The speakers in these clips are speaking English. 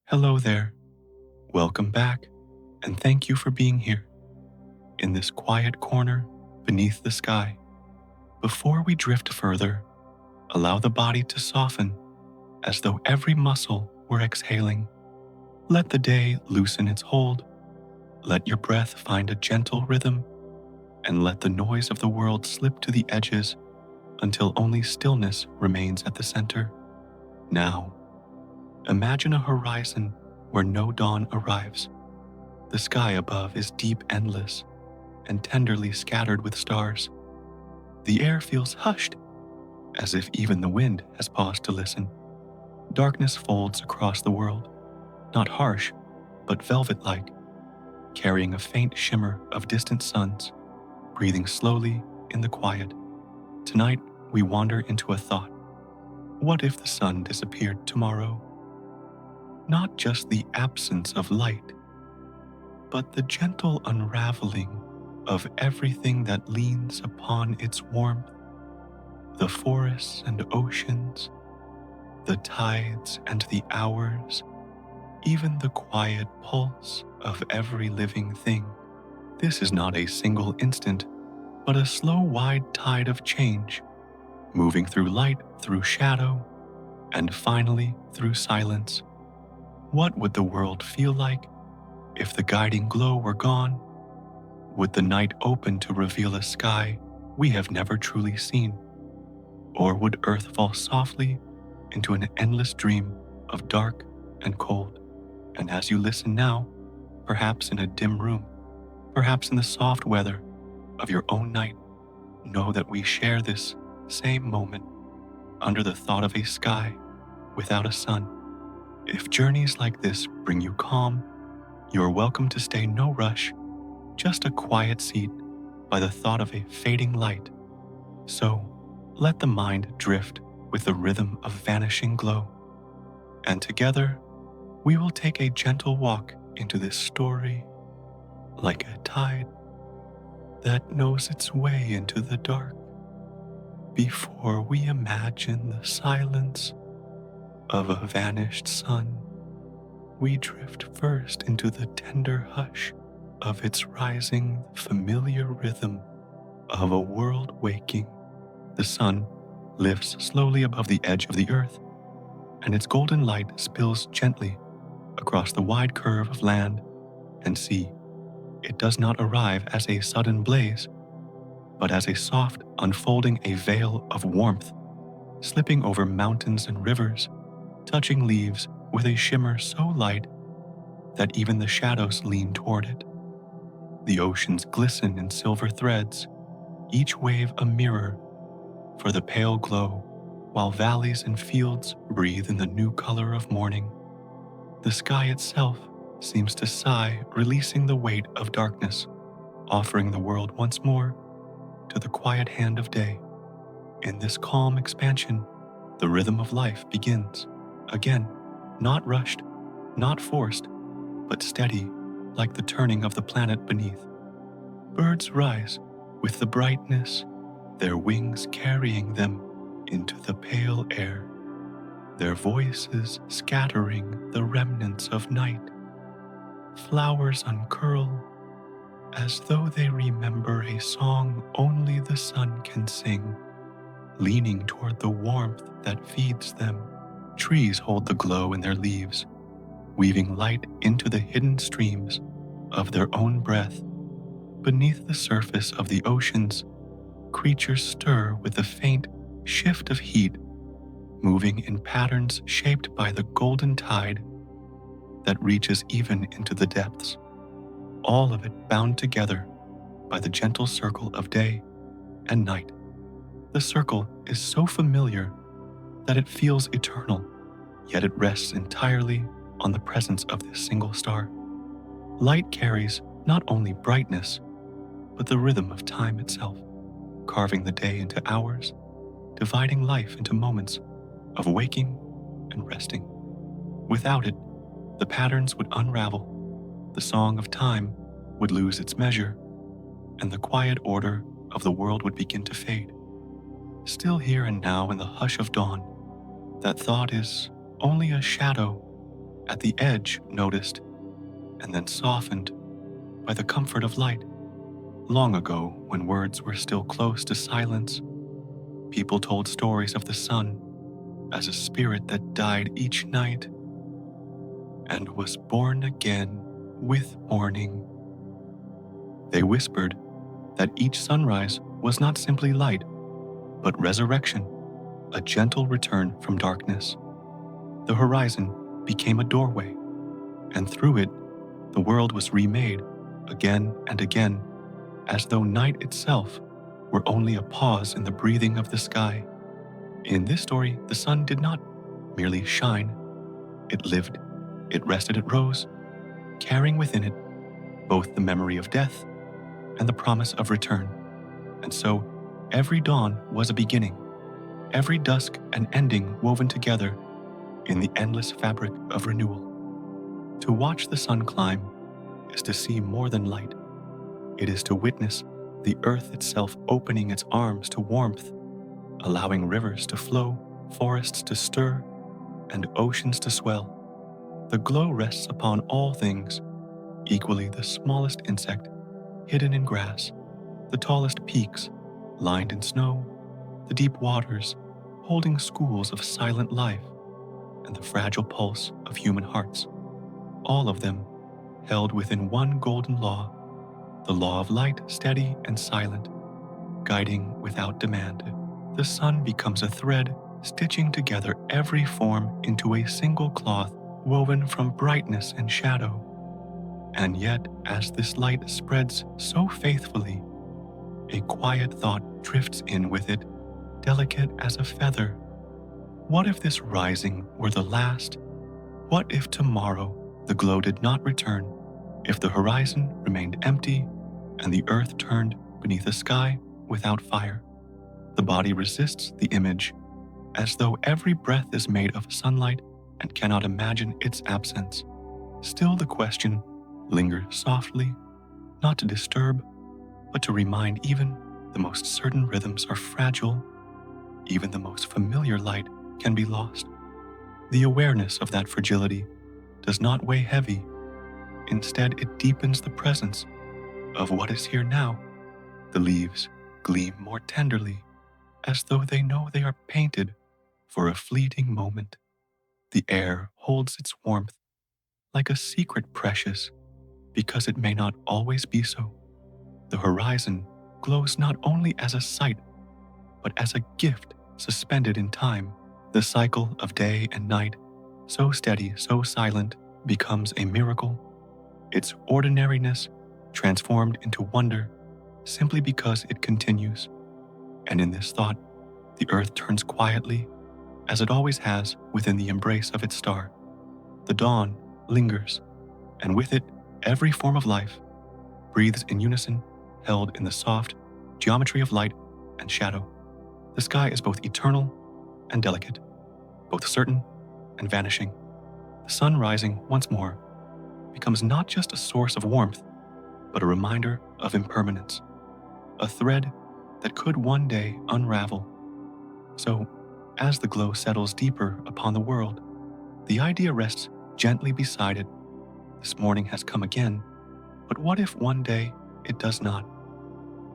Hello there. Welcome back, and thank you for being here in this quiet corner beneath the sky. Before we drift further, allow the body to soften as though every muscle were exhaling. Let the day loosen its hold. Let your breath find a gentle rhythm, and let the noise of the world slip to the edges until only stillness remains at the center. Now, imagine a horizon where no dawn arrives. The sky above is deep, endless, and tenderly scattered with stars. The air feels hushed, as if even the wind has paused to listen. Darkness folds across the world, not harsh, but velvet-like, carrying a faint shimmer of distant suns, breathing slowly in the quiet. Tonight, we wander into a thought. What if the sun disappeared tomorrow? Not just the absence of light, but the gentle unraveling of everything that leans upon its warmth, the forests and oceans, the tides and the hours, even the quiet pulse of every living thing. This is not a single instant, but a slow, wide tide of change, moving through light, through shadow, and finally through silence. What would the world feel like if the guiding glow were gone? Would the night open to reveal a sky we have never truly seen? Or would Earth fall softly into an endless dream of dark and cold? And as you listen now, perhaps in a dim room, perhaps in the soft weather of your own night, know that we share this same moment under the thought of a sky without a sun. If journeys like this bring you calm, you are welcome to stay. No rush, just a quiet seat by the thought of a fading light. So, let the mind drift with the rhythm of vanishing glow. And together, we will take a gentle walk into this story, like a tide that knows its way into the dark. Before we imagine the silence of a vanished sun, we drift first into the tender hush of its rising, familiar rhythm of a world waking. The sun lifts slowly above the edge of the earth, and its golden light spills gently across the wide curve of land and sea. It does not arrive as a sudden blaze, but as a soft unfolding, a veil of warmth, slipping over mountains and rivers, touching leaves with a shimmer so light that even the shadows lean toward it. The oceans glisten in silver threads, each wave a mirror for the pale glow, while valleys and fields breathe in the new color of morning. The sky itself seems to sigh, releasing the weight of darkness, offering the world once more to the quiet hand of day. In this calm expansion, the rhythm of life begins, again, not rushed, not forced, but steady, like the turning of the planet beneath. Birds rise with the brightness, their wings carrying them into the pale air, their voices scattering the remnants of night. Flowers uncurl as though they remember a song only the sun can sing, leaning toward the warmth that feeds them. Trees hold the glow in their leaves, weaving light into the hidden streams of their own breath. Beneath the surface of the oceans, creatures stir with a faint shift of heat, moving in patterns shaped by the golden tide that reaches even into the depths. All of it bound together by the gentle circle of day and night. The circle is so familiar that it feels eternal, yet it rests entirely on the presence of this single star. Light carries not only brightness, but the rhythm of time itself, carving the day into hours, dividing life into moments of waking and resting. Without it, the patterns would unravel, the song of time would lose its measure, and the quiet order of the world would begin to fade. Still here and now in the hush of dawn, that thought is only a shadow, at the edge noticed, and then softened by the comfort of light. Long ago, when words were still close to silence, people told stories of the sun as a spirit that died each night and was born again with morning. They whispered that each sunrise was not simply light, but resurrection, a gentle return from darkness. The horizon became a doorway, and through it, the world was remade again and again, as though night itself were only a pause in the breathing of the sky. In this story, the sun did not merely shine. It lived, it rested, it rose, carrying within it both the memory of death and the promise of return. And so, every dawn was a beginning, every dusk an ending woven together in the endless fabric of renewal. To watch the sun climb is to see more than light. It is to witness the earth itself opening its arms to warmth, allowing rivers to flow, forests to stir, and oceans to swell. The glow rests upon all things, equally the smallest insect hidden in grass, the tallest peaks lined in snow, the deep waters holding schools of silent life, and the fragile pulse of human hearts, all of them held within one golden law, the law of light, steady and silent, guiding without demand. The sun becomes a thread, stitching together every form into a single cloth woven from brightness and shadow. And yet, as this light spreads so faithfully, a quiet thought drifts in with it, delicate as a feather. What if this rising were the last? What if tomorrow the glow did not return? If the horizon remained empty and the earth turned beneath a sky without fire? The body resists the image, as though every breath is made of sunlight and cannot imagine its absence. Still the question lingers softly, not to disturb, but to remind even the most certain rhythms are fragile, even the most familiar light can be lost. The awareness of that fragility does not weigh heavy. Instead, it deepens the presence of what is here now. The leaves gleam more tenderly, as though they know they are painted for a fleeting moment. The air holds its warmth like a secret precious, because it may not always be so. The horizon glows not only as a sight, but as a gift suspended in time. The cycle of day and night, so steady, so silent, becomes a miracle, its ordinariness transformed into wonder simply because it continues. And in this thought, the earth turns quietly, as it always has within the embrace of its star. The dawn lingers, and with it, every form of life breathes in unison, held in the soft geometry of light and shadow. The sky is both eternal and delicate, both certain and vanishing. The sun rising once more becomes not just a source of warmth, but a reminder of impermanence, a thread that could one day unravel. So, as the glow settles deeper upon the world, the idea rests gently beside it. This morning has come again, but what if one day it does not?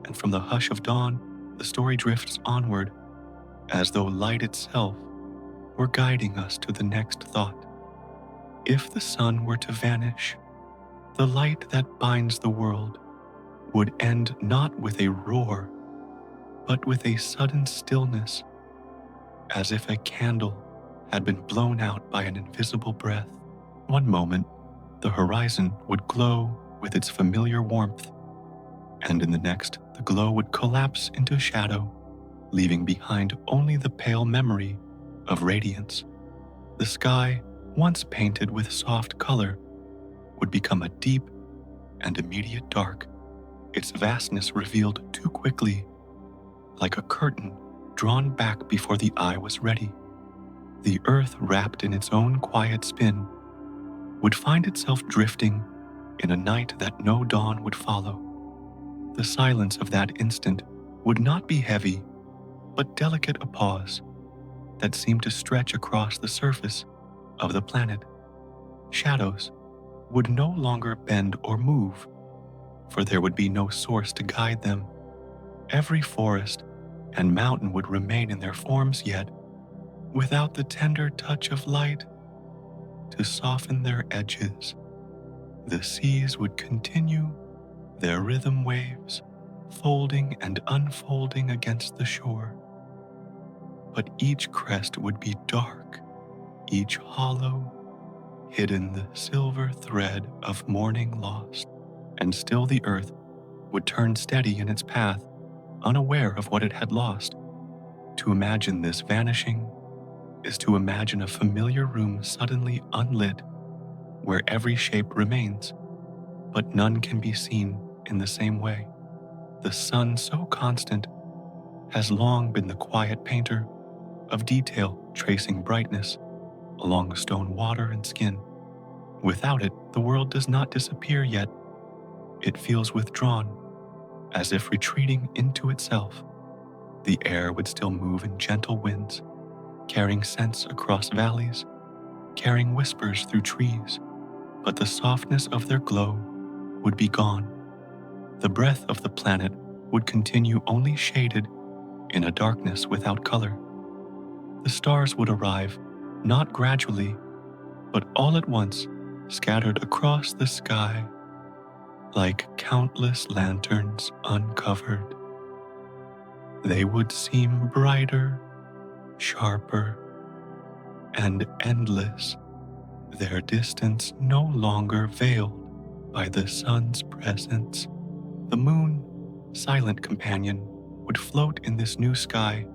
And from the hush of dawn, the story drifts onward, as though light itself were guiding us to the next thought. If the sun were to vanish, the light that binds the world would end not with a roar, but with a sudden stillness, as if a candle had been blown out by an invisible breath. One moment, the horizon would glow with its familiar warmth, and in the next, the glow would collapse into shadow, leaving behind only the pale memory of radiance. The sky, once painted with soft color, would become a deep and immediate dark, its vastness revealed too quickly, like a curtain drawn back before the eye was ready. The earth, wrapped in its own quiet spin, would find itself drifting in a night that no dawn would follow. The silence of that instant would not be heavy, but delicate, a pause that seemed to stretch across the surface of the planet. shadows would no longer bend or move, for there would be no source to guide them. Every forest and mountain would remain in their forms, yet without the tender touch of light to soften their edges. The seas would continue their rhythm waves, folding and unfolding against the shore. But each crest would be dark, each hollow, hidden the silver thread of morning lost, and still the earth would turn steady in its path, unaware of what it had lost. To imagine this vanishing is to imagine a familiar room suddenly unlit, where every shape remains, but none can be seen in the same way. The sun, so constant, has long been the quiet painter of detail, tracing brightness along stone, water, and skin. Without it, the world does not disappear, yet it feels withdrawn, as if retreating into itself. The air would still move in gentle winds, carrying scents across valleys, carrying whispers through trees, but the softness of their glow would be gone. The breath of the planet would continue, only shaded in a darkness without color. The stars would arrive, not gradually, but all at once, scattered across the sky like countless lanterns uncovered. They would seem brighter, sharper, and endless, their distance no longer veiled by the sun's presence. The moon, silent companion, would float in this new sky,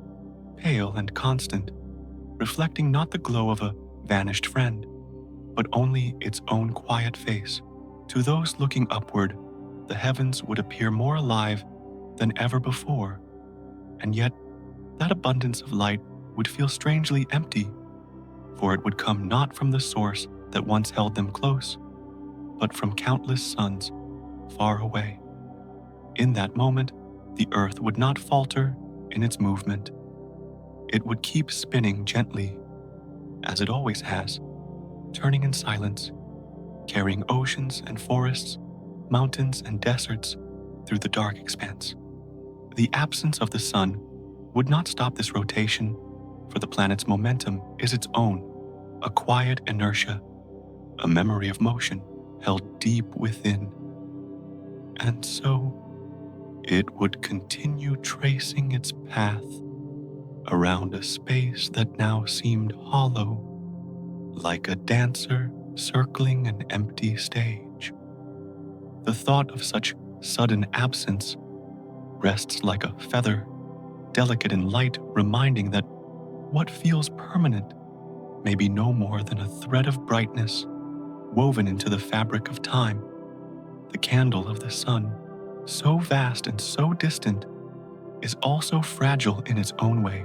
pale and constant, reflecting not the glow of a vanished friend, but only its own quiet face. To those looking upward, the heavens would appear more alive than ever before, and yet that abundance of light would feel strangely empty, for it would come not from the source that once held them close, but from countless suns far away. In that moment, the earth would not falter in its movement. It would keep spinning gently, as it always has, turning in silence, carrying oceans and forests, mountains and deserts through the dark expanse. The absence of the sun would not stop this rotation, for the planet's momentum is its own, a quiet inertia, a memory of motion held deep within. And so, it would continue tracing its path around a space that now seemed hollow, like a dancer circling an empty stage. The thought of such sudden absence rests like a feather, delicate and light, reminding that what feels permanent may be no more than a thread of brightness woven into the fabric of time. The candle of the sun, so vast and so distant, is also fragile in its own way,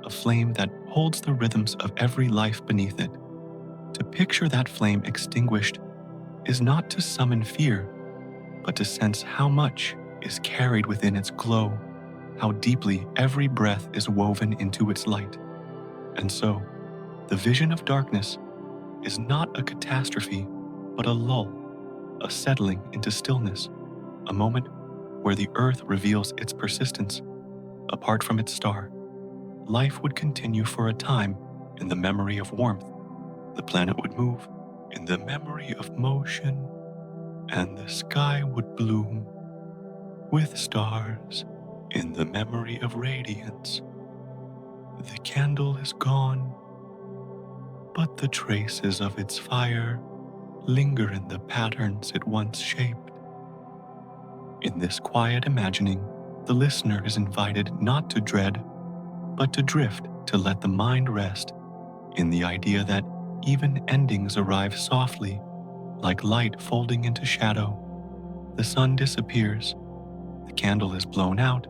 a flame that holds the rhythms of every life beneath it. To picture that flame extinguished is not to summon fear, but to sense how much is carried within its glow, how deeply every breath is woven into its light. And so, the vision of darkness is not a catastrophe, but a lull, a settling into stillness, a moment where the earth reveals its persistence. Apart from its star, life would continue for a time in the memory of warmth. The planet would move in the memory of motion, and the sky would bloom with stars in the memory of radiance. The candle is gone, but the traces of its fire linger in the patterns it once shaped. In this quiet imagining, the listener is invited not to dread, but to drift, to let the mind rest in the idea that even endings arrive softly, like light folding into shadow. The sun disappears, the candle is blown out,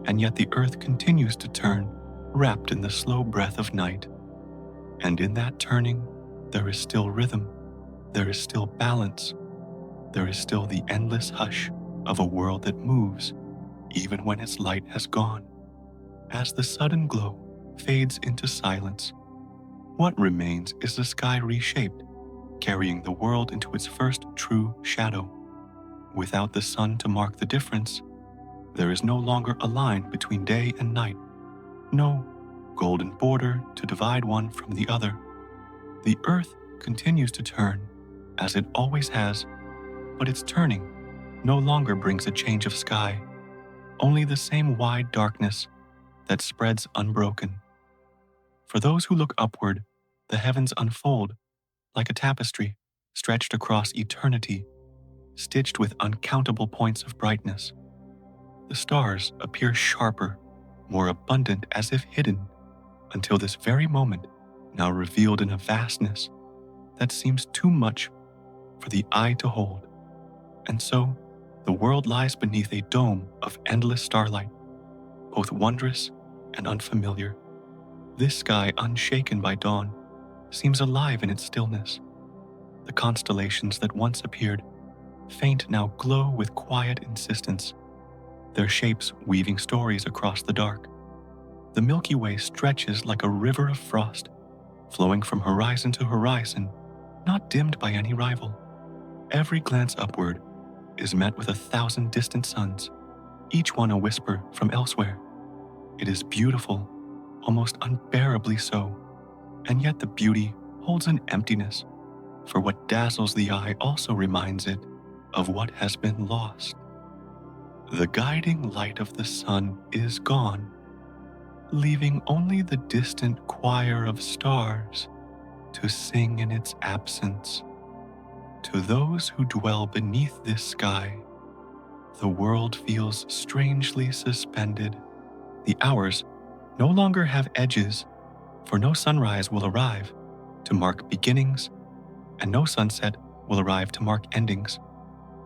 and yet the earth continues to turn, wrapped in the slow breath of night. And in that turning, there is still rhythm, there is still balance, there is still the endless hush of a world that moves, even when its light has gone. As the sudden glow fades into silence, what remains is the sky reshaped, carrying the world into its first true shadow. Without the sun to mark the difference, there is no longer a line between day and night, no golden border to divide one from the other. The earth continues to turn, as it always has, but its turning no longer brings a change of sky, only the same wide darkness that spreads unbroken. For those who look upward, the heavens unfold like a tapestry stretched across eternity, stitched with uncountable points of brightness. The stars appear sharper, more abundant, as if hidden, until this very moment, now revealed in a vastness that seems too much for the eye to hold. And so, the world lies beneath a dome of endless starlight, both wondrous and unfamiliar. This sky, unshaken by dawn, seems alive in its stillness. The constellations that once appeared faint now glow with quiet insistence, their shapes weaving stories across the dark. The Milky Way stretches like a river of frost, flowing from horizon to horizon, not dimmed by any rival. Every glance upward is met with 1,000 distant suns, each one a whisper from elsewhere. It is beautiful, almost unbearably so, and yet the beauty holds an emptiness, for what dazzles the eye also reminds it of what has been lost. The guiding light of the sun is gone, leaving only the distant choir of stars to sing in its absence. To those who dwell beneath this sky, the world feels strangely suspended. The hours no longer have edges, for no sunrise will arrive to mark beginnings, and no sunset will arrive to mark endings.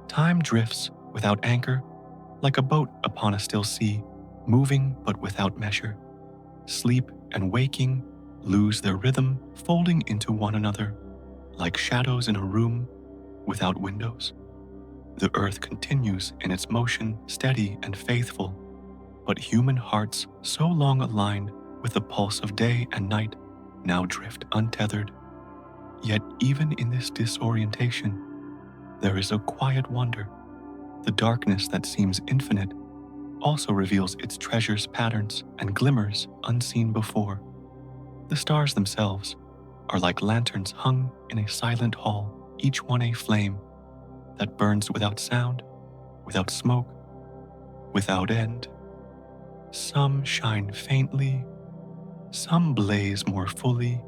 Time drifts without anchor, like a boat upon a still sea, moving but without measure. Sleep and waking lose their rhythm, folding into one another, like shadows in a room without windows. The earth continues in its motion, steady and faithful, but human hearts, so long aligned with the pulse of day and night, now drift untethered. Yet even in this disorientation, there is a quiet wonder. The darkness that seems infinite also reveals its treasures, patterns, and glimmers unseen before. The stars themselves are like lanterns hung in a silent hall, each one a flame that burns without sound, without smoke, without end. Some shine faintly, some blaze more fully,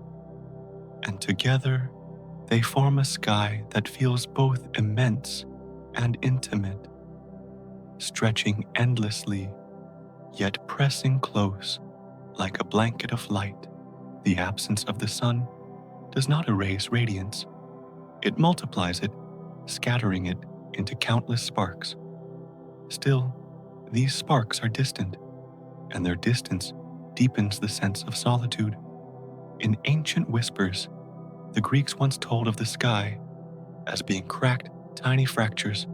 and together they form a sky that feels both immense and intimate, stretching endlessly, yet pressing close like a blanket of light. The absence of the sun does not erase radiance. It multiplies it, scattering it into countless sparks. Still, these sparks are distant, and their distance deepens the sense of solitude. In ancient whispers, the Greeks once told of the sky as being cracked, tiny fractures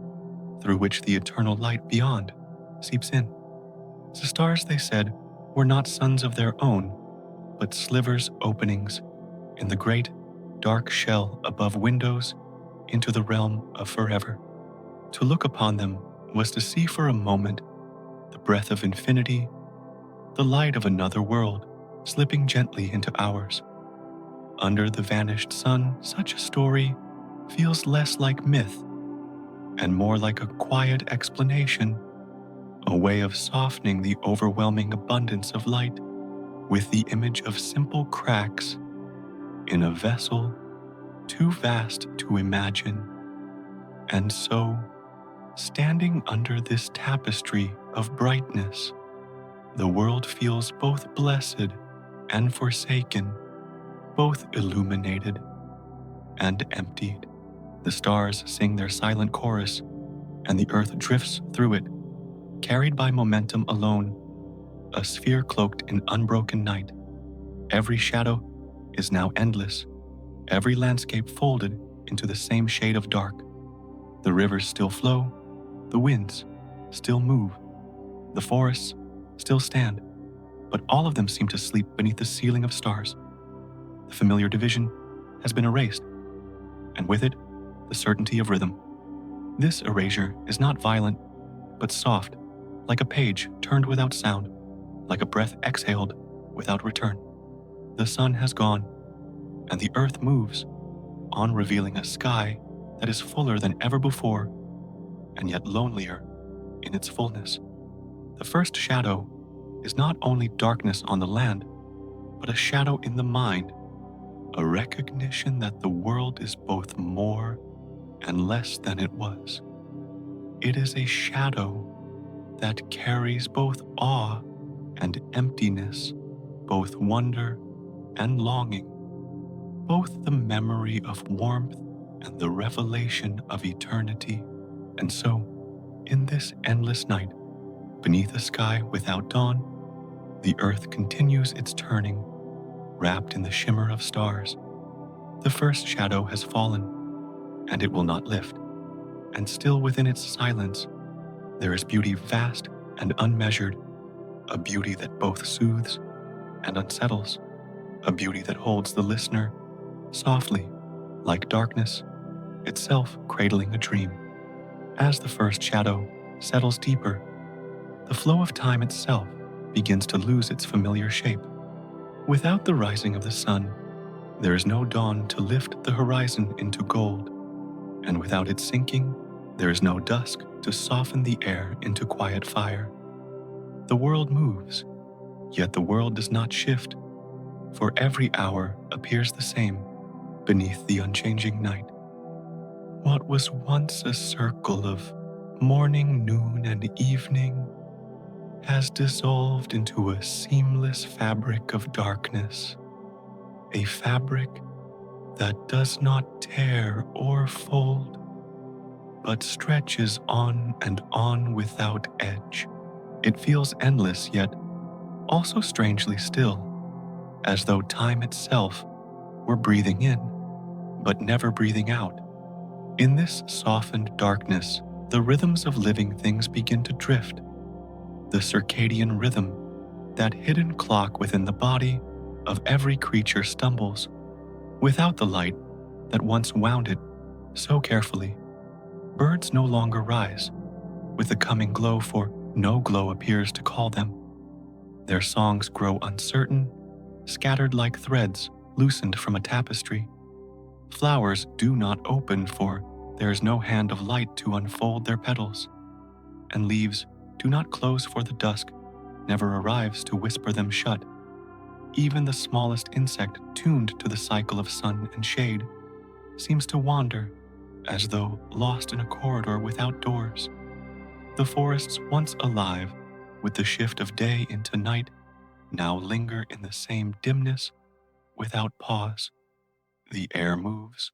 through which the eternal light beyond seeps in. The stars, they said, were not suns of their own, but slivers, openings in the great, dark shell above windows into the realm of forever. To look upon them was to see for a moment the breath of infinity, the light of another world slipping gently into ours. Under the vanished sun, such a story feels less like myth and more like a quiet explanation, a way of softening the overwhelming abundance of light with the image of simple cracks in a vessel too vast to imagine. And so, standing under this tapestry of brightness, the world feels both blessed and forsaken, both illuminated and emptied. The stars sing their silent chorus, and the earth drifts through it, carried by momentum alone, a sphere cloaked in unbroken night. Every shadow is now endless, every landscape folded into the same shade of dark. The rivers still flow, the winds still move, the forests still stand, but all of them seem to sleep beneath the ceiling of stars. The familiar division has been erased, and with it, the certainty of rhythm. This erasure is not violent, but soft, like a page turned without sound, like a breath exhaled without return. The sun has gone, and the earth moves, on revealing a sky that is fuller than ever before, and yet lonelier in its fullness. The first shadow is not only darkness on the land, but a shadow in the mind, a recognition that the world is both more and less than it was. It is a shadow that carries both awe and emptiness, both wonder and longing, both the memory of warmth and the revelation of eternity. And so, in this endless night, beneath a sky without dawn, the earth continues its turning, wrapped in the shimmer of stars. The first shadow has fallen, and it will not lift. And still within its silence, there is beauty vast and unmeasured, a beauty that both soothes and unsettles, a beauty that holds the listener softly, like darkness, itself cradling a dream. As the first shadow settles deeper, the flow of time itself begins to lose its familiar shape. Without the rising of the sun, there is no dawn to lift the horizon into gold, and without its sinking, there is no dusk to soften the air into quiet fire. The world moves, yet the world does not shift, for every hour appears the same beneath the unchanging night. What was once a circle of morning, noon, and evening has dissolved into a seamless fabric of darkness, a fabric that does not tear or fold, but stretches on and on without edge. It feels endless, yet also strangely still, as though time itself were breathing in, but never breathing out. In this softened darkness, the rhythms of living things begin to drift. The circadian rhythm, that hidden clock within the body of every creature, stumbles. Without the light that once wound it so carefully, birds no longer rise with the coming glow, for no glow appears to call them. Their songs grow uncertain, scattered like threads loosened from a tapestry. Flowers do not open, for there is no hand of light to unfold their petals, and leaves do not close, for the dusk never arrives to whisper them shut. Even the smallest insect, tuned to the cycle of sun and shade, seems to wander, as though lost in a corridor without doors. The forests, once alive with the shift of day into night, now linger in the same dimness without pause. The air moves.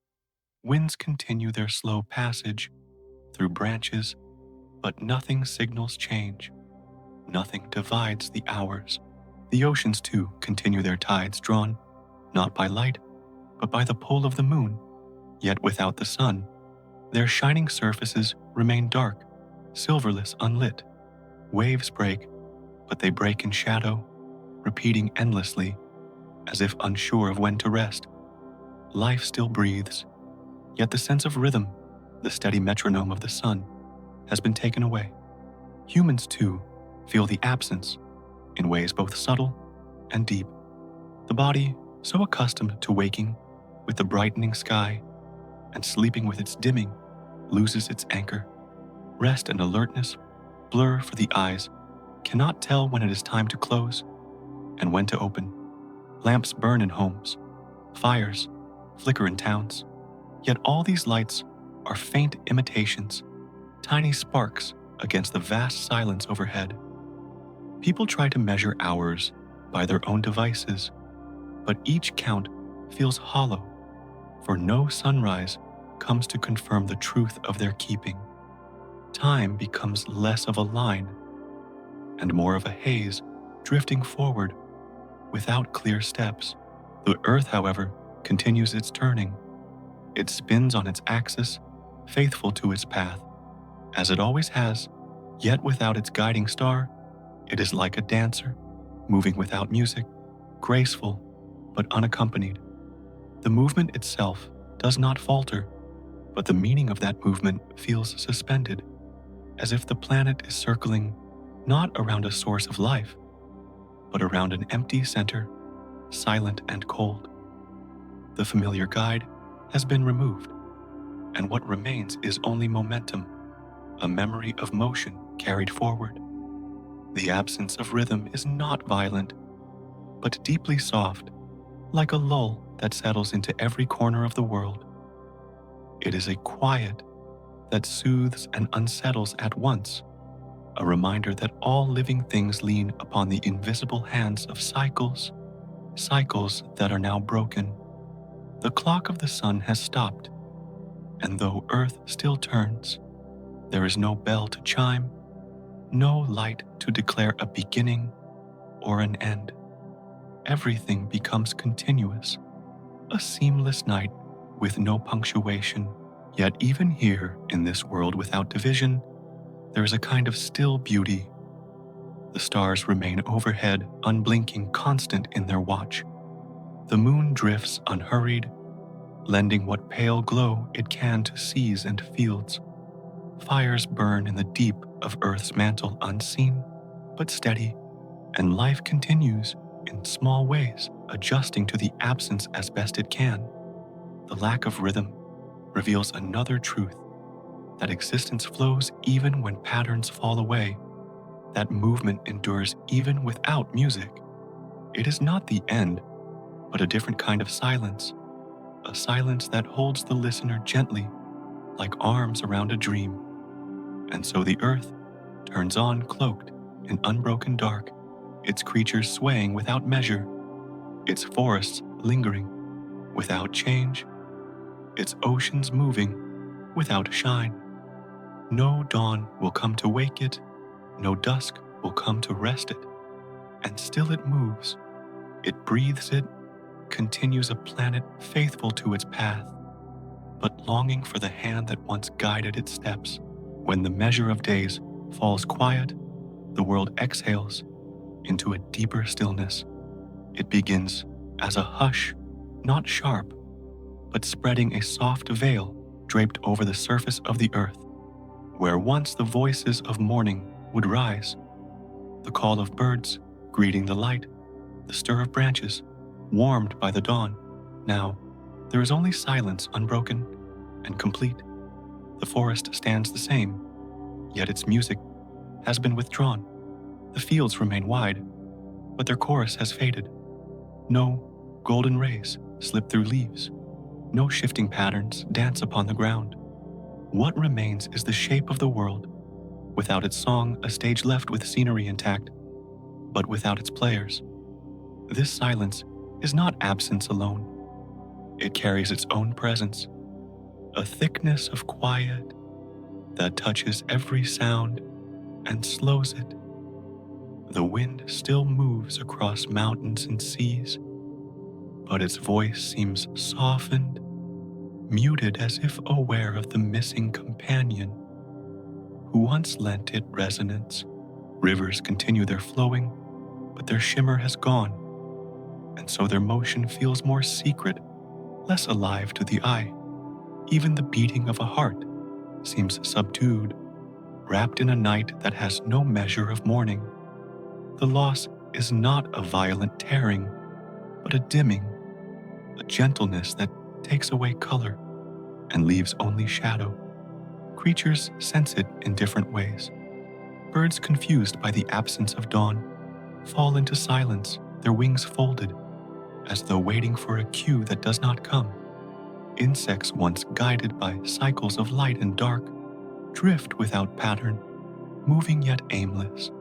Winds continue their slow passage through branches, but nothing signals change. Nothing divides the hours. The oceans, too, continue their tides, drawn not by light, but by the pull of the moon. Yet without the sun, their shining surfaces remain dark, silverless, unlit. Waves break, but they break in shadow, repeating endlessly, as if unsure of when to rest. Life still breathes, yet the sense of rhythm, the steady metronome of the sun, has been taken away. Humans, too, feel the absence in ways both subtle and deep. The body, so accustomed to waking with the brightening sky and sleeping with its dimming, loses its anchor. Rest and alertness blur for the eyes, cannot tell when it is time to close and when to open. Lamps burn in homes, fires flicker in towns, yet all these lights are faint imitations, tiny sparks against the vast silence overhead. People try to measure hours by their own devices, but each count feels hollow, for no sunrise comes to confirm the truth of their keeping. Time becomes less of a line and more of a haze, drifting forward without clear steps. The earth, however, continues its turning. It spins on its axis, faithful to its path, as it always has, yet without its guiding star, it is like a dancer, moving without music, graceful but unaccompanied. The movement itself does not falter, but the meaning of that movement feels suspended, as if the planet is circling not around a source of life, but around an empty center, silent and cold. The familiar guide has been removed, and what remains is only momentum, a memory of motion carried forward. The absence of rhythm is not violent, but deeply soft, like a lull that settles into every corner of the world. It is a quiet that soothes and unsettles at once, a reminder that all living things lean upon the invisible hands of cycles, cycles that are now broken. The clock of the sun has stopped, and though Earth still turns, there is no bell to chime, no light to declare a beginning or an end. Everything becomes continuous, a seamless night with no punctuation. Yet even here, in this world without division, there is a kind of still beauty. The stars remain overhead, unblinking, constant in their watch. The moon drifts unhurried, lending what pale glow it can to seas and fields. Fires burn in the deep of Earth's mantle, unseen but steady, and life continues in small ways, adjusting to the absence as best it can. The lack of rhythm reveals another truth, that existence flows even when patterns fall away, that movement endures even without music. It is not the end, but a different kind of silence, a silence that holds the listener gently, like arms around a dream. And so the earth turns on, cloaked in unbroken dark, its creatures swaying without measure, its forests lingering without change, its oceans moving without shine. No dawn will come to wake it, no dusk will come to rest it, and still it moves, it breathes it, continues a planet faithful to its path, but longing for the hand that once guided its steps. When the measure of days falls quiet, the world exhales into a deeper stillness. It begins as a hush, not sharp, but spreading a soft veil draped over the surface of the earth. Where once the voices of morning would rise, the call of birds greeting the light, the stir of branches warmed by the dawn. Now, there is only silence, unbroken and complete. The forest stands the same, yet its music has been withdrawn. The fields remain wide, but their chorus has faded. No golden rays slip through leaves. No shifting patterns dance upon the ground. What remains is the shape of the world, without its song, a stage left with scenery intact, but without its players. This silence is not absence alone. It carries its own presence, a thickness of quiet that touches every sound and slows it. The wind still moves across mountains and seas, but its voice seems softened, muted, as if aware of the missing companion who once lent it resonance. Rivers continue their flowing, but their shimmer has gone, and so their motion feels more secret, less alive to the eye. Even the beating of a heart seems subdued, wrapped in a night that has no measure of mourning. The loss is not a violent tearing, but a dimming, a gentleness that takes away color and leaves only shadow. Creatures sense it in different ways. Birds, confused by the absence of dawn, fall into silence, their wings folded, as though waiting for a cue that does not come. Insects, once guided by cycles of light and dark, drift without pattern, moving yet aimless.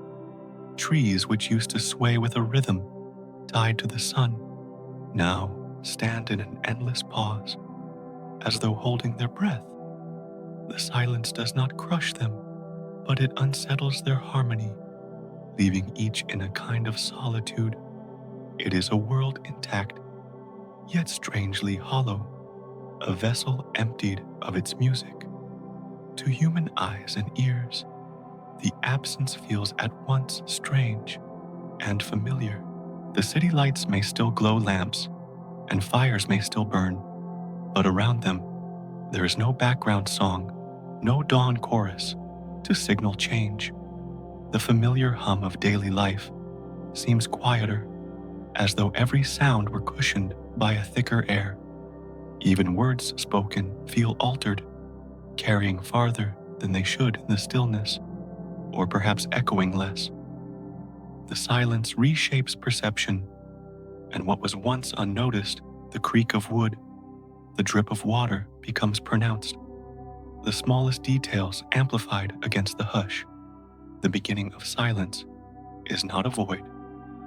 Trees, which used to sway with a rhythm tied to the sun, now stand in an endless pause, as though holding their breath. The silence does not crush them, but it unsettles their harmony, leaving each in a kind of solitude. It is a world intact, yet strangely hollow, a vessel emptied of its music. To human eyes and ears, the absence feels at once strange and familiar. The city lights may still glow lamps, and fires may still burn, but around them, There is no background song, no dawn chorus to signal change. The familiar hum of daily life seems quieter, as though every sound were cushioned by a thicker air. Even words spoken feel altered, carrying farther than they should in the stillness, or perhaps echoing less. The silence reshapes perception, and what was once unnoticed, the creak of wood, the drip of water, becomes pronounced. The smallest details amplified against the hush. The beginning of silence is not a void,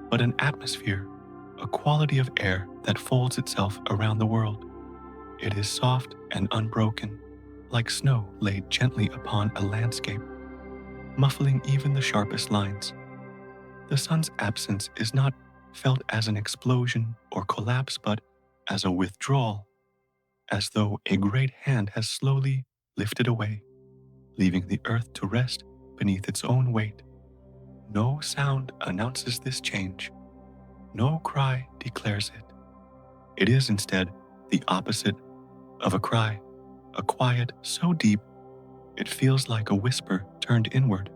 but an atmosphere, a quality of air that folds itself around the world. It is soft and unbroken, like snow laid gently upon a landscape, muffling even the sharpest lines. The sun's absence is not felt as an explosion or collapse, but as a withdrawal, as though a great hand has slowly lifted away, leaving the earth to rest beneath its own weight. No sound announces this change. No cry declares it. It is instead the opposite of a cry, a quiet so deep it feels like a whisper turned inward.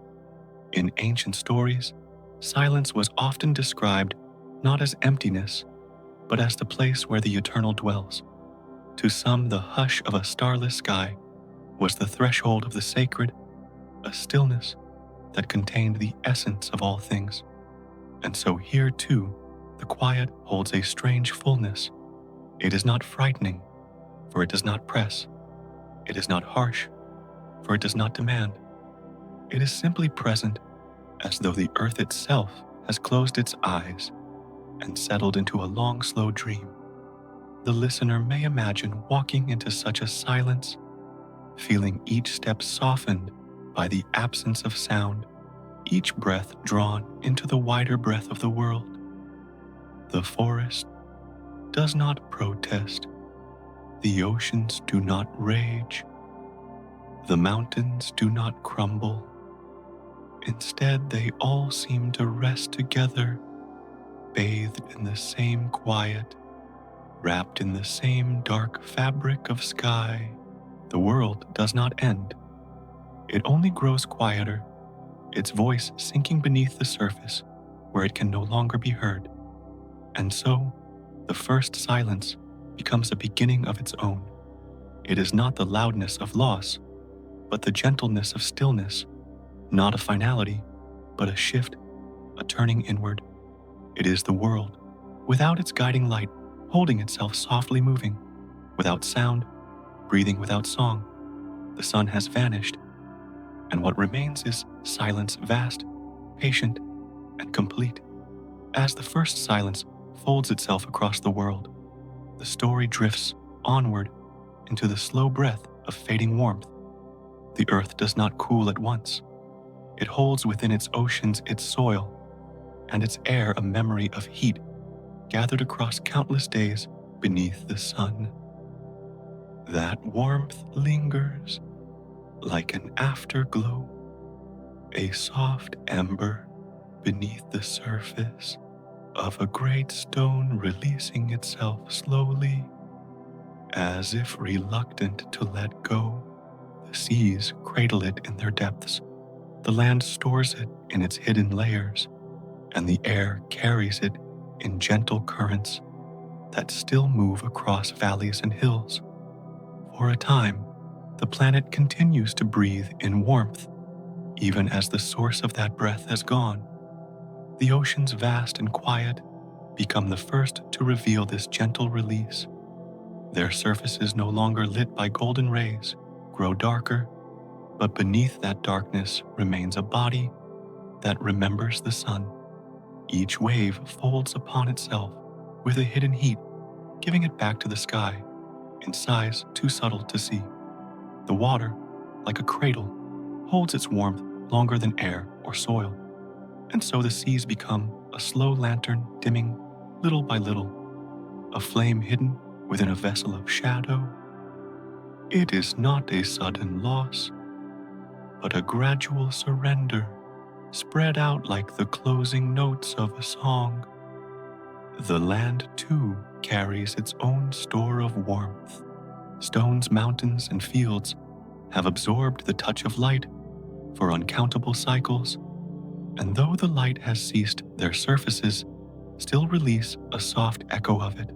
In ancient stories, silence was often described not as emptiness, but as the place where the eternal dwells. To some, the hush of a starless sky was the threshold of the sacred, a stillness that contained the essence of all things. And so here too, the quiet holds a strange fullness. It is not frightening, for it does not press. It is not harsh, for it does not demand. It is simply present, as though the earth itself has closed its eyes and settled into a long, slow dream. The listener may imagine walking into such a silence, feeling each step softened by the absence of sound, each breath drawn into the wider breath of the world. The forest does not protest. The oceans do not rage. The mountains do not crumble. Instead, they all seem to rest together, bathed in the same quiet, wrapped in the same dark fabric of sky. The world does not end. It only grows quieter, its voice sinking beneath the surface where it can no longer be heard. And so, the first silence becomes a beginning of its own. It is not the loudness of loss, but the gentleness of stillness, not a finality, but a shift, a turning inward. It is the world, without its guiding light, holding itself softly moving, without sound, breathing without song. The sun has vanished, and what remains is silence vast, patient, and complete. As the first silence folds itself across the world, the story drifts onward into the slow breath of fading warmth. The earth does not cool at once. It holds within its oceans its soil, and its air a memory of heat gathered across countless days beneath the sun. That warmth lingers like an afterglow, a soft ember beneath the surface of a great stone releasing itself slowly, as if reluctant to let go. The seas cradle it in their depths. The land stores it in its hidden layers, and the air carries it in gentle currents that still move across valleys and hills. For a time, the planet continues to breathe in warmth, even as the source of that breath has gone. The oceans, vast and quiet, become the first to reveal this gentle release. Their surfaces, no longer lit by golden rays, grow darker, but beneath that darkness remains a body that remembers the sun. Each wave folds upon itself with a hidden heat, giving it back to the sky in size too subtle to see. The water, like a cradle, holds its warmth longer than air or soil, and so the seas become a slow lantern dimming little by little, a flame hidden within a vessel of shadow. It is not a sudden loss, but a gradual surrender, spread out like the closing notes of a song. The land, too, carries its own store of warmth, Stones, mountains, and fields have absorbed the touch of light for uncountable cycles, and though the light has ceased, their surfaces still release a soft echo of it.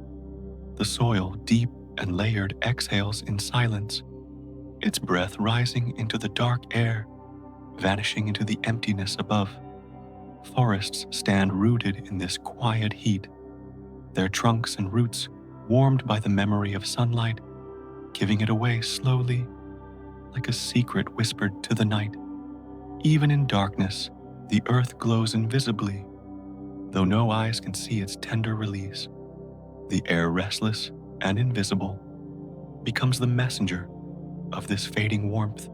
The soil, deep and layered, exhales in silence, its breath rising into the dark air, vanishing into the emptiness above. Forests stand rooted in this quiet heat, their trunks and roots warmed by the memory of sunlight, giving it away slowly, like a secret whispered to the night. Even in darkness, the earth glows invisibly, though no eyes can see its tender release. The air, restless and invisible, becomes the messenger of this fading warmth.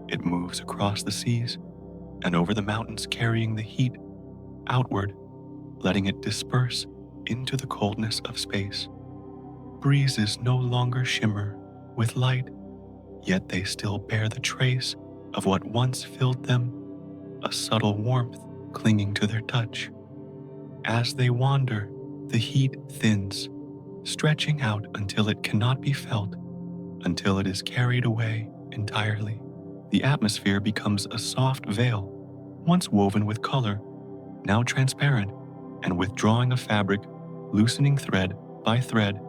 It moves across the seas and over the mountains, carrying the heat outward, letting it disperse into the coldness of space. Breezes no longer shimmer with light, yet they still bear the trace of what once filled them, a subtle warmth clinging to their touch. As they wander, the heat thins, stretching out until it cannot be felt, until it is carried away entirely. The atmosphere becomes a soft veil, once woven with color, now transparent and withdrawing a fabric, loosening thread by thread.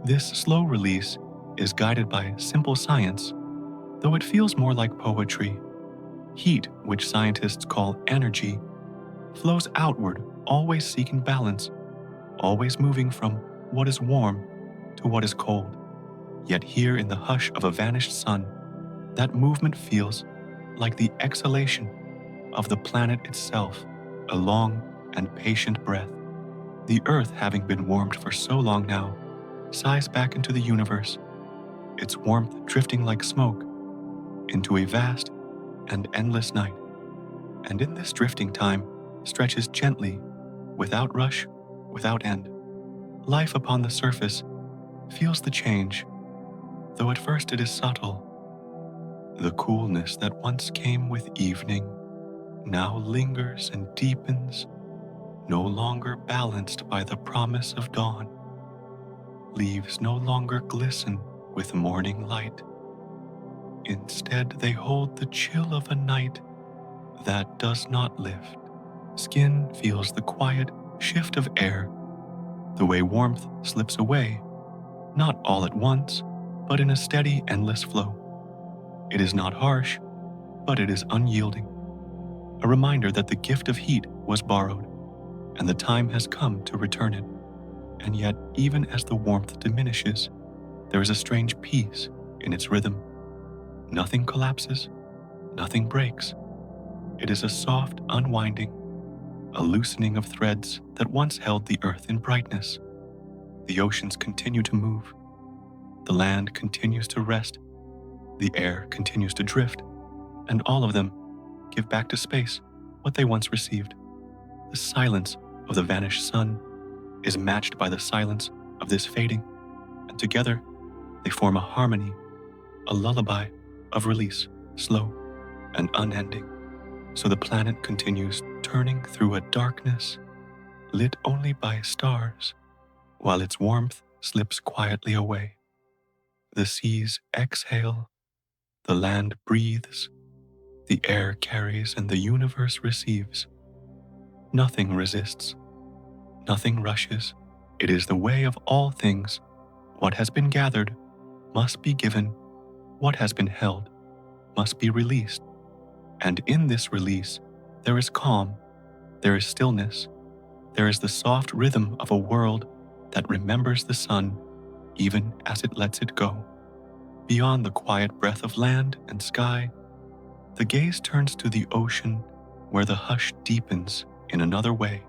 This slow release is guided by simple science, though it feels more like poetry. Heat, which scientists call energy, flows outward, always seeking balance, always moving from what is warm to what is cold. Yet here in the hush of a vanished sun, that movement feels like the exhalation of the planet itself, a long and patient breath. The earth, having been warmed for so long now, sighs back into the universe, its warmth drifting like smoke into a vast and endless night. And in this drifting, time stretches gently, without rush, without end. Life upon the surface feels the change, though at first it is subtle. The coolness that once came with evening now lingers and deepens, no longer balanced by the promise of dawn. Leaves no longer glisten with morning light. Instead, they hold the chill of a night that does not lift. Skin feels the quiet shift of air, the way warmth slips away, not all at once, but in a steady, endless flow. It is not harsh, but it is unyielding. A reminder that the gift of heat was borrowed, and the time has come to return it. And yet, even as the warmth diminishes, there is a strange peace in its rhythm. Nothing collapses, nothing breaks. It is a soft unwinding, a loosening of threads that once held the earth in brightness. The oceans continue to move. The land continues to rest. The air continues to drift, and all of them give back to space what they once received. The silence of the vanished sun is matched by the silence of this fading, and together they form a harmony, a lullaby of release, slow and unending. So the planet continues turning through a darkness lit only by stars, while its warmth slips quietly away. The seas exhale, the land breathes, the air carries, and the universe receives. Nothing resists, nothing rushes. It is the way of all things. What has been gathered must be given. What has been held must be released. And in this release, there is calm, there is stillness, there is the soft rhythm of a world that remembers the sun even as it lets it go. Beyond the quiet breath of land and sky, the gaze turns to the ocean, where the hush deepens in another way.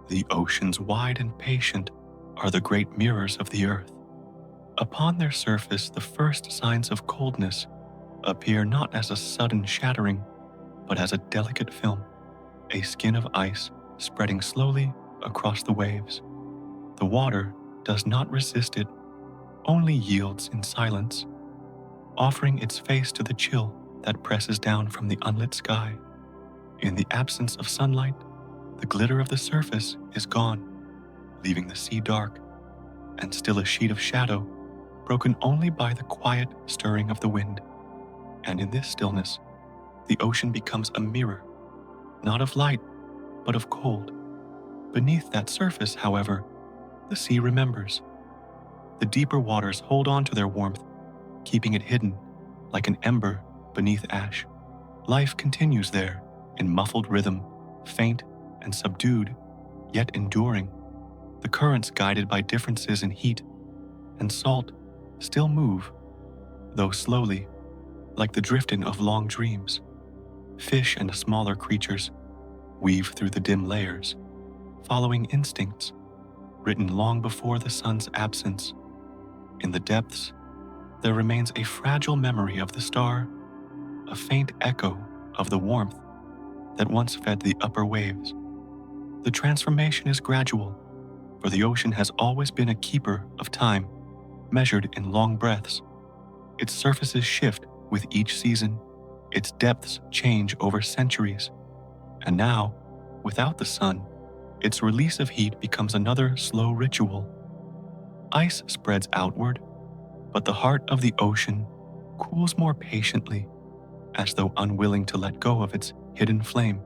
The oceans, wide and patient, are the great mirrors of the earth. Upon their surface, the first signs of coldness appear not as a sudden shattering, but as a delicate film, a skin of ice spreading slowly across the waves. The water does not resist it, only yields in silence, offering its face to the chill that presses down from the unlit sky. In the absence of sunlight, the glitter of the surface is gone, leaving the sea dark and still a sheet of shadow broken only by the quiet stirring of the wind. And in this stillness, the ocean becomes a mirror, not of light, but of cold. Beneath that surface, however, the sea remembers. The deeper waters hold on to their warmth, keeping it hidden like an ember beneath ash. Life continues there in muffled rhythm, faint and subdued, yet enduring. The currents, guided by differences in heat and salt, still move, though slowly, like the drifting of long dreams. Fish and smaller creatures weave through the dim layers, following instincts written long before the sun's absence. In the depths, there remains a fragile memory of the star, a faint echo of the warmth that once fed the upper waves. The transformation is gradual, for the ocean has always been a keeper of time, measured in long breaths. Its surfaces shift with each season, its depths change over centuries. And now, without the sun, its release of heat becomes another slow ritual. Ice spreads outward, but the heart of the ocean cools more patiently, as though unwilling to let go of its hidden flame.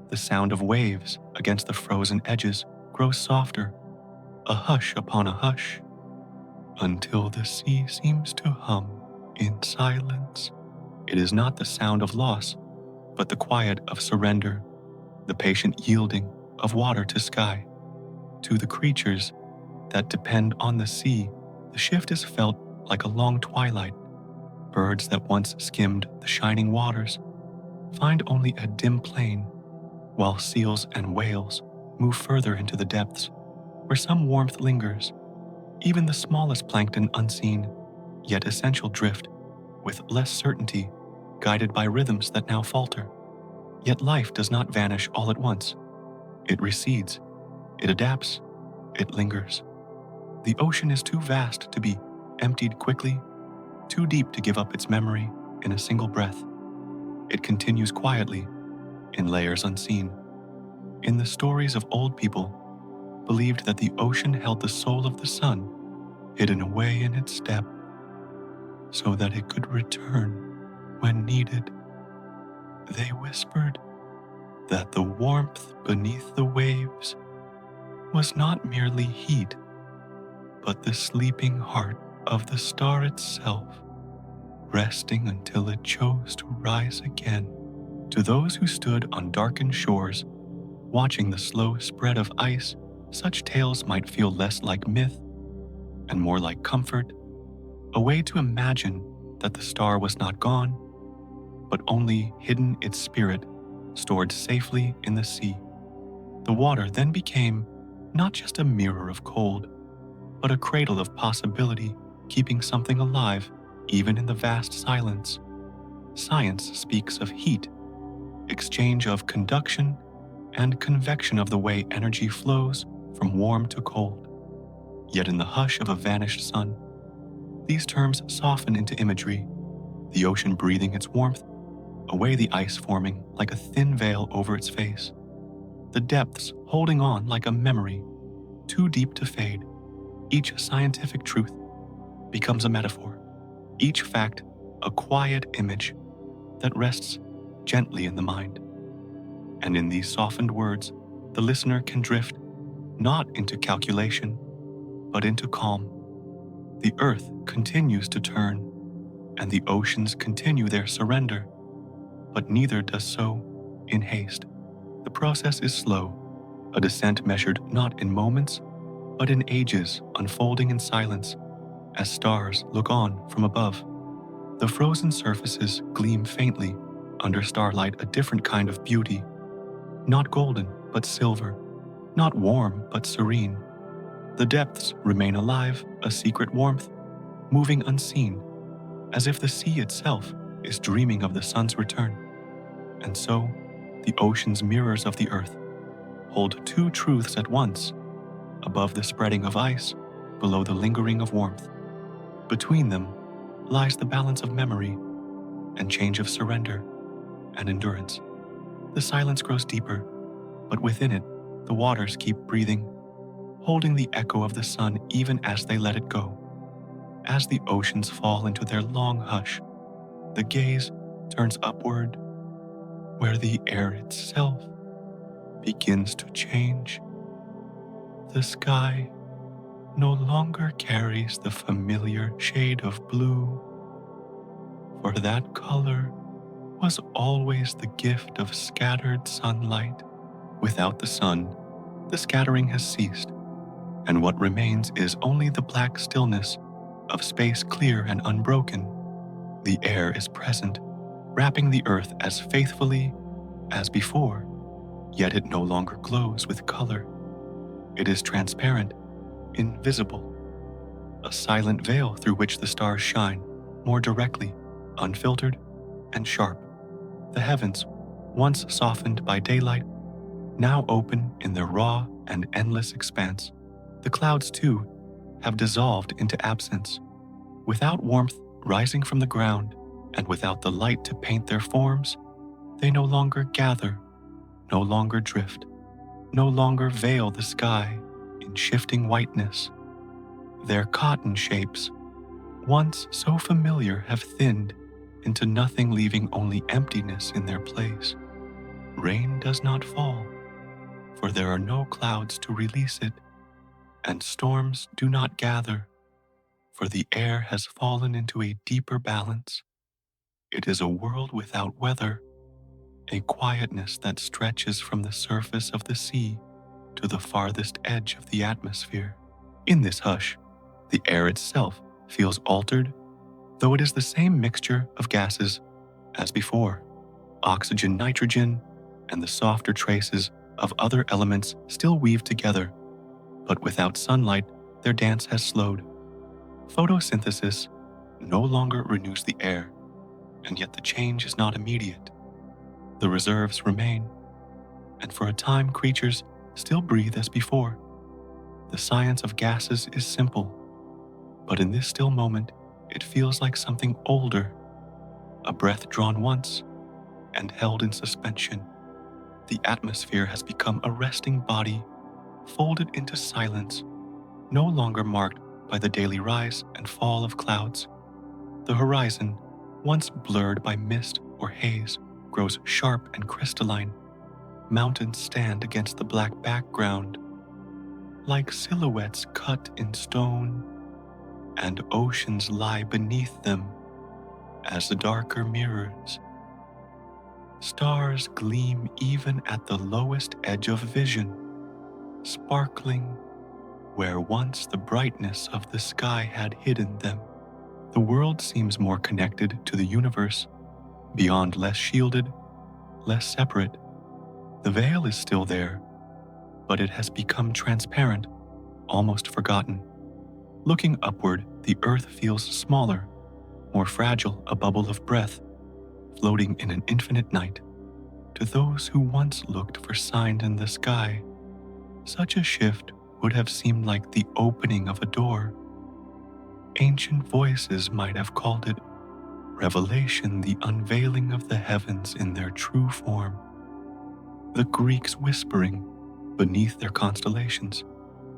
The sound of waves against the frozen edges grows softer, a hush upon a hush, until the sea seems to hum in silence. It is not the sound of loss, but the quiet of surrender, the patient yielding of water to sky. To the creatures that depend on the sea, the shift is felt like a long twilight. Birds that once skimmed the shining waters find only a dim plain, while seals and whales move further into the depths, where some warmth lingers. Even the smallest plankton, unseen, yet essential, drift with less certainty, guided by rhythms that now falter. Yet life does not vanish all at once. It recedes, it adapts, it lingers. The ocean is too vast to be emptied quickly, too deep to give up its memory in a single breath. It continues quietly, in layers unseen. In the stories of old people, believed that the ocean held the soul of the sun, hidden away in its depth, so that it could return when needed. They whispered that the warmth beneath the waves was not merely heat, but the sleeping heart of the star itself, resting until it chose to rise again. To those who stood on darkened shores, watching the slow spread of ice, such tales might feel less like myth and more like comfort, a way to imagine that the star was not gone, but only hidden, its spirit stored safely in the sea. The water then became not just a mirror of cold, but a cradle of possibility, keeping something alive even in the vast silence. Science speaks of heat, exchange of conduction, and convection of the way energy flows from warm to cold. Yet in the hush of a vanished sun, these terms soften into imagery, the ocean breathing its warmth, away the ice forming like a thin veil over its face, the depths holding on like a memory, too deep to fade. Each scientific truth becomes a metaphor, each fact a quiet image that rests gently in the mind. And in these softened words, the listener can drift not into calculation, but into calm. The earth continues to turn, and the oceans continue their surrender, but neither does so in haste. The process is slow, a descent measured not in moments, but in ages unfolding in silence as stars look on from above. The frozen surfaces gleam faintly under starlight, a different kind of beauty, not golden but silver, not warm but serene. The depths remain alive, a secret warmth, moving unseen, as if the sea itself is dreaming of the sun's return. And so, the ocean's mirrors of the earth hold two truths at once, above the spreading of ice, below the lingering of warmth. Between them lies the balance of memory and change, of surrender and endurance. The silence grows deeper, but within it, the waters keep breathing, holding the echo of the sun even as they let it go. As the oceans fall into their long hush, the gaze turns upward, where the air itself begins to change. The sky no longer carries the familiar shade of blue, for that color was always the gift of scattered sunlight. Without the sun, the scattering has ceased, and what remains is only the black stillness of space clear and unbroken. The air is present, wrapping the earth as faithfully as before, yet it no longer glows with color. It is transparent, invisible, a silent veil through which the stars shine more directly, unfiltered and sharp. The heavens, once softened by daylight, now open in their raw and endless expanse. The clouds, too, have dissolved into absence. Without warmth rising from the ground, and without the light to paint their forms, they no longer gather, no longer drift, no longer veil the sky in shifting whiteness. Their cotton shapes, once so familiar, have thinned into nothing, leaving only emptiness in their place. Rain does not fall, for there are no clouds to release it, and storms do not gather, for the air has fallen into a deeper balance. It is a world without weather, a quietness that stretches from the surface of the sea to the farthest edge of the atmosphere. In this hush, the air itself feels altered, though it is the same mixture of gases as before. Oxygen, nitrogen, and the softer traces of other elements still weave together, but without sunlight, their dance has slowed. Photosynthesis no longer renews the air, and yet the change is not immediate. The reserves remain, and for a time creatures still breathe as before. The science of gases is simple, but in this still moment, it feels like something older, a breath drawn once and held in suspension. The atmosphere has become a resting body, folded into silence, no longer marked by the daily rise and fall of clouds. The horizon, once blurred by mist or haze, grows sharp and crystalline. Mountains stand against the black background, like silhouettes cut in stone, and oceans lie beneath them as the darker mirrors. Stars gleam even at the lowest edge of vision, sparkling where once the brightness of the sky had hidden them. The world seems more connected to the universe, beyond, less shielded, less separate. The veil is still there, but it has become transparent, almost forgotten. Looking upward, the earth feels smaller, more fragile, a bubble of breath, floating in an infinite night. To those who once looked for signs in the sky, such a shift would have seemed like the opening of a door. Ancient voices might have called it revelation, the unveiling of the heavens in their true form. The Greeks whispering beneath their constellations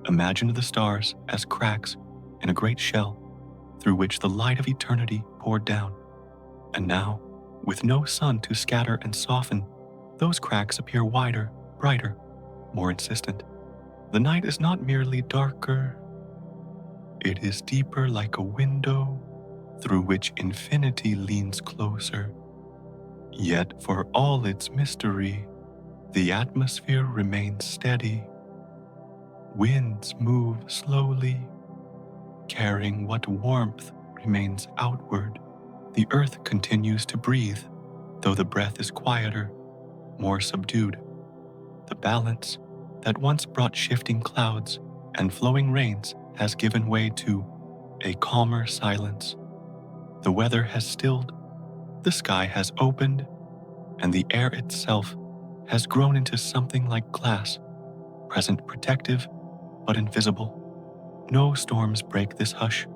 imagined the stars as cracks in a great shell through which the light of eternity poured down. And now, with no sun to scatter and soften, those cracks appear wider, brighter, more insistent. The night is not merely darker, it is deeper, like a window through which infinity leans closer. Yet for all its mystery, the atmosphere remains steady. Winds move slowly, carrying what warmth remains outward. The earth continues to breathe, though the breath is quieter, more subdued. The balance that once brought shifting clouds and flowing rains has given way to a calmer silence. The weather has stilled, the sky has opened, and the air itself has grown into something like glass, present, protective, but invisible. No storms break this hush,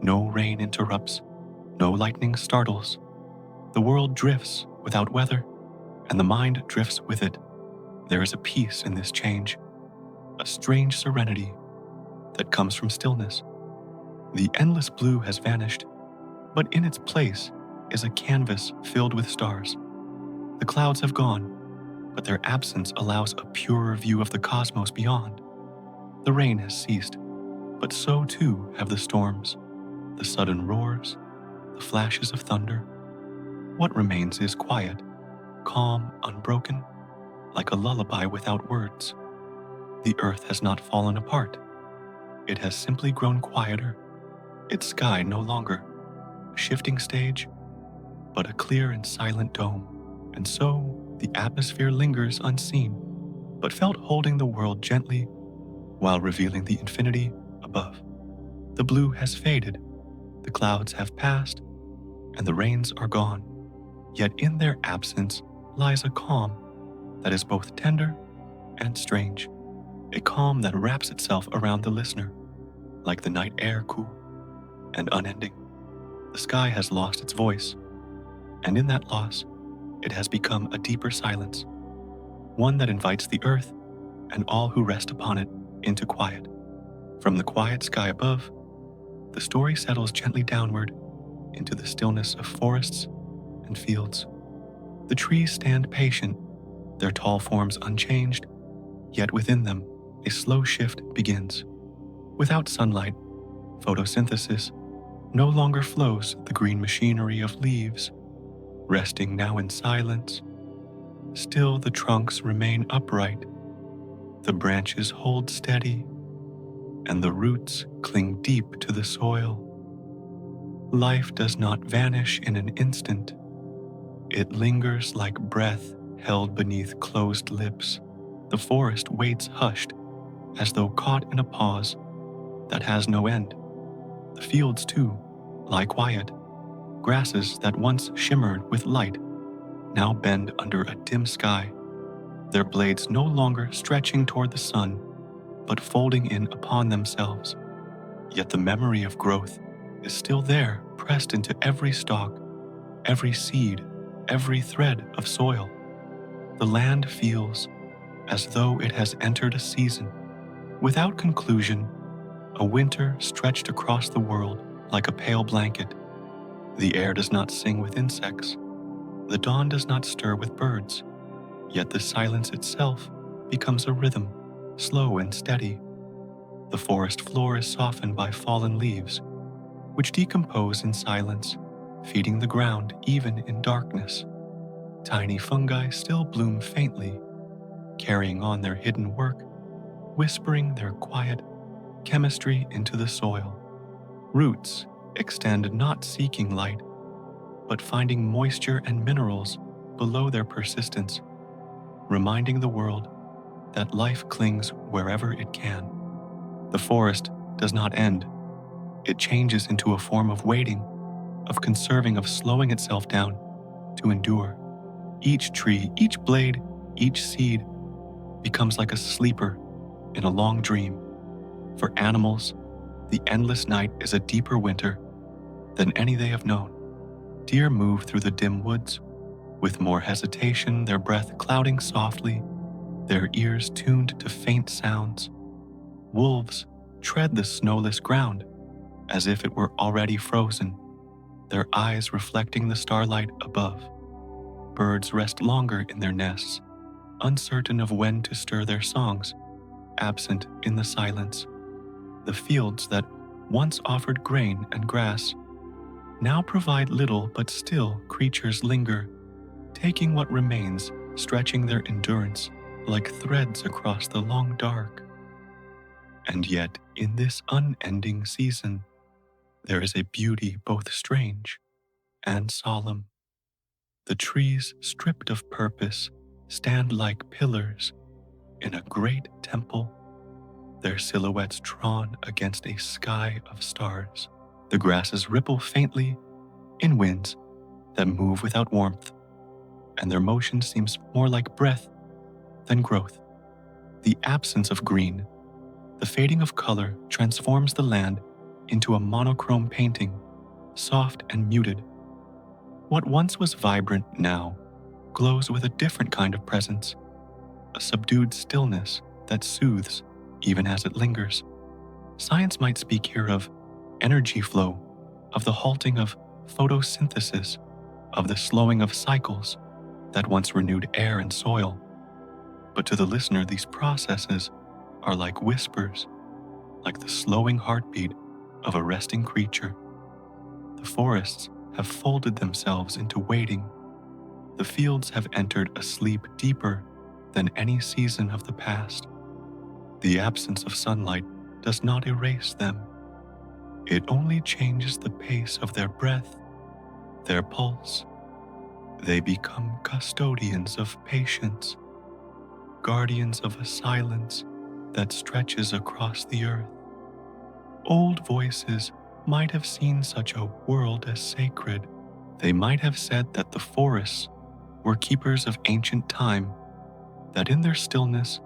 no rain interrupts, no lightning startles. The world drifts without weather, and the mind drifts with it. There is a peace in this change, a strange serenity that comes from stillness. The endless blue has vanished, but in its place is a canvas filled with stars. The clouds have gone, but their absence allows a purer view of the cosmos beyond. The rain has ceased, but so too have the storms, the sudden roars, the flashes of thunder. What remains is quiet, calm, unbroken, like a lullaby without words. The earth has not fallen apart. It has simply grown quieter, its sky no longer a shifting stage, but a clear and silent dome. And so the atmosphere lingers unseen, but felt holding the world gently while revealing the infinity above. The blue has faded, the clouds have passed, and the rains are gone. Yet in their absence lies a calm that is both tender and strange, a calm that wraps itself around the listener, like the night air cool and unending. The sky has lost its voice, and in that loss, it has become a deeper silence, one that invites the earth and all who rest upon it into quiet. From the quiet sky above, the story settles gently downward into the stillness of forests and fields. The trees stand patient, their tall forms unchanged, yet within them a slow shift begins. Without sunlight, photosynthesis no longer flows the green machinery of leaves, resting now in silence. Still the trunks remain upright, the branches hold steady, and the roots cling deep to the soil. Life does not vanish in an instant. It lingers like breath held beneath closed lips. The forest waits hushed, as though caught in a pause that has no end. The fields, too, lie quiet. Grasses that once shimmered with light now bend under a dim sky, their blades no longer stretching toward the sun, but folding in upon themselves. Yet the memory of growth is still there, pressed into every stalk, every seed, every thread of soil. The land feels as though it has entered a season, without conclusion, a winter stretched across the world like a pale blanket. The air does not sing with insects. The dawn does not stir with birds. Yet the silence itself becomes a rhythm, slow and steady. The forest floor is softened by fallen leaves, which decompose in silence, feeding the ground even in darkness. Tiny fungi still bloom faintly, carrying on their hidden work, whispering their quiet chemistry into the soil. Roots extend not seeking light, but finding moisture and minerals below their persistence, reminding the world that life clings wherever it can. The forest does not end. It changes into a form of waiting, of conserving, of slowing itself down to endure. Each tree, each blade, each seed becomes like a sleeper in a long dream. For animals, the endless night is a deeper winter than any they have known. Deer move through the dim woods, with more hesitation, their breath clouding softly, their ears tuned to faint sounds. Wolves tread the snowless ground as if it were already frozen, their eyes reflecting the starlight above. Birds rest longer in their nests, uncertain of when to stir their songs, absent in the silence. The fields that once offered grain and grass now provide little, but still creatures linger, taking what remains, stretching their endurance like threads across the long dark. And yet, in this unending season, there is a beauty both strange and solemn. The trees, stripped of purpose, stand like pillars in a great temple, their silhouettes drawn against a sky of stars. The grasses ripple faintly in winds that move without warmth, and their motion seems more like breath than growth. The absence of green, the fading of color, transforms the land into a monochrome painting, soft and muted. What once was vibrant now glows with a different kind of presence, a subdued stillness that soothes even as it lingers. Science might speak here of energy flow, of the halting of photosynthesis, of the slowing of cycles that once renewed air and soil. But to the listener, these processes are like whispers, like the slowing heartbeat of a resting creature. The forests have folded themselves into waiting. The fields have entered a sleep deeper than any season of the past. The absence of sunlight does not erase them. It only changes the pace of their breath, their pulse. They become custodians of patience, guardians of a silence that stretches across the earth. Old voices might have seen such a world as sacred. They might have said that the forests were keepers of ancient time, that in their stillness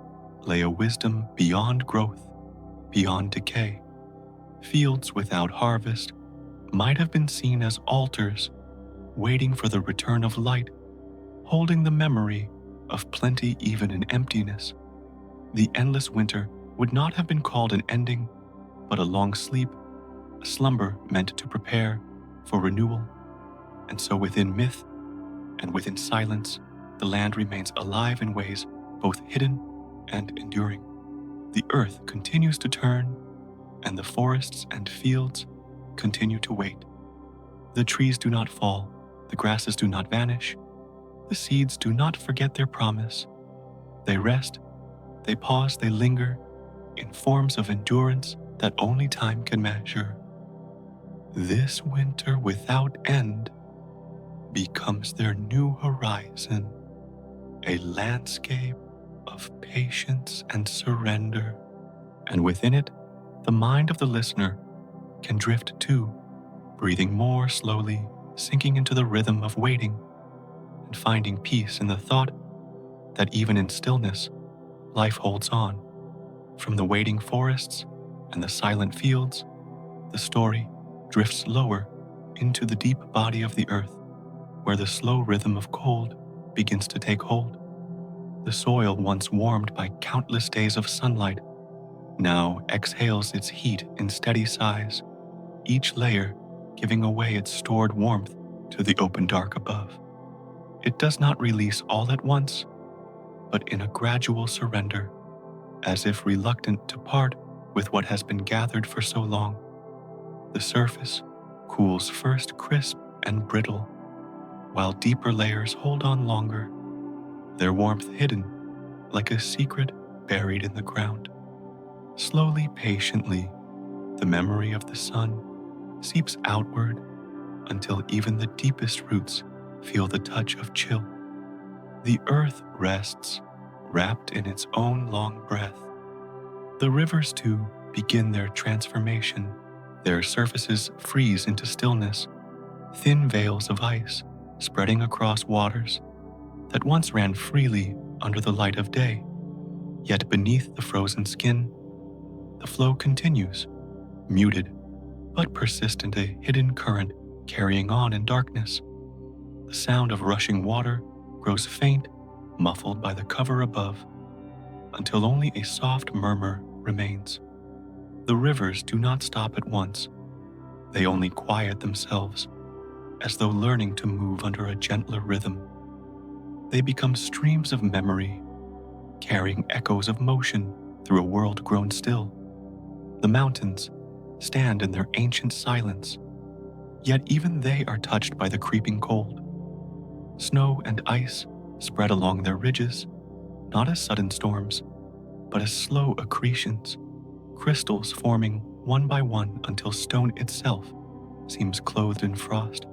lay a wisdom beyond growth, beyond decay. Fields without harvest might have been seen as altars, waiting for the return of light, holding the memory of plenty even in emptiness. The endless winter would not have been called an ending, but a long sleep, a slumber meant to prepare for renewal. And so within myth and within silence, the land remains alive in ways both hidden and enduring. The earth continues to turn, and the forests and fields continue to wait. The trees do not fall, the grasses do not vanish, the seeds do not forget their promise. They rest, they pause, they linger in forms of endurance that only time can measure. This winter without end becomes their new horizon, a landscape of patience and surrender. And within it, the mind of the listener can drift too, breathing more slowly, sinking into the rhythm of waiting, and finding peace in the thought that even in stillness, life holds on. From the waiting forests and the silent fields, the story drifts lower into the deep body of the earth, where the slow rhythm of cold begins to take hold. The soil, once warmed by countless days of sunlight, now exhales its heat in steady sighs, each layer giving away its stored warmth to the open dark above. It does not release all at once, but in a gradual surrender, as if reluctant to part with what has been gathered for so long. The surface cools first crisp and brittle, while deeper layers hold on longer, their warmth hidden like a secret buried in the ground. Slowly, patiently, the memory of the sun seeps outward until even the deepest roots feel the touch of chill. The earth rests, wrapped in its own long breath. The rivers, too, begin their transformation. Their surfaces freeze into stillness, thin veils of ice spreading across waters that once ran freely under the light of day. Yet beneath the frozen skin, the flow continues, muted but persistent, a hidden current carrying on in darkness. The sound of rushing water grows faint, muffled by the cover above, until only a soft murmur remains. The rivers do not stop at once. They only quiet themselves, as though learning to move under a gentler rhythm. They become streams of memory, carrying echoes of motion through a world grown still. The mountains stand in their ancient silence, yet even they are touched by the creeping cold. Snow and ice spread along their ridges, not as sudden storms, but as slow accretions, crystals forming one by one until stone itself seems clothed in frost.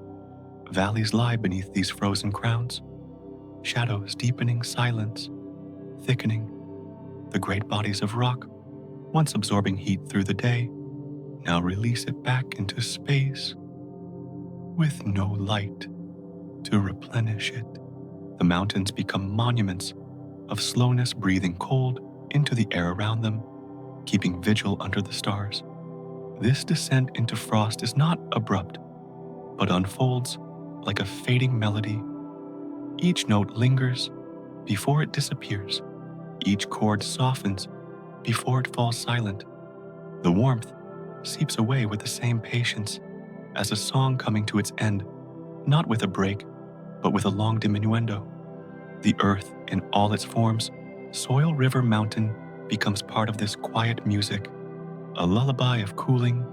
Valleys lie beneath these frozen crowns, shadows deepening silence, thickening. The great bodies of rock, once absorbing heat through the day, now release it back into space with no light to replenish it. The mountains become monuments of slowness, breathing cold into the air around them, keeping vigil under the stars. This descent into frost is not abrupt, but unfolds like a fading melody. Each note lingers before it disappears. Each chord softens before it falls silent. The warmth seeps away with the same patience as a song coming to its end, not with a break, but with a long diminuendo. The earth in all its forms, soil, river, mountain, becomes part of this quiet music, a lullaby of cooling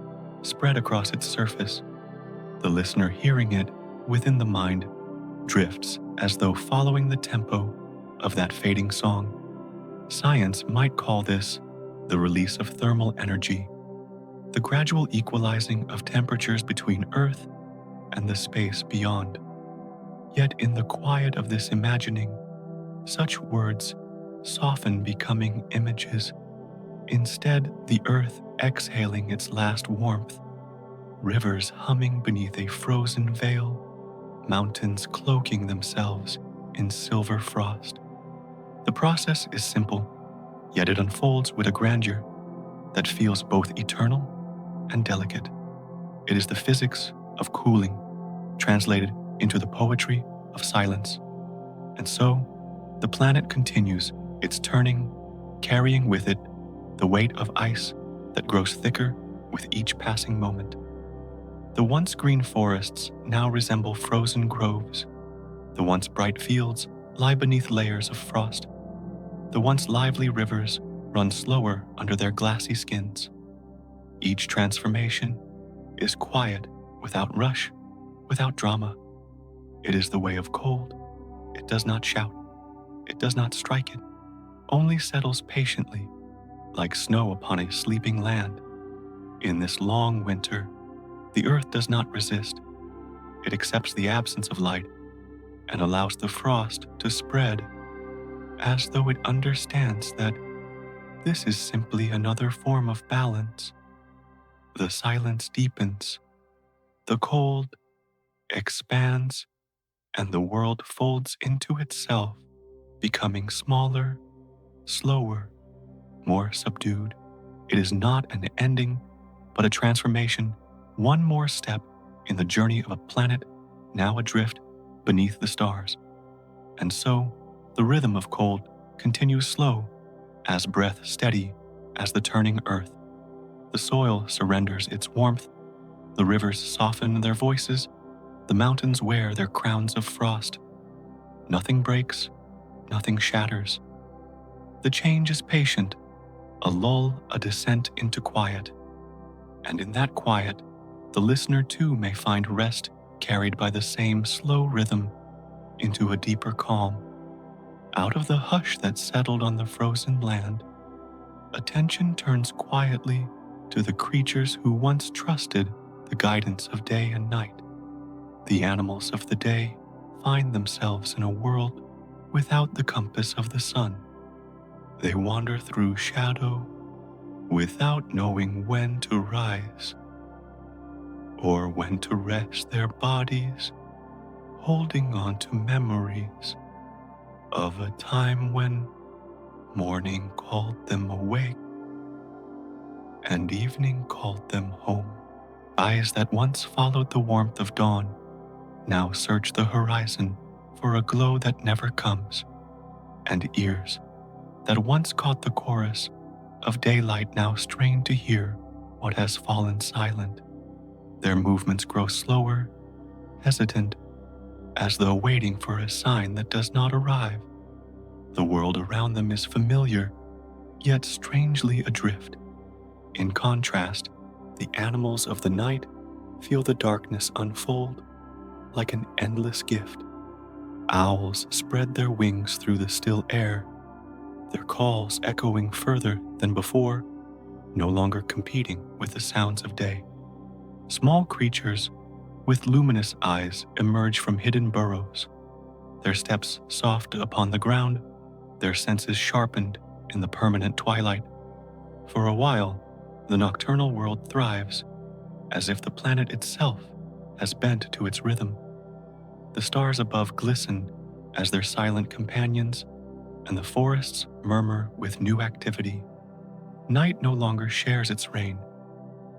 spread across its surface. The listener hearing it within the mind drifts as though following the tempo of that fading song. Science might call this the release of thermal energy, the gradual equalizing of temperatures between Earth and the space beyond. Yet in the quiet of this imagining, such words soften, becoming images. Instead, the earth exhaling its last warmth, rivers humming beneath a frozen veil, mountains cloaking themselves in silver frost. The process is simple, yet it unfolds with a grandeur that feels both eternal and delicate. It is the physics of cooling translated into the poetry of silence. And so, the planet continues its turning, carrying with it the weight of ice that grows thicker with each passing moment. The once green forests now resemble frozen groves. The once bright fields lie beneath layers of frost. The once lively rivers run slower under their glassy skins. Each transformation is quiet, without rush, without drama. It is the way of cold. It does not shout. It does not strike it, only settles patiently, like snow upon a sleeping land. In this long winter, the earth does not resist. It accepts the absence of light and allows the frost to spread, as though it understands that this is simply another form of balance. The silence deepens, the cold expands, and the world folds into itself, becoming smaller, slower, more subdued. It is not an ending, but a transformation, one more step in the journey of a planet now adrift beneath the stars. And so, the rhythm of cold continues slow, as breath steady as the turning earth. The soil surrenders its warmth, the rivers soften their voices, the mountains wear their crowns of frost. Nothing breaks, nothing shatters. The change is patient, a lull, a descent into quiet. And in that quiet, the listener too may find rest carried by the same slow rhythm into a deeper calm. Out of the hush that settled on the frozen land, attention turns quietly to the creatures who once trusted the guidance of day and night. The animals of the day find themselves in a world without the compass of the sun. They wander through shadow without knowing when to rise or when to rest their bodies, holding on to memories of a time when morning called them awake and evening called them home. Eyes that once followed the warmth of dawn now search the horizon for a glow that never comes, and ears that once caught the chorus of daylight now strain to hear what has fallen silent. Their movements grow slower, hesitant, as though waiting for a sign that does not arrive. The world around them is familiar, yet strangely adrift. In contrast, the animals of the night feel the darkness unfold like an endless gift. Owls spread their wings through the still air, their calls echoing further than before, no longer competing with the sounds of day. Small creatures with luminous eyes emerge from hidden burrows, their steps soft upon the ground, their senses sharpened in the permanent twilight. For a while, the nocturnal world thrives, as if the planet itself has bent to its rhythm. The stars above glisten as their silent companions, and the forests murmur with new activity. Night no longer shares its reign,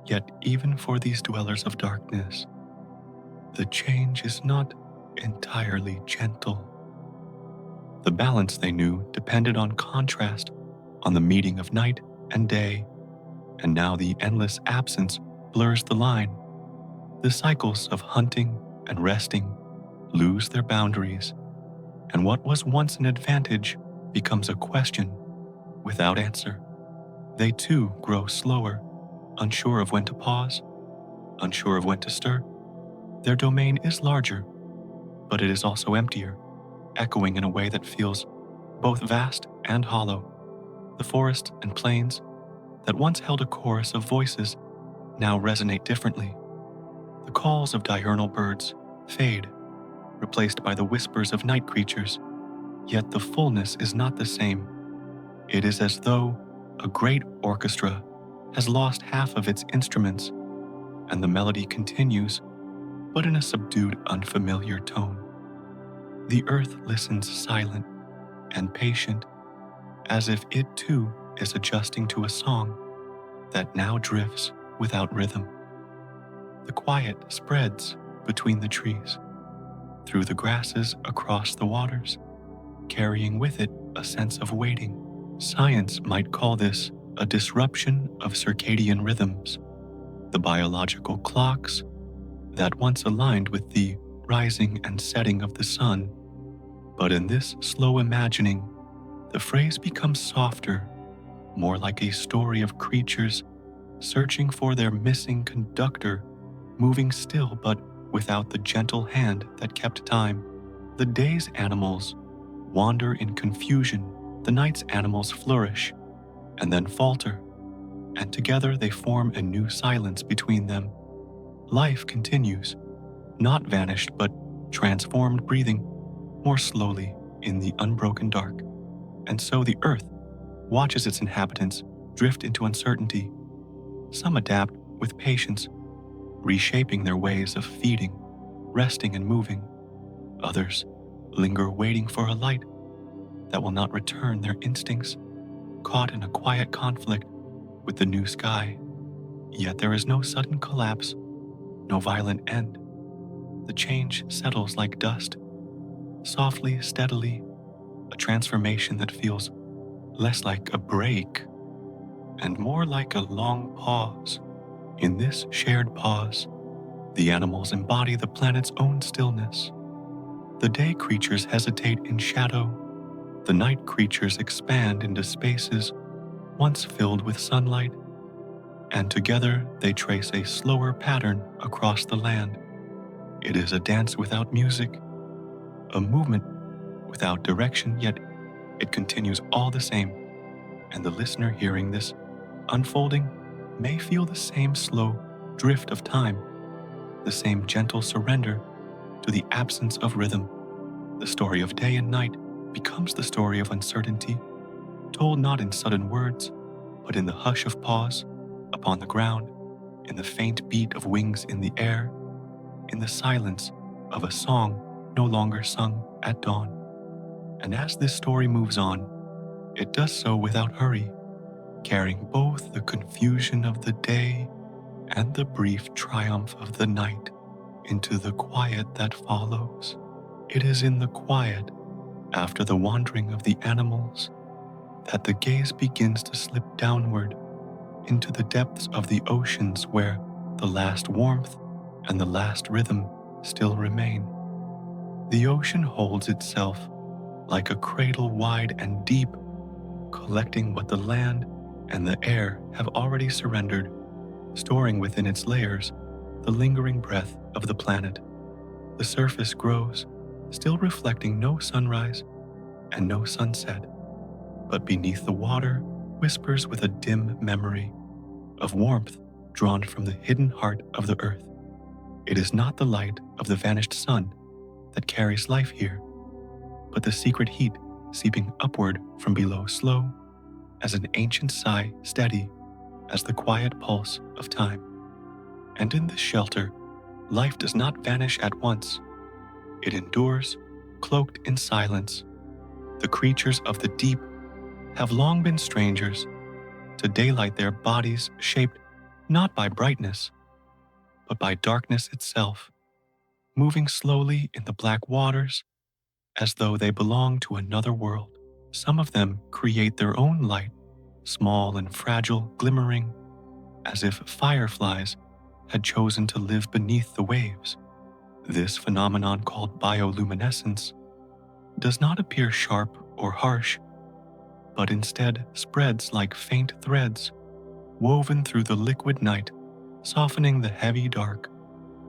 yet even for these dwellers of darkness, the change is not entirely gentle. The balance they knew depended on contrast, on the meeting of night and day, and now the endless absence blurs the line. The cycles of hunting and resting lose their boundaries, and what was once an advantage becomes a question without answer. They too grow slower, unsure of when to pause, unsure of when to stir. Their domain is larger, but it is also emptier, echoing in a way that feels both vast and hollow. The forest and plains that once held a chorus of voices now resonate differently. The calls of diurnal birds fade, replaced by the whispers of night creatures, yet the fullness is not the same. It is as though a great orchestra has lost half of its instruments, and the melody continues, but in a subdued, unfamiliar tone. The earth listens silent and patient, as if it too is adjusting to a song that now drifts without rhythm. The quiet spreads between the trees, through the grasses across the waters, carrying with it a sense of waiting. Science might call this a disruption of circadian rhythms, the biological clocks that once aligned with the rising and setting of the sun. But in this slow imagining, the phrase becomes softer, more like a story of creatures searching for their missing conductor, moving still but without the gentle hand that kept time. The day's animals wander in confusion, the night's animals flourish and then falter, and together they form a new silence between them. Life continues, not vanished but transformed, breathing more slowly in the unbroken dark. And so the earth watches its inhabitants drift into uncertainty. Some adapt with patience, reshaping their ways of feeding, resting, and moving. Others linger waiting for a light that will not return, their instincts caught in a quiet conflict with the new sky. Yet there is no sudden collapse, no violent end. The change settles like dust, softly, steadily, a transformation that feels less like a break and more like a long pause. In this shared pause, the animals embody the planet's own stillness. The day creatures hesitate in shadow, the night creatures expand into spaces once filled with sunlight, and together they trace a slower pattern across the land. It is a dance without music, a movement without direction, yet it continues all the same, and the listener hearing this unfolding may feel the same slow drift of time, the same gentle surrender to the absence of rhythm. The story of day and night becomes the story of uncertainty, told not in sudden words, but in the hush of pause upon the ground, in the faint beat of wings in the air, in the silence of a song no longer sung at dawn. And as this story moves on, it does so without hurry, carrying both the confusion of the day and the brief triumph of the night into the quiet that follows. It is in the quiet, after the wandering of the animals, that the gaze begins to slip downward into the depths of the oceans, where the last warmth and the last rhythm still remain. The ocean holds itself like a cradle wide and deep, collecting what the land and the air have already surrendered, storing within its layers the lingering breath of the planet. The surface grows, still reflecting no sunrise and no sunset, but beneath the water whispers with a dim memory of warmth drawn from the hidden heart of the earth. It is not the light of the vanished sun that carries life here, but the secret heat seeping upward from below, slow as an ancient sigh, steady as the quiet pulse of time. And in this shelter, life does not vanish at once. It endures, cloaked in silence. The creatures of the deep have long been strangers to daylight, their bodies shaped not by brightness, but by darkness itself, moving slowly in the black waters as though they belong to another world. Some of them create their own light, small and fragile, glimmering, as if fireflies had chosen to live beneath the waves. This phenomenon, called bioluminescence, does not appear sharp or harsh, but instead spreads like faint threads woven through the liquid night, softening the heavy dark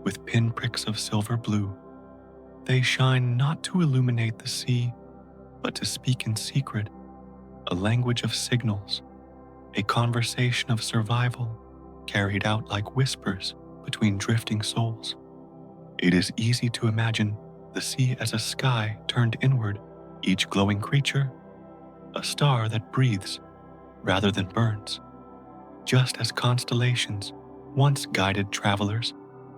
with pinpricks of silver blue. They shine not to illuminate the sea, but to speak in secret, a language of signals, a conversation of survival carried out like whispers between drifting souls. It is easy to imagine the sea as a sky turned inward, each glowing creature a star that breathes rather than burns, just as constellations once guided travelers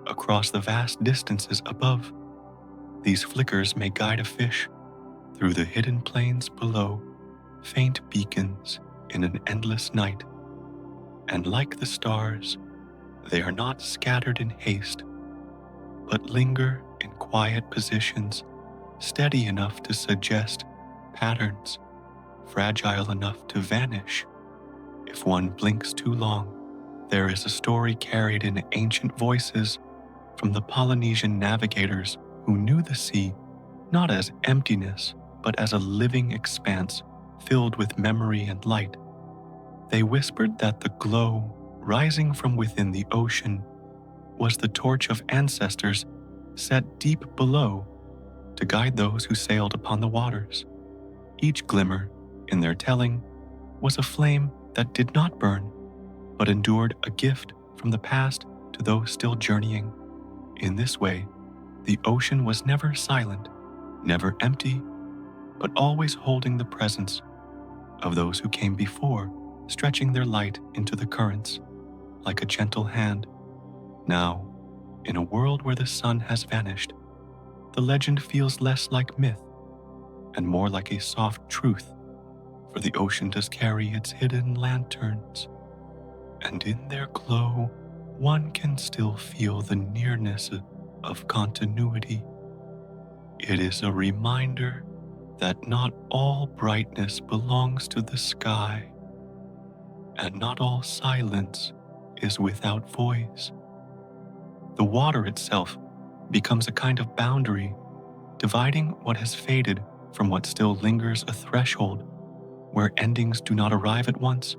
across the vast distances above. These flickers may guide a fish through the hidden plains below, faint beacons in an endless night. And like the stars, they are not scattered in haste, but linger in quiet positions, steady enough to suggest patterns, fragile enough to vanish. If one blinks too long, there is a story carried in ancient voices from the Polynesian navigators who knew the sea not as emptiness, but as a living expanse filled with memory and light. They whispered that the glow rising from within the ocean was the torch of ancestors set deep below to guide those who sailed upon the waters. Each glimmer, in their telling, was a flame that did not burn, but endured, a gift from the past to those still journeying. In this way, the ocean was never silent, never empty, but always holding the presence of those who came before, stretching their light into the currents like a gentle hand. Now, in a world where the sun has vanished, the legend feels less like myth and more like a soft truth, for the ocean does carry its hidden lanterns, and in their glow one can still feel the nearness of continuity. It is a reminder that not all brightness belongs to the sky, and not all silence is without voice. The water itself becomes a kind of boundary, dividing what has faded from what still lingers, a threshold where endings do not arrive at once,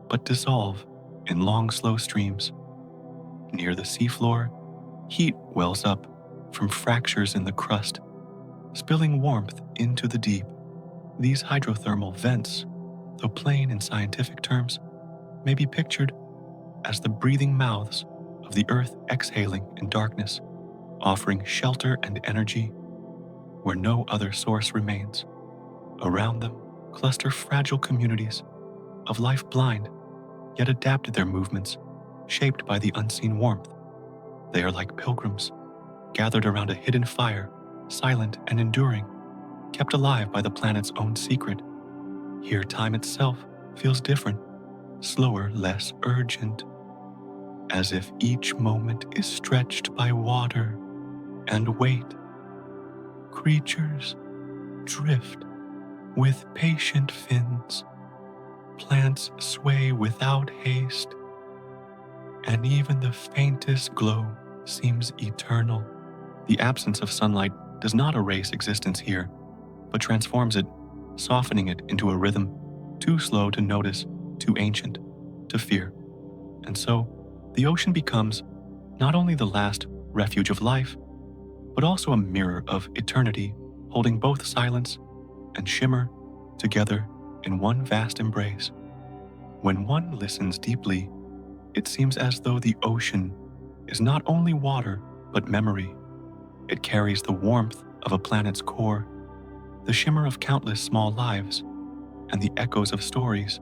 but dissolve in long, slow streams. Near the seafloor, heat wells up from fractures in the crust, spilling warmth into the deep. These hydrothermal vents, though plain in scientific terms, may be pictured as the breathing mouths of the earth exhaling in darkness, offering shelter and energy where no other source remains. Around them cluster fragile communities of life blind, yet adapted their movements, shaped by the unseen warmth. They are like pilgrims, gathered around a hidden fire, silent and enduring, kept alive by the planet's own secret. Here time itself feels different, slower, less urgent, as if each moment is stretched by water and weight. Creatures drift with patient fins, plants sway without haste, and even the faintest glow seems eternal. The absence of sunlight does not erase existence here, but transforms it, softening it into a rhythm too slow to notice, too ancient to fear. And so, the ocean becomes not only the last refuge of life, but also a mirror of eternity, holding both silence and shimmer together in one vast embrace. When one listens deeply, it seems as though the ocean is not only water, but memory. It carries the warmth of a planet's core, the shimmer of countless small lives, and the echoes of stories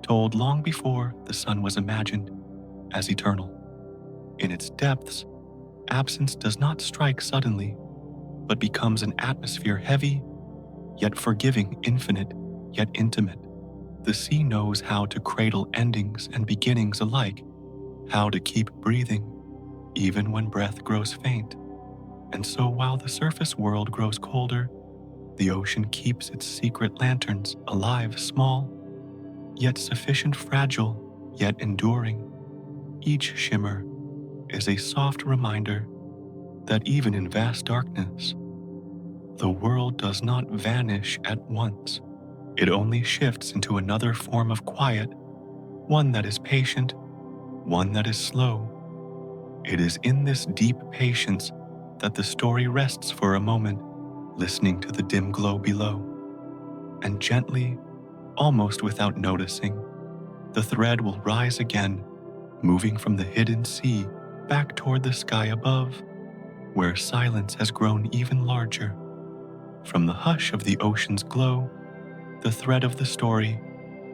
told long before the sun was imagined as eternal. In its depths, absence does not strike suddenly, but becomes an atmosphere heavy, yet forgiving, infinite, yet intimate. The sea knows how to cradle endings and beginnings alike, how to keep breathing, even when breath grows faint. And so while the surface world grows colder, the ocean keeps its secret lanterns alive, small, yet sufficient, fragile, yet enduring. Each shimmer is a soft reminder that even in vast darkness, the world does not vanish at once. It only shifts into another form of quiet, one that is patient, one that is slow. It is in this deep patience that the story rests for a moment, listening to the dim glow below. And gently, almost without noticing, the thread will rise again, moving from the hidden sea back toward the sky above, where silence has grown even larger. From the hush of the ocean's glow, the thread of the story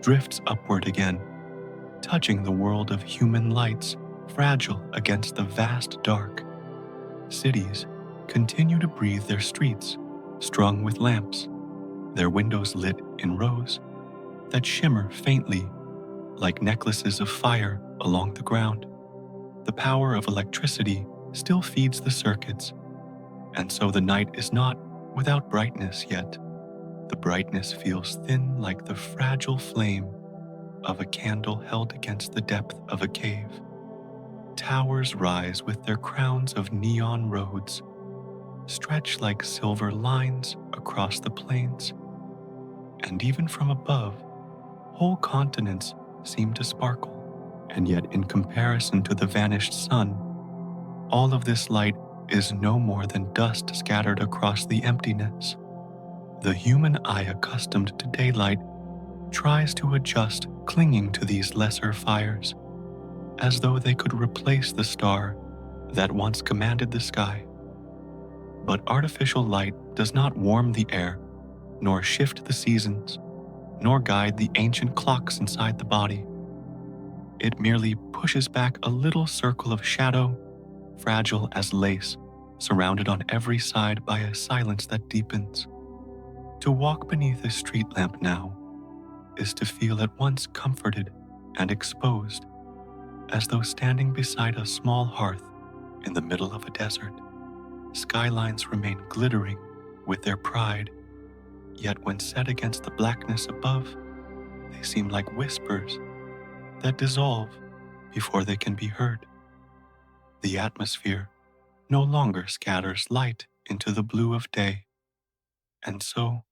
drifts upward again, touching the world of human lights fragile against the vast dark. Cities continue to breathe their streets, strung with lamps, their windows lit in rows that shimmer faintly like necklaces of fire along the ground. The power of electricity still feeds the circuits, and so the night is not without brightness yet. The brightness feels thin like the fragile flame of a candle held against the depth of a cave. Towers rise with their crowns of neon roads, stretch like silver lines across the plains, and even from above, whole continents seem to sparkle. And yet, in comparison to the vanished sun, all of this light is no more than dust scattered across the emptiness. The human eye, accustomed to daylight, tries to adjust, clinging to these lesser fires, as though they could replace the star that once commanded the sky. But artificial light does not warm the air, nor shift the seasons, nor guide the ancient clocks inside the body. It merely pushes back a little circle of shadow, fragile as lace, surrounded on every side by a silence that deepens. To walk beneath a street lamp now is to feel at once comforted and exposed, as though standing beside a small hearth in the middle of a desert. Skylines remain glittering with their pride, yet when set against the blackness above, they seem like whispers that dissolve before they can be heard. The atmosphere no longer scatters light into the blue of day, and so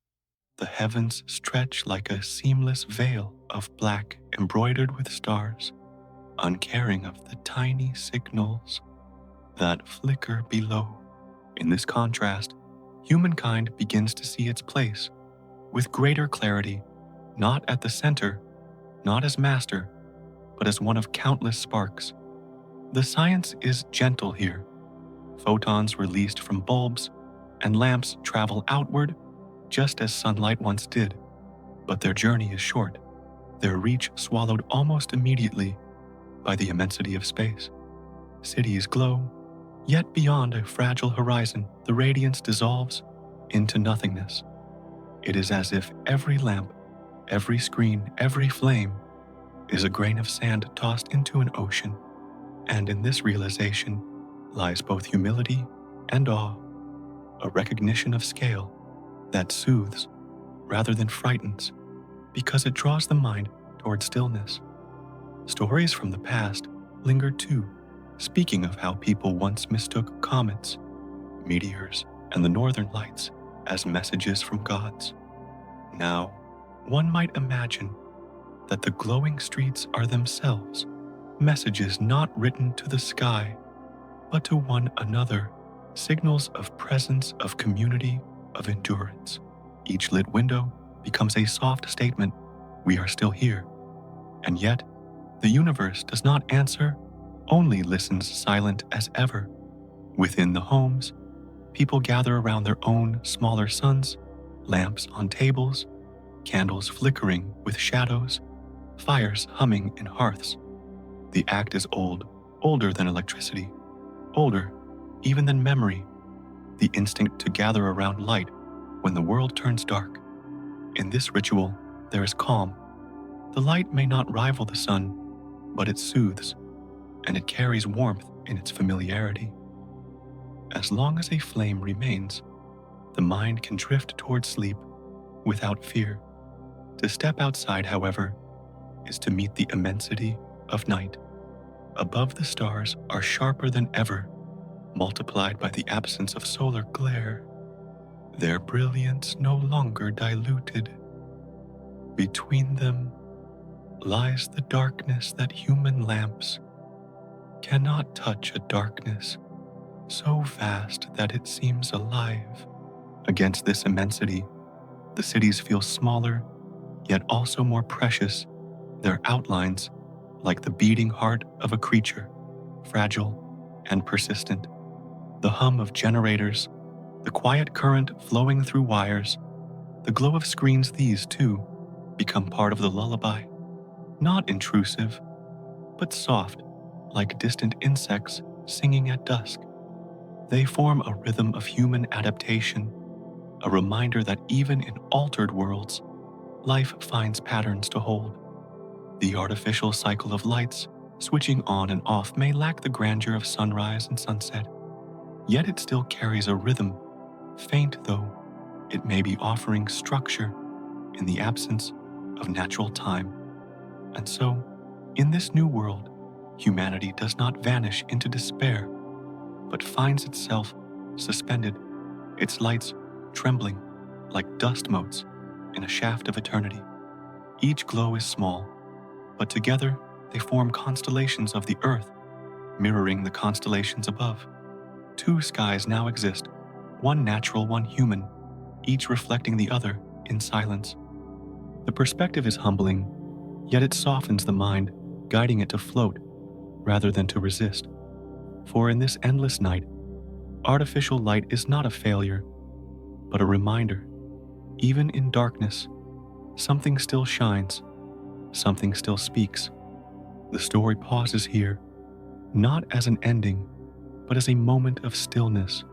the heavens stretch like a seamless veil of black embroidered with stars, uncaring of the tiny signals that flicker below. In this contrast, humankind begins to see its place with greater clarity, not at the center, not as master, but as one of countless sparks. The science is gentle here. Photons released from bulbs and lamps travel outward just as sunlight once did, but their journey is short, their reach swallowed almost immediately by the immensity of space. Cities glow, yet beyond a fragile horizon, the radiance dissolves into nothingness. It is as if every lamp, every screen, every flame is a grain of sand tossed into an ocean, and in this realization lies both humility and awe, a recognition of scale that soothes rather than frightens, because it draws the mind toward stillness. Stories from the past linger too, speaking of how people once mistook comets, meteors, and the northern lights as messages from gods. Now, one might imagine that the glowing streets are themselves messages not written to the sky, but to one another, signals of presence, of community, of endurance. Each lit window becomes a soft statement, we are still here. And yet, the universe does not answer, only listens silent as ever. Within the homes, people gather around their own smaller suns, lamps on tables, candles flickering with shadows, fires humming in hearths. The act is old, older than electricity, older even than memory, the instinct to gather around light when the world turns dark. In this ritual, there is calm. The light may not rival the sun, but it soothes, and it carries warmth in its familiarity. As long as a flame remains, the mind can drift toward sleep without fear. To step outside, however, is to meet the immensity of night. above the stars are sharper than ever, multiplied by the absence of solar glare, their brilliance no longer diluted. Between them lies the darkness that human lamps cannot touch, a darkness so vast that it seems alive. Against this immensity, the cities feel smaller, yet also more precious, their outlines like the beating heart of a creature, fragile and persistent. The hum of generators, the quiet current flowing through wires, the glow of screens, these too become part of the lullaby, not intrusive, but soft, like distant insects singing at dusk. They form a rhythm of human adaptation, a reminder that even in altered worlds, life finds patterns to hold. The artificial cycle of lights switching on and off may lack the grandeur of sunrise and sunset, yet it still carries a rhythm, faint though it may be, offering structure in the absence of natural time. And so, in this new world, humanity does not vanish into despair, but finds itself suspended, its lights trembling like dust motes in a shaft of eternity. Each glow is small, but together they form constellations of the earth, mirroring the constellations above. Two skies now exist, one natural, one human, each reflecting the other in silence. The perspective is humbling, yet it softens the mind, guiding it to float rather than to resist. For in this endless night, artificial light is not a failure, but a reminder. Even in darkness, something still shines, something still speaks. The story pauses here, not as an ending, but as a moment of stillness,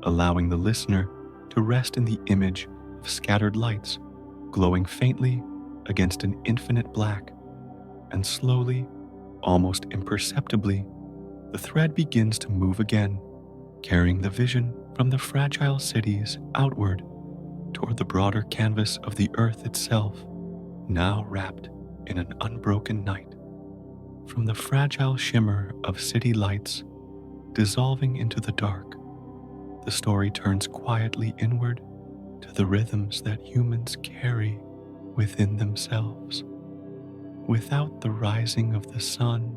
allowing the listener to rest in the image of scattered lights, glowing faintly against an infinite black. And slowly, almost imperceptibly, the thread begins to move again, carrying the vision from the fragile cities outward toward the broader canvas of the earth itself, now wrapped in an unbroken night. From the fragile shimmer of city lights dissolving into the dark, the story turns quietly inward to the rhythms that humans carry within themselves. Without the rising of the sun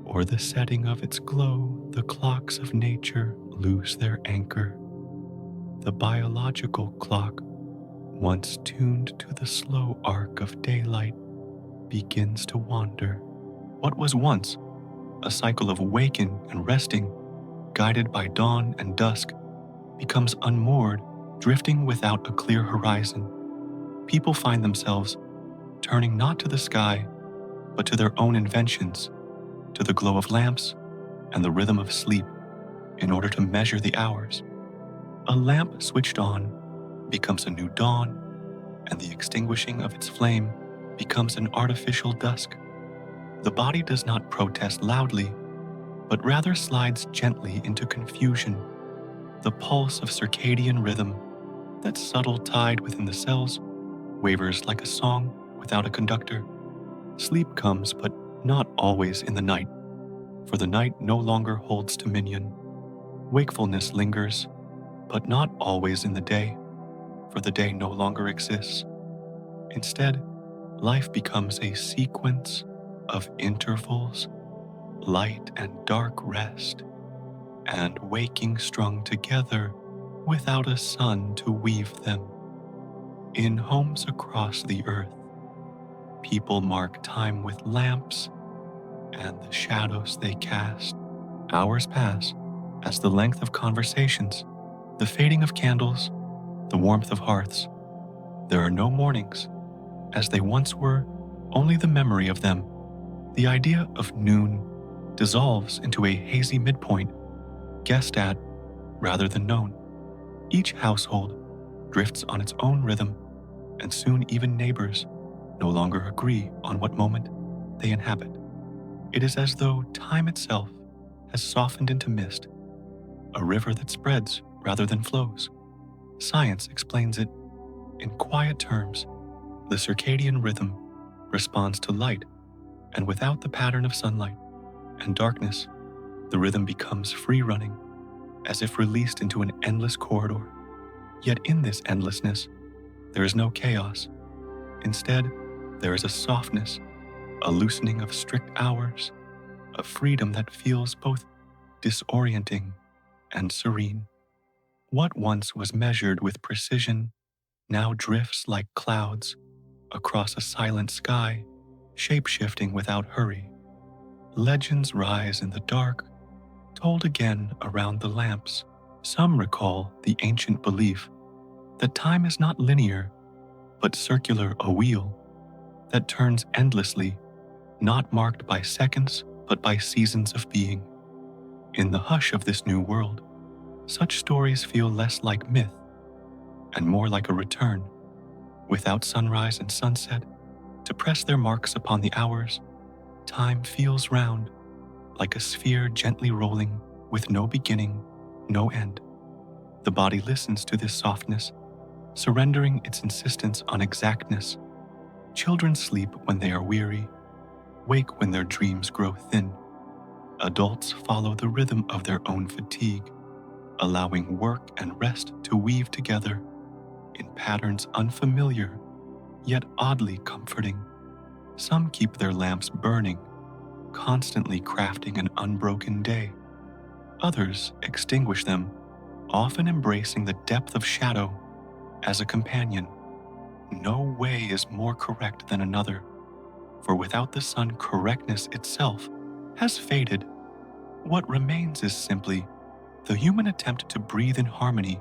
or the setting of its glow, the clocks of nature lose their anchor. The biological clock, once tuned to the slow arc of daylight, begins to wander. What was once a cycle of waking and resting, guided by dawn and dusk, becomes unmoored, drifting without a clear horizon. People find themselves turning not to the sky, but to their own inventions, to the glow of lamps and the rhythm of sleep, in order to measure the hours. A lamp switched on becomes a new dawn, and the extinguishing of its flame becomes an artificial dusk. The body does not protest loudly, but rather slides gently into confusion. The pulse of circadian rhythm, that subtle tide within the cells, wavers like a song without a conductor. Sleep comes, but not always in the night, for the night no longer holds dominion. Wakefulness lingers, but not always in the day, for the day no longer exists. Instead, life becomes a sequence of intervals, light and dark rest, and waking strung together without a sun to weave them. In homes across the earth, people mark time with lamps and the shadows they cast. Hours pass as the length of conversations, the fading of candles, the warmth of hearths. There are no mornings, as they once were, only the memory of them. The idea of noon dissolves into a hazy midpoint, guessed at rather than known. Each household drifts on its own rhythm, and soon even neighbors no longer agree on what moment they inhabit. It is as though time itself has softened into mist, a river that spreads rather than flows. Science explains it in quiet terms. The circadian rhythm responds to light, and without the pattern of sunlight, and darkness, the rhythm becomes free-running, as if released into an endless corridor. Yet in this endlessness, there is no chaos. Instead, there is a softness, a loosening of strict hours, a freedom that feels both disorienting and serene. What once was measured with precision now drifts like clouds across a silent sky, shape-shifting without hurry. Legends rise in the dark, told again around the lamps. Some recall the ancient belief that time is not linear, but circular, a wheel that turns endlessly, not marked by seconds, but by seasons of being. In the hush of this new world, such stories feel less like myth and more like a return, without sunrise and sunset to press their marks upon the hours. Time feels round, like a sphere gently rolling with no beginning, no end. The body listens to this softness, surrendering its insistence on exactness. Children sleep when they are weary, wake when their dreams grow thin. Adults follow the rhythm of their own fatigue, allowing work and rest to weave together in patterns unfamiliar, yet oddly comforting. Some keep their lamps burning, constantly crafting an unbroken day. Others extinguish them, often embracing the depth of shadow as a companion. No way is more correct than another, for without the sun, correctness itself has faded. What remains is simply the human attempt to breathe in harmony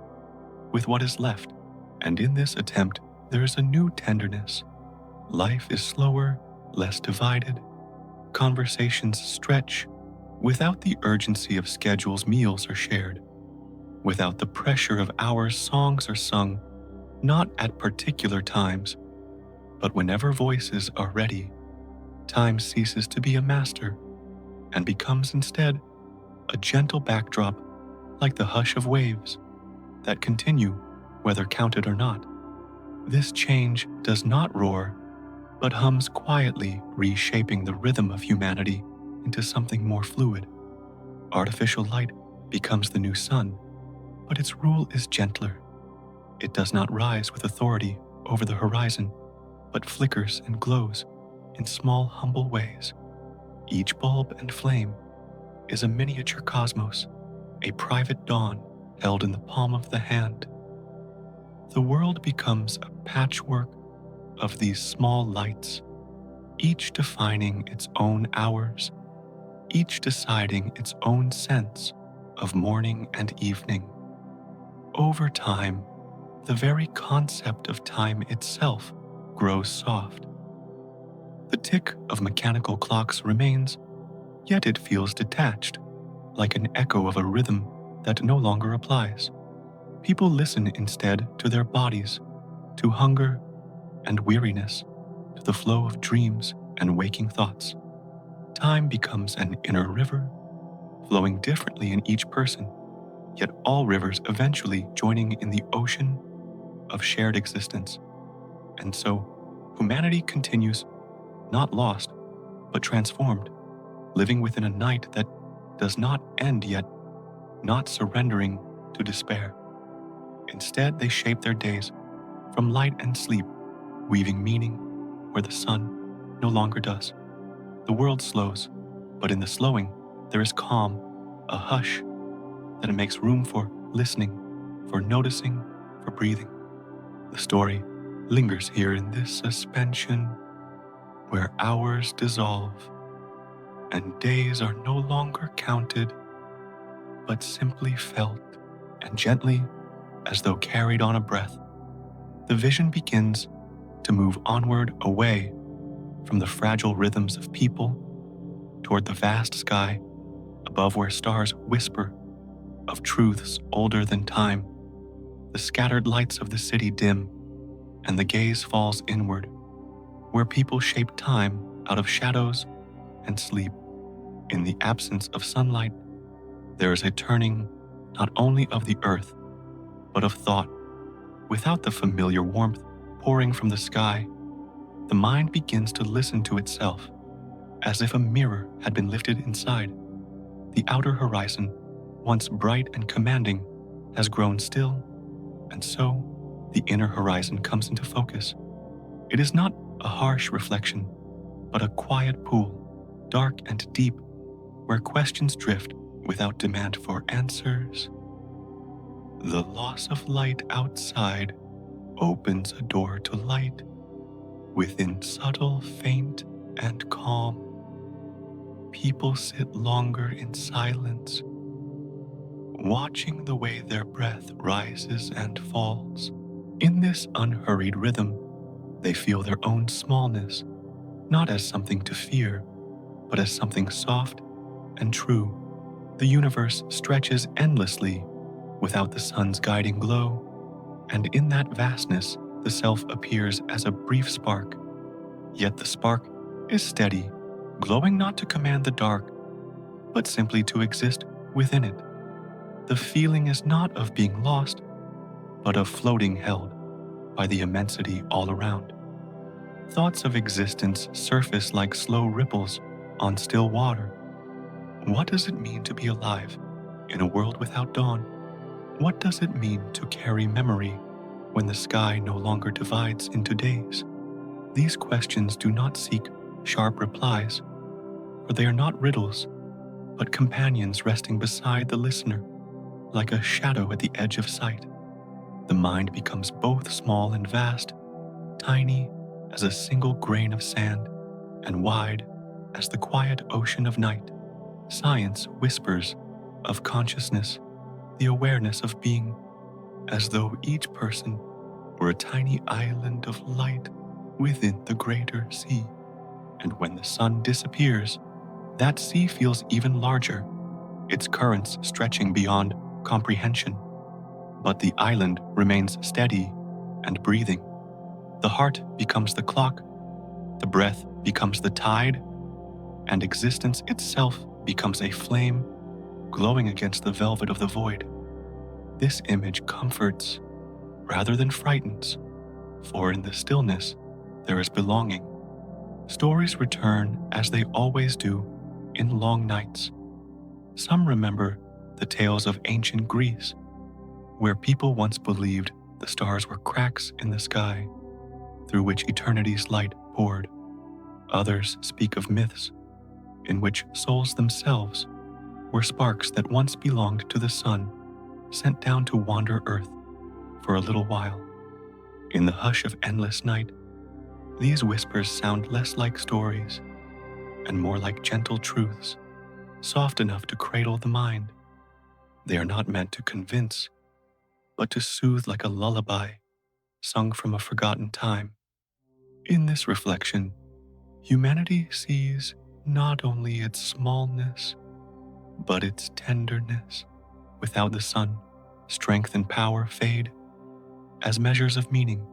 with what is left, and in this attempt there is a new tenderness. Life is slower, less divided. Conversations stretch without the urgency of schedules. Meals are shared without the pressure of hours. Songs are sung not at particular times, but whenever voices are ready. Time ceases to be a master and becomes instead a gentle backdrop, like the hush of waves that continue whether counted or not. This change does not roar, but hums quietly, reshaping the rhythm of humanity into something more fluid. Artificial light becomes the new sun, but its rule is gentler. It does not rise with authority over the horizon, but flickers and glows in small, humble ways. Each bulb and flame is a miniature cosmos, a private dawn held in the palm of the hand. The world becomes a patchwork of these small lights, each defining its own hours, each deciding its own sense of morning and evening. Over time, the very concept of time itself grows soft. The tick of mechanical clocks remains, yet it feels detached, like an echo of a rhythm that no longer applies. People listen instead to their bodies, to hunger and weariness, to the flow of dreams and waking thoughts. Time becomes an inner river, flowing differently in each person, yet all rivers eventually joining in the ocean of shared existence. And so, humanity continues, not lost, but transformed, living within a night that does not end yet, not surrendering to despair. Instead, they shape their days from light and sleep, weaving meaning where the sun no longer does. The world slows, but in the slowing, there is calm, a hush that makes room for listening, for noticing, for breathing. The story lingers here in this suspension where hours dissolve and days are no longer counted, but simply felt, and gently, as though carried on a breath, the vision begins to move onward, away from the fragile rhythms of people toward the vast sky above, where stars whisper of truths older than time. The scattered lights of the city dim, and the gaze falls inward, where people shape time out of shadows and sleep. In the absence of sunlight, there is a turning not only of the earth, but of thought. Without the familiar warmth pouring from the sky, the mind begins to listen to itself, as if a mirror had been lifted inside. The outer horizon, once bright and commanding, has grown still, and so the inner horizon comes into focus. It is not a harsh reflection, but a quiet pool, dark and deep, where questions drift without demand for answers. The loss of light outside opens a door to light within, subtle, faint, and calm. People sit longer in silence, watching the way their breath rises and falls. In this unhurried rhythm, they feel their own smallness, not as something to fear, but as something soft and true. The universe stretches endlessly without the sun's guiding glow, and in that vastness, the self appears as a brief spark. Yet the spark is steady, glowing not to command the dark, but simply to exist within it. The feeling is not of being lost, but of floating held by the immensity all around. Thoughts of existence surface like slow ripples on still water. What does it mean to be alive in a world without dawn? What does it mean to carry memory when the sky no longer divides into days? These questions do not seek sharp replies, for they are not riddles, but companions resting beside the listener, like a shadow at the edge of sight. The mind becomes both small and vast, tiny as a single grain of sand, and wide as the quiet ocean of night. Science whispers of consciousness, the awareness of being, as though each person were a tiny island of light within the greater sea. And when the sun disappears, that sea feels even larger, its currents stretching beyond comprehension. But the island remains steady and breathing. The heart becomes the clock, the breath becomes the tide, and existence itself becomes a flame glowing against the velvet of the void. This image comforts rather than frightens, for in the stillness there is belonging. Stories return as they always do in long nights. Some remember the tales of ancient Greece, where people once believed the stars were cracks in the sky through which eternity's light poured. Others speak of myths in which souls themselves were sparks that once belonged to the sun, sent down to wander earth for a little while. In the hush of endless night, these whispers sound less like stories and more like gentle truths, soft enough to cradle the mind. They are not meant to convince, but to soothe like a lullaby sung from a forgotten time. In this reflection, humanity sees not only its smallness, but its tenderness. Without the sun, strength and power fade as measures of meaning,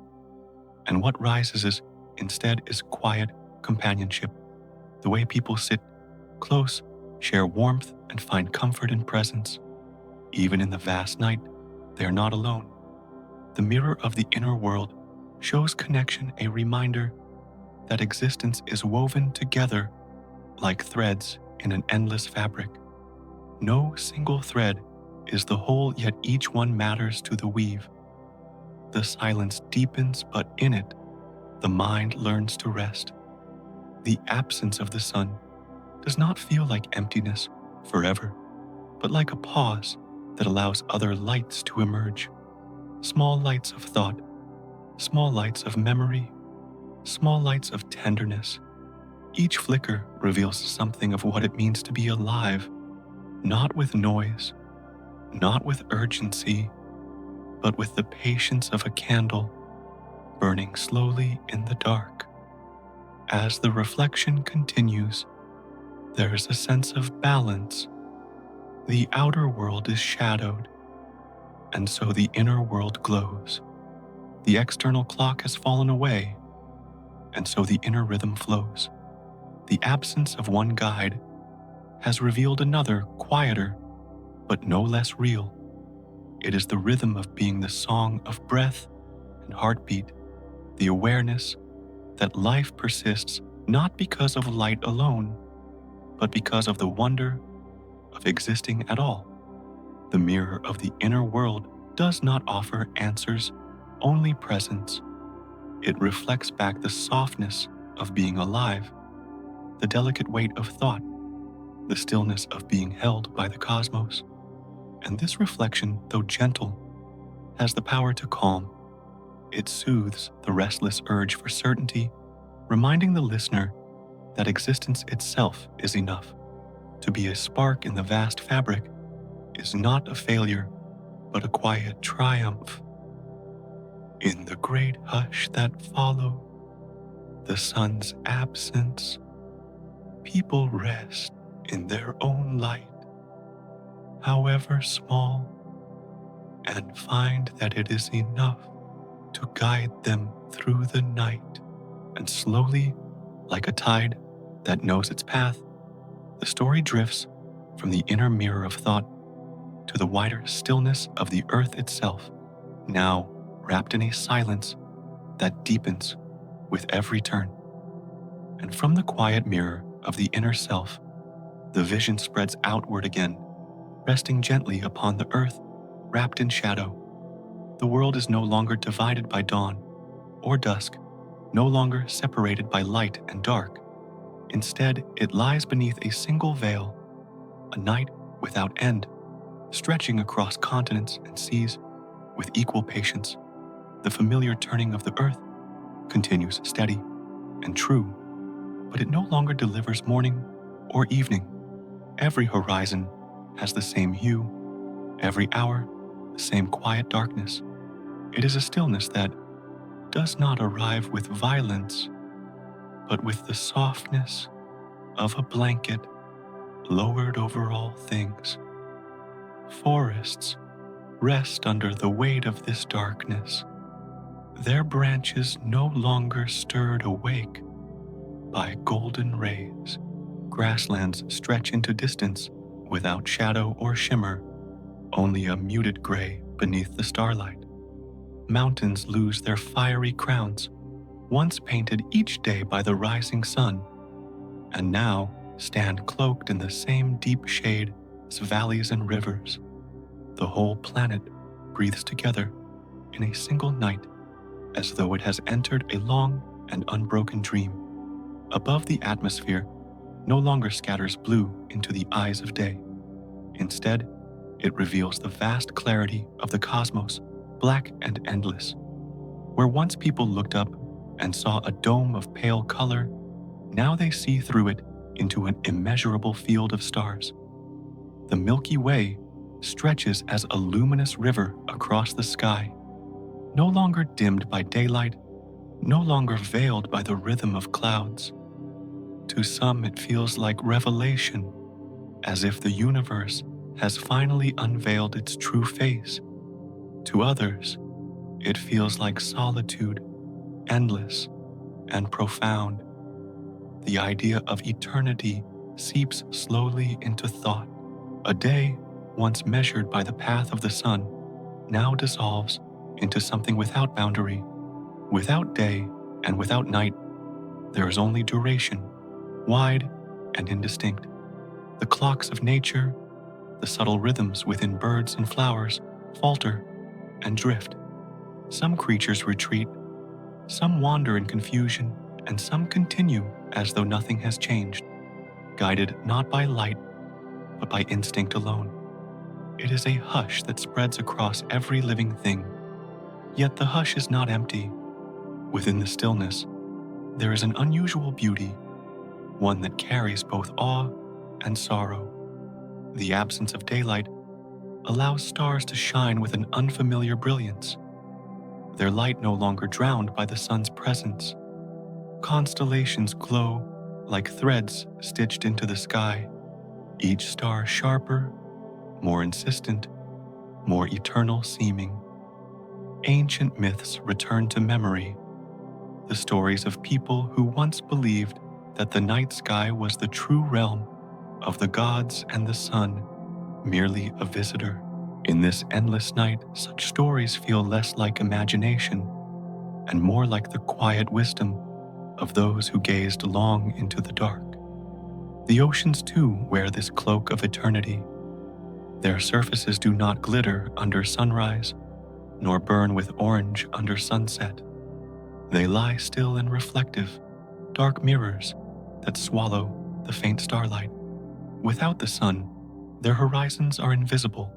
and what rises instead is quiet companionship, the way people sit close, share warmth, and find comfort in presence. Even in the vast night, they are not alone. The mirror of the inner world shows connection, a reminder that existence is woven together like threads in an endless fabric. No single thread is the whole, yet each one matters to the weave. The silence deepens, but in it, the mind learns to rest. The absence of the sun does not feel like emptiness forever, but like a pause that allows other lights to emerge. Small lights of thought, small lights of memory, small lights of tenderness. Each flicker reveals something of what it means to be alive, not with noise, not with urgency, but with the patience of a candle burning slowly in the dark. As the reflection continues, there is a sense of balance. The outer world is shadowed, and so the inner world glows. The external clock has fallen away, and so the inner rhythm flows. The absence of one guide has revealed another, quieter, but no less real. It is the rhythm of being, the song of breath and heartbeat, the awareness that life persists not because of light alone, but because of the wonder of existing at all. The mirror of the inner world does not offer answers, only presence. It reflects back the softness of being alive, the delicate weight of thought, the stillness of being held by the cosmos. And this reflection, though gentle, has the power to calm. It soothes the restless urge for certainty, reminding the listener that existence itself is enough. To be a spark in the vast fabric is not a failure, but a quiet triumph. In the great hush that followed the sun's absence, people rest in their own light, however small, and find that it is enough to guide them through the night. And slowly, like a tide that knows its path, the story drifts from the inner mirror of thought to the wider stillness of the earth itself, now wrapped in a silence that deepens with every turn. And from the quiet mirror of the inner self, the vision spreads outward again, resting gently upon the earth wrapped in shadow. The world is no longer divided by dawn or dusk, no longer separated by light and dark. Instead, it lies beneath a single veil, a night without end, stretching across continents and seas with equal patience. The familiar turning of the earth continues steady and true, but it no longer delivers morning or evening. Every horizon has the same hue, every hour the same quiet darkness. It is a stillness that does not arrive with violence, but with the softness of a blanket lowered over all things. Forests rest under the weight of this darkness, their branches no longer stirred awake by golden rays. Grasslands stretch into distance without shadow or shimmer, only a muted gray beneath the starlight. Mountains lose their fiery crowns, once painted each day by the rising sun, and now stand cloaked in the same deep shade as valleys and rivers. The whole planet breathes together in a single night, as though it has entered a long and unbroken dream. Above, the atmosphere no longer scatters blue into the eyes of day. Instead, it reveals the vast clarity of the cosmos, black and endless. Where once people looked up and saw a dome of pale color, now they see through it into an immeasurable field of stars. The Milky Way stretches as a luminous river across the sky, no longer dimmed by daylight, no longer veiled by the rhythm of clouds. To some, it feels like revelation, as if the universe has finally unveiled its true face. To others, it feels like solitude, endless and profound. The idea of eternity seeps slowly into thought. A day, once measured by the path of the sun, now dissolves into something without boundary. Without day and without night, there is only duration, wide and indistinct. The clocks of nature, the subtle rhythms within birds and flowers, falter and drift. Some creatures retreat, some wander in confusion, and some continue as though nothing has changed, guided not by light, but by instinct alone. It is a hush that spreads across every living thing. Yet the hush is not empty. Within the stillness, there is an unusual beauty, one that carries both awe and sorrow. The absence of daylight allows stars to shine with an unfamiliar brilliance, their light no longer drowned by the sun's presence. Constellations glow like threads stitched into the sky, each star sharper, more insistent, more eternal seeming. Ancient myths return to memory, the stories of people who once believed that the night sky was the true realm of the gods and the sun, merely a visitor. In this endless night, such stories feel less like imagination and more like the quiet wisdom of those who gazed long into the dark. The oceans too wear this cloak of eternity. Their surfaces do not glitter under sunrise, nor burn with orange under sunset. They lie still and reflective, dark mirrors that swallow the faint starlight. Without the sun, their horizons are invisible,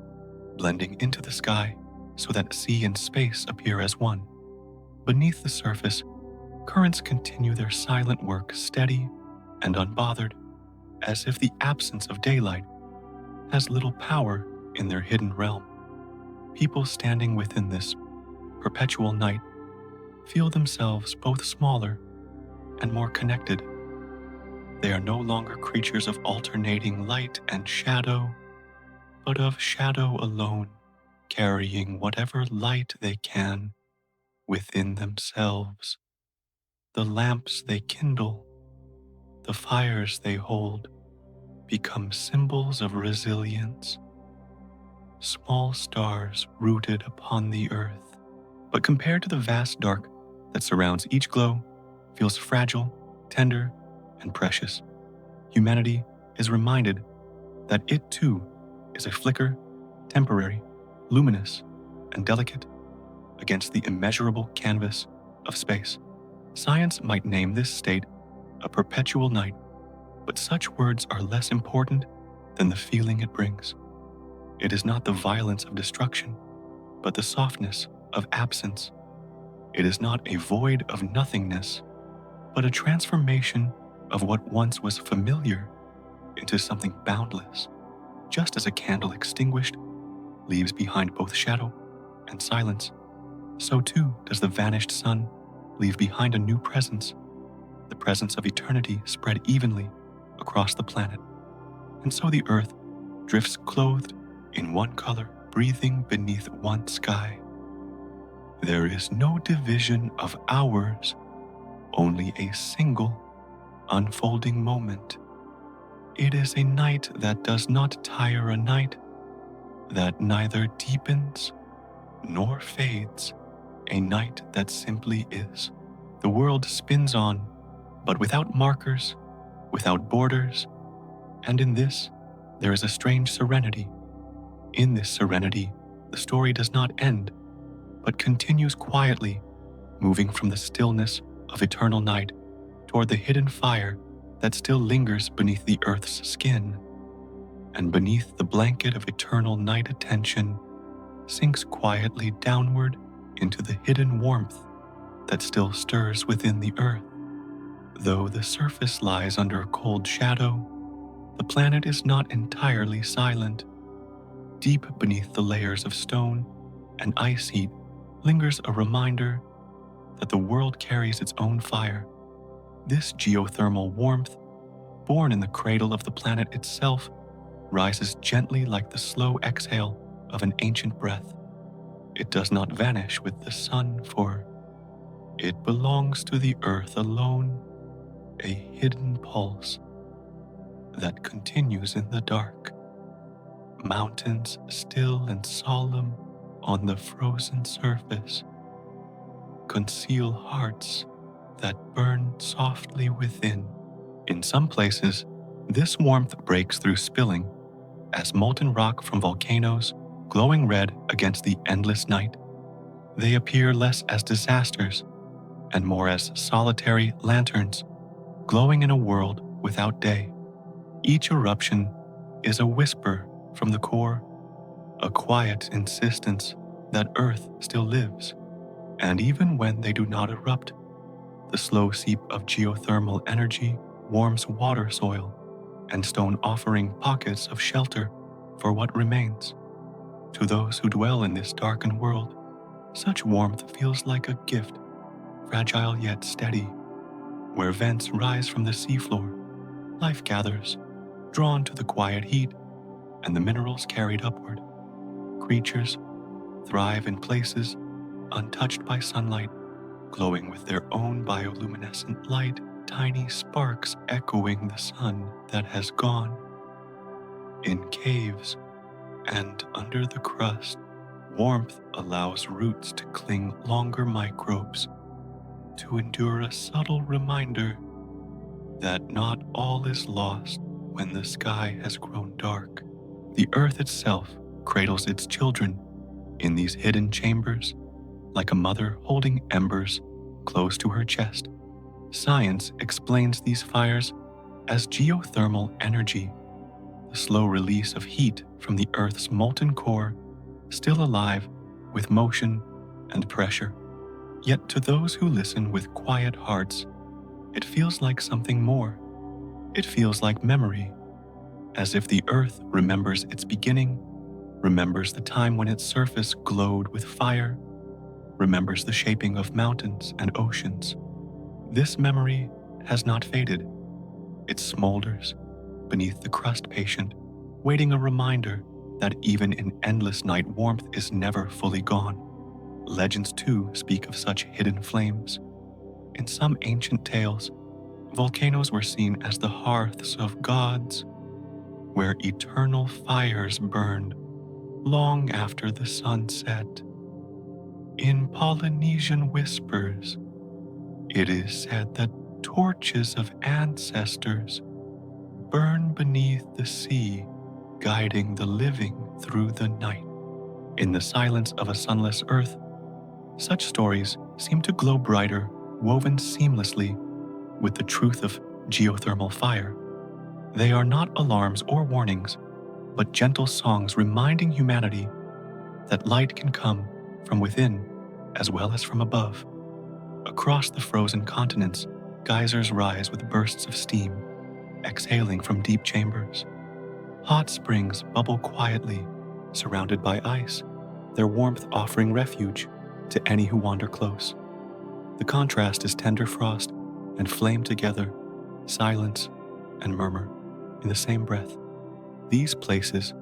blending into the sky so that sea and space appear as one. Beneath the surface, currents continue their silent work steady and unbothered, as if the absence of daylight has little power in their hidden realm. People standing within this perpetual night feel themselves both smaller and more connected. They are no longer creatures of alternating light and shadow, but of shadow alone, carrying whatever light they can within themselves. The lamps they kindle, the fires they hold, become symbols of resilience, small stars rooted upon the earth. But compared to the vast dark that surrounds each glow, feels fragile, tender, and precious. Humanity is reminded that it too is a flicker, temporary, luminous, and delicate against the immeasurable canvas of space. Science might name this state a perpetual night, but such words are less important than the feeling it brings. It is not the violence of destruction, but the softness of absence. It is not a void of nothingness, but a transformation of what once was familiar into something boundless. Just as a candle extinguished leaves behind both shadow and silence, so too does the vanished sun leave behind a new presence, the presence of eternity spread evenly across the planet. And so the earth drifts clothed in one color, breathing beneath one sky. There is no division of hours, only a single unfolding moment. It is a night that does not tire a night, that neither deepens nor fades, a night that simply is. The world spins on, but without markers, without borders, and in this, there is a strange serenity. In this serenity, the story does not end, but continues quietly, moving from the stillness of eternal night toward the hidden fire that still lingers beneath the earth's skin, and beneath the blanket of eternal night attention sinks quietly downward into the hidden warmth that still stirs within the earth. Though the surface lies under a cold shadow, the planet is not entirely silent. Deep beneath the layers of stone and ice heat lingers a reminder that the world carries its own fire. This geothermal warmth, born in the cradle of the planet itself, rises gently like the slow exhale of an ancient breath. It does not vanish with the sun, for it belongs to the earth alone, a hidden pulse that continues in the dark. Mountains still and solemn on the frozen surface conceal hearts that burn softly within. In some places, this warmth breaks through spilling as molten rock from volcanoes glowing red against the endless night. They appear less as disasters and more as solitary lanterns glowing in a world without day. Each eruption is a whisper from the core, a quiet insistence that Earth still lives. And even when they do not erupt, the slow seep of geothermal energy warms water soil and stone, offering pockets of shelter for what remains. To those who dwell in this darkened world, such warmth feels like a gift, fragile yet steady. Where vents rise from the seafloor, life gathers, drawn to the quiet heat and the minerals carried upward. Creatures thrive in places untouched by sunlight, glowing with their own bioluminescent light, tiny sparks echoing the sun that has gone. In caves and under the crust, warmth allows roots to cling longer microbes, to endure a subtle reminder that not all is lost when the sky has grown dark. The earth itself cradles its children in these hidden chambers, like a mother holding embers close to her chest. Science explains these fires as geothermal energy, the slow release of heat from the Earth's molten core, still alive with motion and pressure. Yet to those who listen with quiet hearts, it feels like something more. It feels like memory, as if the Earth remembers its beginning, remembers the time when its surface glowed with fire, remembers the shaping of mountains and oceans. This memory has not faded. It smolders beneath the crust patient, waiting a reminder that even in endless night warmth is never fully gone. Legends too speak of such hidden flames. In some ancient tales, volcanoes were seen as the hearths of gods, where eternal fires burned long after the sun set. In Polynesian whispers, it is said that torches of ancestors burn beneath the sea, guiding the living through the night. In the silence of a sunless earth, such stories seem to glow brighter, woven seamlessly with the truth of geothermal fire. They are not alarms or warnings, but gentle songs reminding humanity that light can come from within as well as from above. Across the frozen continents, geysers rise with bursts of steam, exhaling from deep chambers. Hot springs bubble quietly, surrounded by ice, their warmth offering refuge to any who wander close. The contrast is tender frost and flame together, silence and murmur in the same breath. These places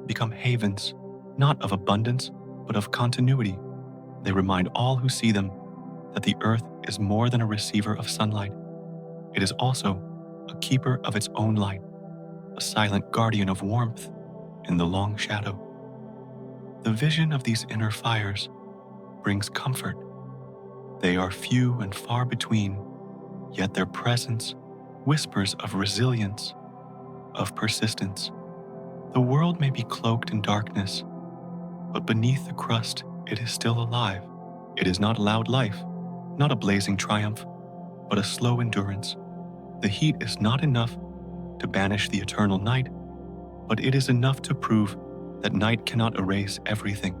become havens, not of abundance, but of continuity. They remind all who see them that the earth is more than a receiver of sunlight. It is also a keeper of its own light, a silent guardian of warmth in the long shadow. The vision of these inner fires brings comfort. They are few and far between, yet their presence whispers of resilience, of persistence. The world may be cloaked in darkness, but beneath the crust it is still alive. It is not loud life, not a blazing triumph, but a slow endurance. The heat is not enough to banish the eternal night, but it is enough to prove that night cannot erase everything.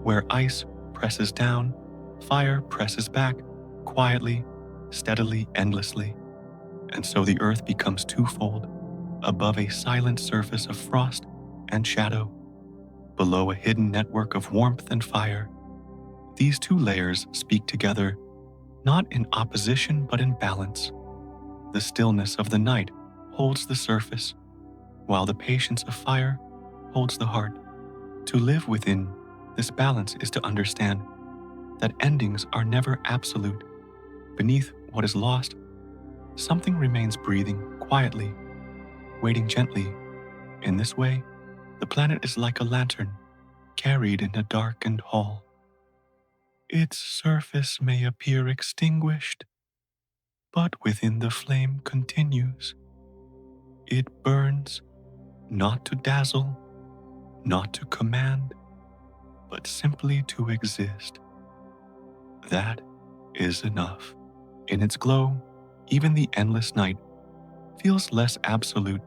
Where ice presses down, fire presses back, quietly, steadily, endlessly. And so the earth becomes twofold, above a silent surface of frost and shadow, below a hidden network of warmth and fire. These two layers speak together, not in opposition but in balance. The stillness of the night holds the surface, while the patience of fire holds the heart. To live within this balance is to understand that endings are never absolute. Beneath what is lost, something remains breathing quietly, waiting gently. In this way, the planet is like a lantern carried in a darkened hall. Its surface may appear extinguished, but within the flame continues. It burns, not to dazzle, not to command, but simply to exist. That is enough. In its glow, even the endless night feels less absolute,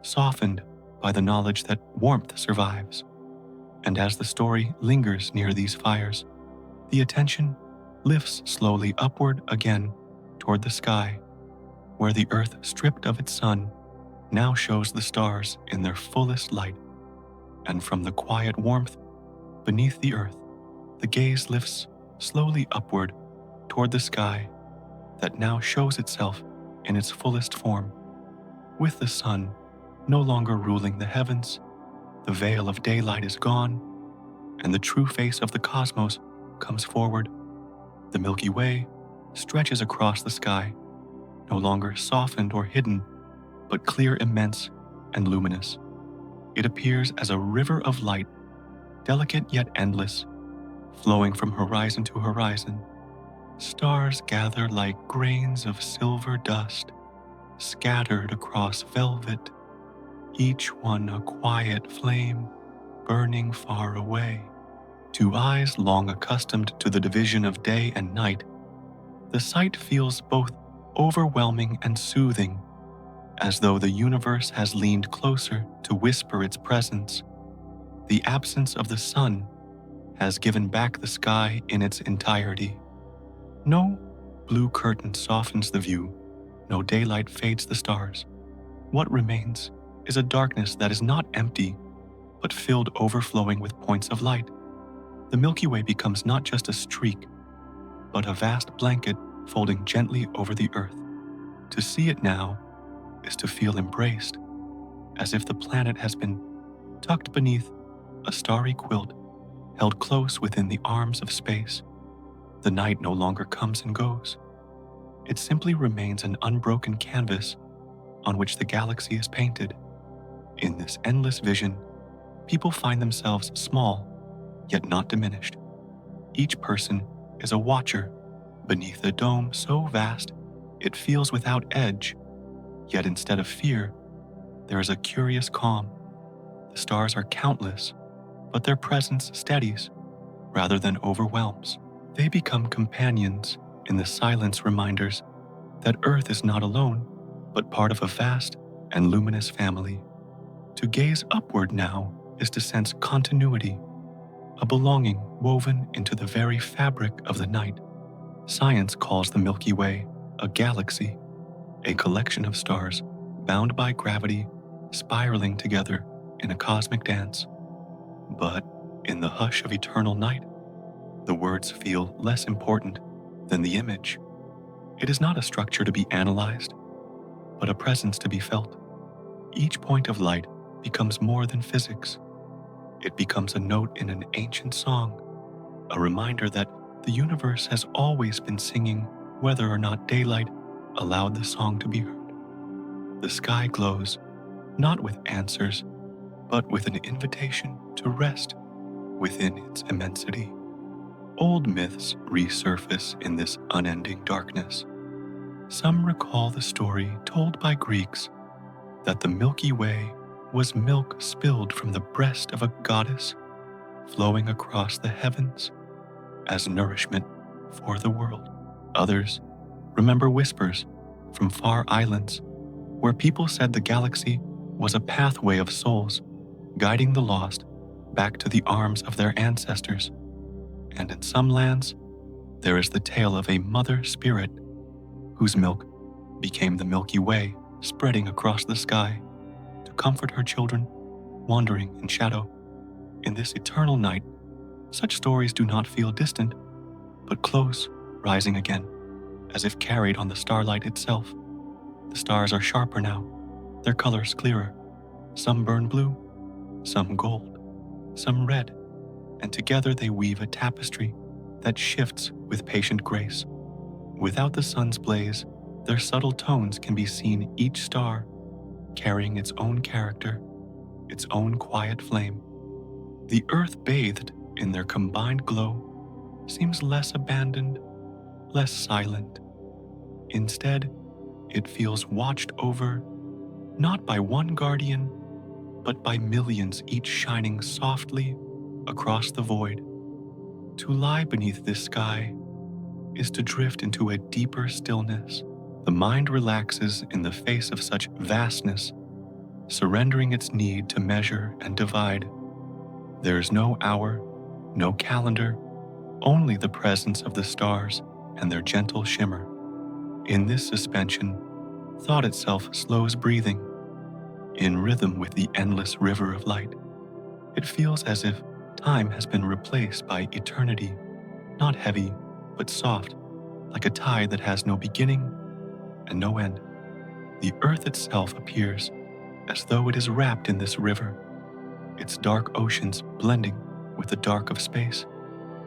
softened by the knowledge that warmth survives. And as the story lingers near these fires, the attention lifts slowly upward again toward the sky, where the earth stripped of its sun now shows the stars in their fullest light. And from the quiet warmth beneath the earth, the gaze lifts slowly upward toward the sky that now shows itself in its fullest form. With the sun no longer ruling the heavens, the veil of daylight is gone, and the true face of the cosmos comes forward. The Milky Way stretches across the sky, no longer softened or hidden, but clear, immense, and luminous. It appears as a river of light, delicate yet endless, flowing from horizon to horizon. Stars gather like grains of silver dust, scattered across velvet, each one a quiet flame burning far away. To eyes long accustomed to the division of day and night, the sight feels both overwhelming and soothing, as though the universe has leaned closer to whisper its presence. The absence of the sun has given back the sky in its entirety. No blue curtain softens the view, no daylight fades the stars. What remains is a darkness that is not empty, but filled overflowing with points of light. The Milky Way becomes not just a streak, but a vast blanket folding gently over the earth. To see it now is to feel embraced, as if the planet has been tucked beneath a starry quilt, held close within the arms of space. The night no longer comes and goes. It simply remains an unbroken canvas on which the galaxy is painted. In this endless vision, people find themselves small, yet not diminished. Each person is a watcher beneath a dome so vast it feels without edge, yet instead of fear, there is a curious calm. The stars are countless, but their presence steadies rather than overwhelms. They become companions in the silence, reminders that Earth is not alone, but part of a vast and luminous family. To gaze upward now is to sense continuity, a belonging woven into the very fabric of the night. Science calls the Milky Way a galaxy, a collection of stars bound by gravity, spiraling together in a cosmic dance. But in the hush of eternal night, the words feel less important than the image. It is not a structure to be analyzed, but a presence to be felt. Each point of light becomes more than physics. It becomes a note in an ancient song, a reminder that the universe has always been singing whether or not daylight allowed the song to be heard. The sky glows, not with answers, but with an invitation to rest within its immensity. Old myths resurface in this unending darkness. Some recall the story told by Greeks that the Milky Way was milk spilled from the breast of a goddess, flowing across the heavens as nourishment for the world. Others remember whispers from far islands where people said the galaxy was a pathway of souls, guiding the lost back to the arms of their ancestors. And in some lands, there is the tale of a mother spirit whose milk became the Milky Way, spreading across the sky to comfort her children wandering in shadow. In this eternal night, such stories do not feel distant, but close, rising again, as if carried on the starlight itself. The stars are sharper now, their colors clearer. Some burn blue, some gold, some red, and together they weave a tapestry that shifts with patient grace. Without the sun's blaze, their subtle tones can be seen, each star carrying its own character, its own quiet flame. The earth, bathed in their combined glow, seems less abandoned, less silent. Instead, it feels watched over, not by one guardian, but by millions, each shining softly across the void. To lie beneath this sky is to drift into a deeper stillness. The mind relaxes in the face of such vastness, surrendering its need to measure and divide. There is no hour, no calendar, only the presence of the stars and their gentle shimmer. In this suspension, thought itself slows breathing, in rhythm with the endless river of light. It feels as if time has been replaced by eternity, not heavy, but soft, like a tide that has no beginning and no end. The earth itself appears as though it is wrapped in this river, its dark oceans blending with the dark of space,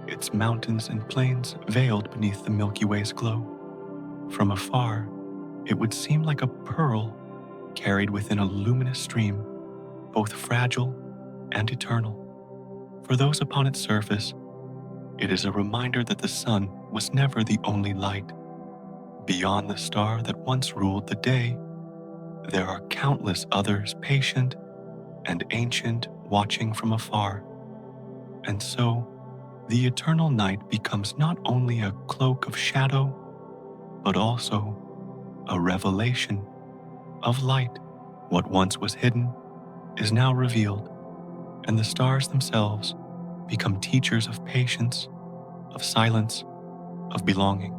its mountains and plains veiled beneath the Milky Way's glow. From afar, it would seem like a pearl carried within a luminous stream, both fragile and eternal. For those upon its surface, It is a reminder that the sun was never the only light. Beyond the star that once ruled the day, there are countless others patient and ancient watching from afar. And so, the eternal night becomes not only a cloak of shadow, but also a revelation of light. What once was hidden is now revealed, and the stars themselves become teachers of patience, of silence, of belonging.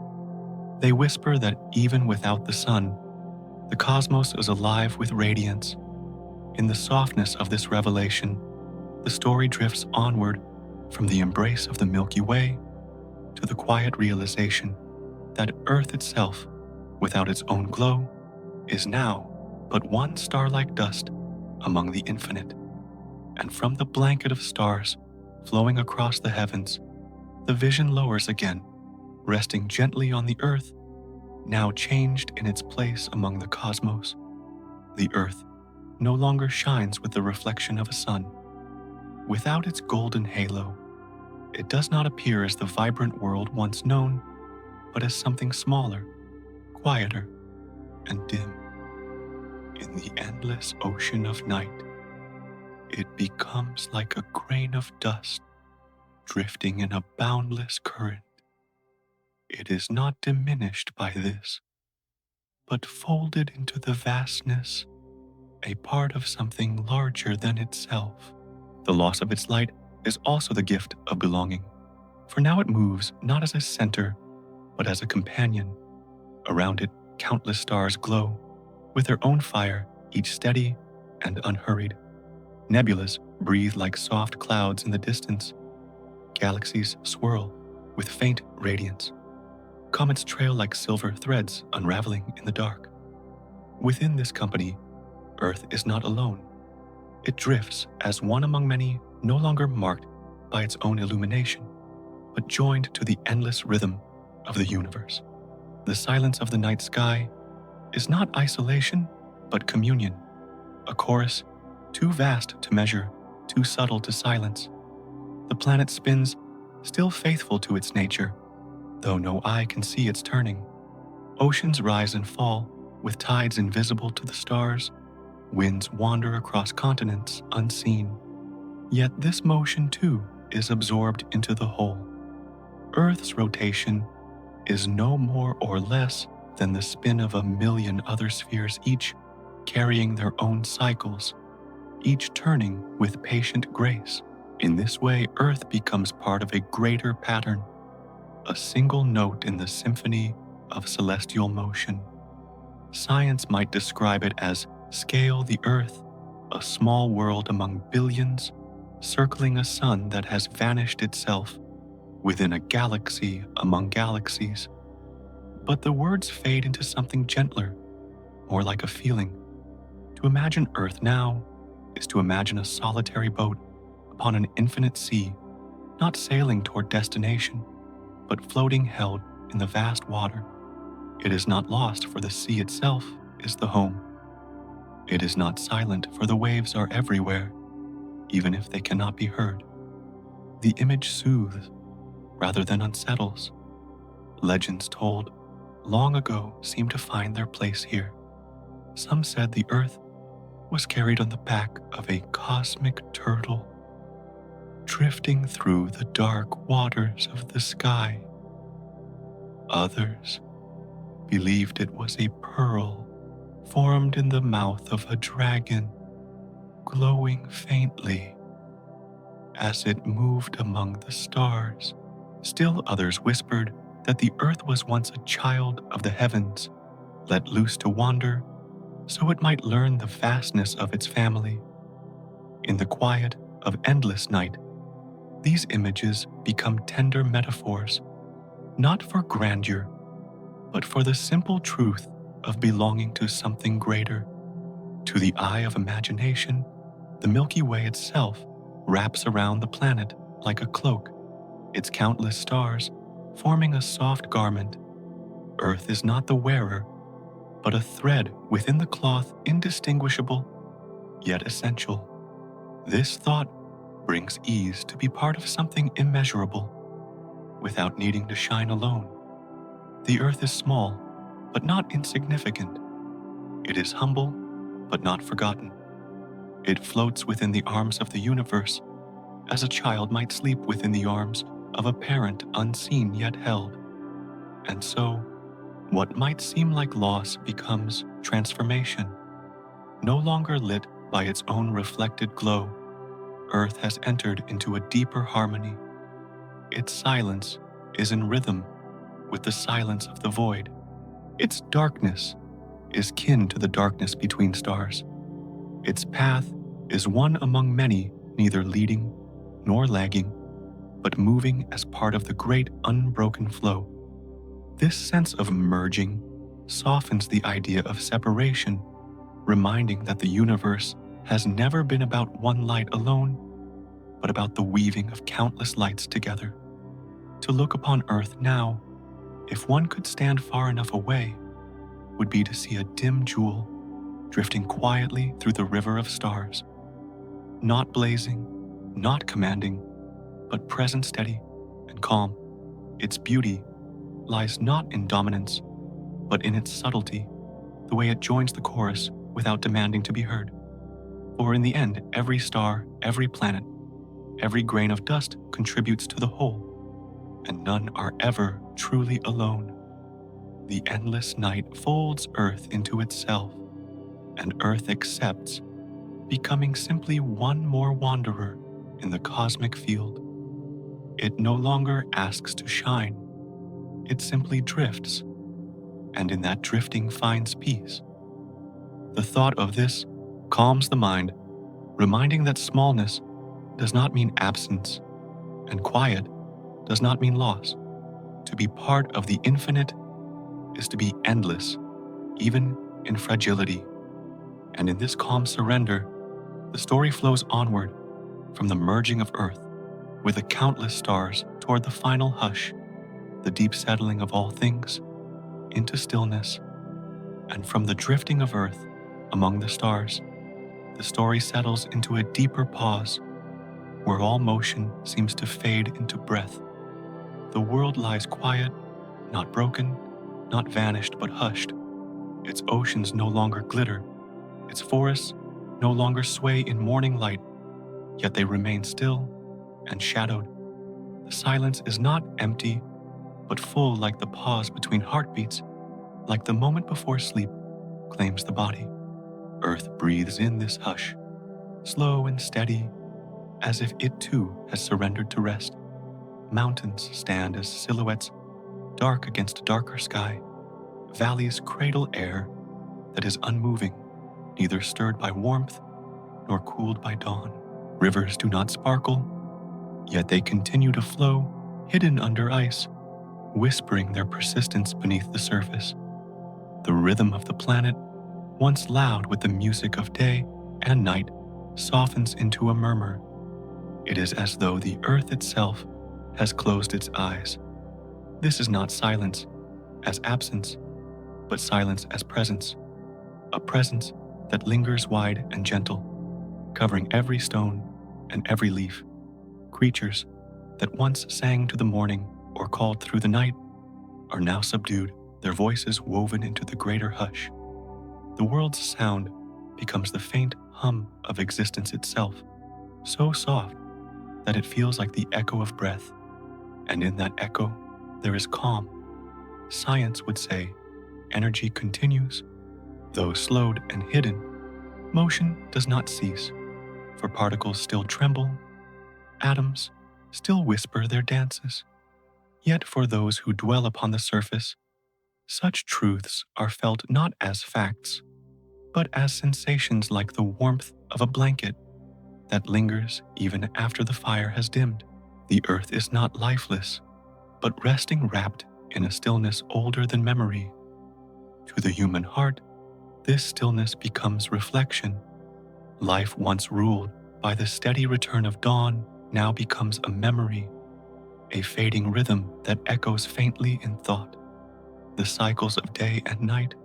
They whisper that even without the sun, the cosmos is alive with radiance. In the softness of this revelation, the story drifts onward from the embrace of the Milky Way to the quiet realization that Earth itself, without its own glow, is now but one star-like dust among the infinite. And from the blanket of stars flowing across the heavens, the vision lowers again, resting gently on the Earth, now changed in its place among the cosmos. The Earth no longer shines with the reflection of a sun. Without its golden halo, it does not appear as the vibrant world once known, but as something smaller, quieter, and dim. In the endless ocean of night, it becomes like a grain of dust drifting in a boundless current. It is not diminished by this, but folded into the vastness, a part of something larger than itself. The loss of its light is also the gift of belonging, for now it moves not as a center, but as a companion. Around it, countless stars glow, with their own fire, each steady and unhurried. Nebulas breathe like soft clouds in the distance. Galaxies swirl with faint radiance. Comets trail like silver threads unraveling in the dark. Within this company, Earth is not alone. It drifts as one among many, no longer marked by its own illumination, but joined to the endless rhythm of the universe. The silence of the night sky is not isolation, but communion, a chorus too vast to measure, too subtle to silence. The planet spins, still faithful to its nature, though no eye can see its turning. Oceans rise and fall, with tides invisible to the stars. Winds wander across continents unseen. Yet this motion, too, is absorbed into the whole. Earth's rotation is no more or less than the spin of a million other spheres, each carrying their own cycles, each turning with patient grace. In this way, Earth becomes part of a greater pattern, a single note in the symphony of celestial motion. Science might describe it as scale the Earth, a small world among billions, circling a sun that has vanished itself within a galaxy among galaxies. But the words fade into something gentler, more like a feeling. To imagine Earth now is to imagine a solitary boat upon an infinite sea, not sailing toward destination, but floating held in the vast water. It is not lost, for the sea itself is the home. It is not silent, for the waves are everywhere, even if they cannot be heard. The image soothes rather than unsettles. Legends told long ago seem to find their place here. Some said the Earth was carried on the back of a cosmic turtle, drifting through the dark waters of the sky. Others believed it was a pearl formed in the mouth of a dragon, glowing faintly as it moved among the stars. Still others whispered that the Earth was once a child of the heavens, let loose to wander so it might learn the vastness of its family. In the quiet of endless night, these images become tender metaphors, not for grandeur, but for the simple truth of belonging to something greater. To the eye of imagination, the Milky Way itself wraps around the planet like a cloak, its countless stars forming a soft garment. Earth is not the wearer, but a thread within the cloth, indistinguishable, yet essential. This thought brings ease to be part of something immeasurable, without needing to shine alone. The earth is small, but not insignificant. It is humble, but not forgotten. It floats within the arms of the universe, as a child might sleep within the arms of a parent unseen yet held. And so, what might seem like loss becomes transformation. No longer lit by its own reflected glow, Earth has entered into a deeper harmony. Its silence is in rhythm with the silence of the void. Its darkness is kin to the darkness between stars. Its path is one among many, neither leading nor lagging, but moving as part of the great unbroken flow. This sense of merging softens the idea of separation, reminding that the universe has never been about one light alone, but about the weaving of countless lights together. To look upon Earth now, if one could stand far enough away, would be to see a dim jewel drifting quietly through the river of stars, not blazing, not commanding, but present steady and calm. Its beauty lies not in dominance, but in its subtlety, the way it joins the chorus without demanding to be heard. For in the end, every star, every planet, every grain of dust contributes to the whole, and none are ever truly alone. The endless night folds Earth into itself, and Earth accepts, becoming simply one more wanderer in the cosmic field. It no longer asks to shine, it simply drifts, and in that drifting finds peace. The thought of this calms the mind, reminding that smallness does not mean absence, and quiet does not mean loss. To be part of the infinite is to be endless, even in fragility. And in this calm surrender, the story flows onward from the merging of Earth with the countless stars toward the final hush, the deep settling of all things into stillness. And from the drifting of Earth among the stars, the story settles into a deeper pause where all motion seems to fade into breath. The world lies quiet, not broken, not vanished but hushed. Its oceans no longer glitter, its forests no longer sway in morning light, yet they remain still and shadowed. The silence is not empty, but full like the pause between heartbeats, like the moment before sleep claims the body. Earth breathes in this hush, slow and steady, as if it too has surrendered to rest. Mountains stand as silhouettes, dark against a darker sky. Valleys cradle air that is unmoving, neither stirred by warmth nor cooled by dawn. Rivers do not sparkle, yet they continue to flow, hidden under ice, whispering their persistence beneath the surface. The rhythm of the planet, once loud with the music of day and night, softens into a murmur. It is as though the earth itself has closed its eyes. This is not silence as absence, but silence as presence, a presence that lingers wide and gentle, covering every stone and every leaf. Creatures that once sang to the morning or called through the night are now subdued, their voices woven into the greater hush. The world's sound becomes the faint hum of existence itself, so soft that it feels like the echo of breath, and in that echo there is calm. Science would say energy continues, though slowed and hidden. Motion does not cease, for particles still tremble, atoms still whisper their dances. Yet for those who dwell upon the surface, such truths are felt not as facts, but as sensations like the warmth of a blanket that lingers even after the fire has dimmed. The earth is not lifeless, but resting wrapped in a stillness older than memory. To the human heart, this stillness becomes reflection. Life once ruled by the steady return of dawn now becomes a memory, a fading rhythm that echoes faintly in thought. The cycles of day and night,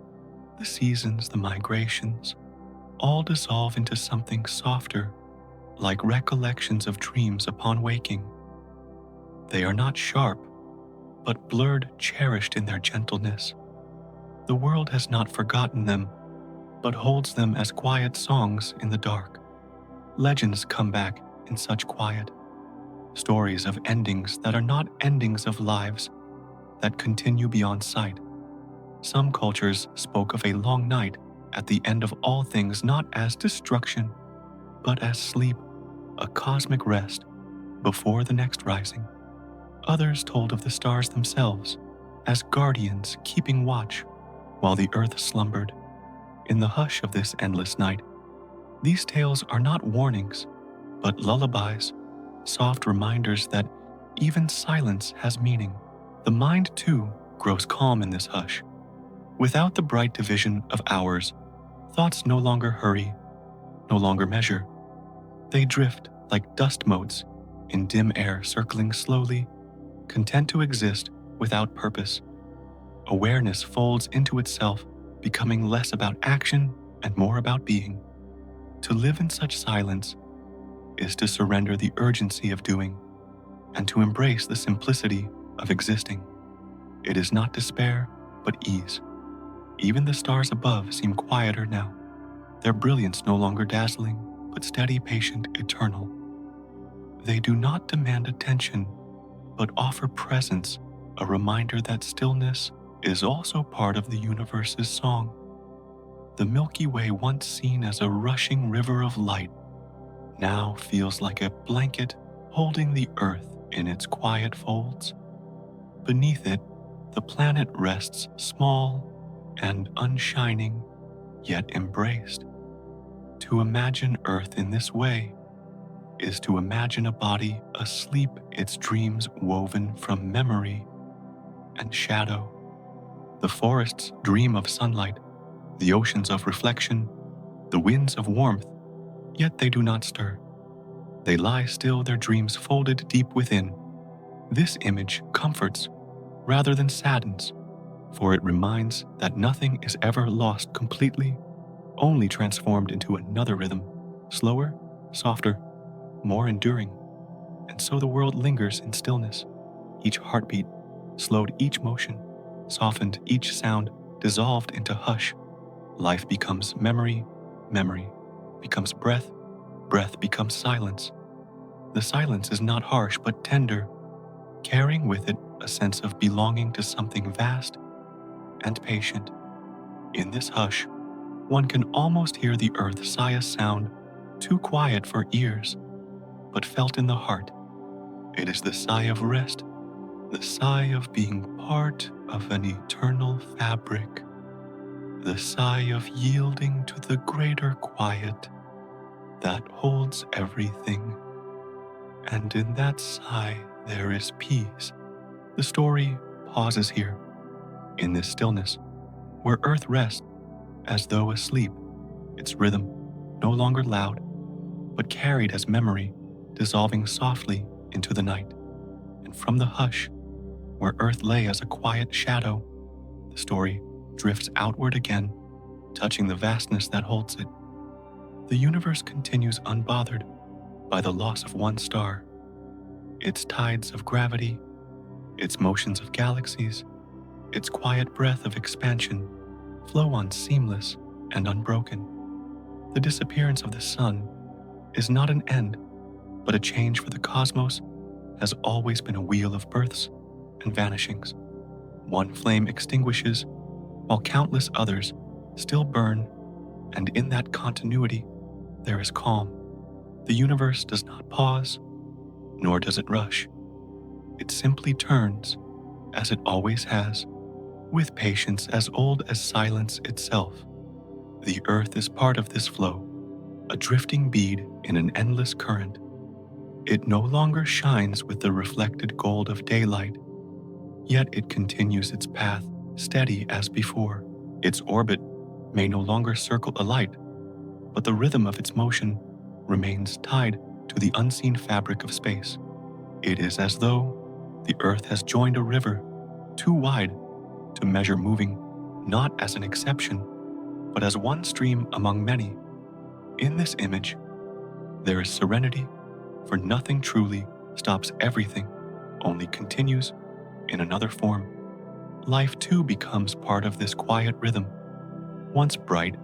the seasons, the migrations, all dissolve into something softer, like recollections of dreams upon waking. They are not sharp, but blurred, cherished in their gentleness. The world has not forgotten them, but holds them as quiet songs in the dark. Legends come back in such quiet, stories of endings that are not endings of lives that continue beyond sight. Some cultures spoke of a long night at the end of all things not as destruction, but as sleep, a cosmic rest before the next rising. Others told of the stars themselves as guardians keeping watch while the earth slumbered. In the hush of this endless night, these tales are not warnings, but lullabies, soft reminders that even silence has meaning. The mind, too, grows calm in this hush. Without the bright division of hours, thoughts no longer hurry, no longer measure. They drift like dust motes in dim air, circling slowly, content to exist without purpose. Awareness folds into itself, becoming less about action and more about being. To live in such silence is to surrender the urgency of doing and to embrace the simplicity of existing. It is not despair, but ease. Even the stars above seem quieter now, their brilliance no longer dazzling, but steady, patient, eternal. They do not demand attention, but offer presence, a reminder that stillness is also part of the universe's song. The Milky Way, once seen as a rushing river of light, now feels like a blanket holding the earth in its quiet folds. Beneath it, the planet rests small and unshining, yet embraced. To imagine Earth in this way is to imagine a body asleep, its dreams woven from memory and shadow. The forests dream of sunlight, the oceans of reflection, the winds of warmth, yet they do not stir. They lie still, their dreams folded deep within. This image comforts rather than saddens, for it reminds that nothing is ever lost completely, only transformed into another rhythm, slower, softer, more enduring. And so the world lingers in stillness. Each heartbeat slowed, each motion softened, each sound dissolved into hush. Life becomes memory, memory becomes breath, breath becomes silence. The silence is not harsh but tender, carrying with it a sense of belonging to something vast and patient. In this hush, one can almost hear the earth sigh, a sound too quiet for ears, but felt in the heart. It is the sigh of rest, the sigh of being part of an eternal fabric, the sigh of yielding to the greater quiet that holds everything. And in that sigh, there is peace. The story pauses here, in this stillness, where earth rests as though asleep, its rhythm no longer loud, but carried as memory, dissolving softly into the night. And from the hush, where earth lay as a quiet shadow, the story drifts outward again, touching the vastness that holds it. The universe continues unbothered by the loss of one star. Its tides of gravity, its motions of galaxies, its quiet breath of expansion flow on seamless and unbroken. The disappearance of the sun is not an end, but a change, for the cosmos has always been a wheel of births and vanishings. One flame extinguishes, while countless others still burn, and in that continuity there is calm. The universe does not pause, nor does it rush. It simply turns, as it always has, with patience as old as silence itself. The earth is part of this flow, a drifting bead in an endless current. It no longer shines with the reflected gold of daylight, yet it continues its path steady as before. Its orbit may no longer circle a light, but the rhythm of its motion remains tied to the unseen fabric of space. It is as though the earth has joined a river too wide to measure, moving not as an exception, but as one stream among many. In this image, there is serenity, for nothing truly stops everything, only continues, in another form, life too becomes part of this quiet rhythm. Once bright,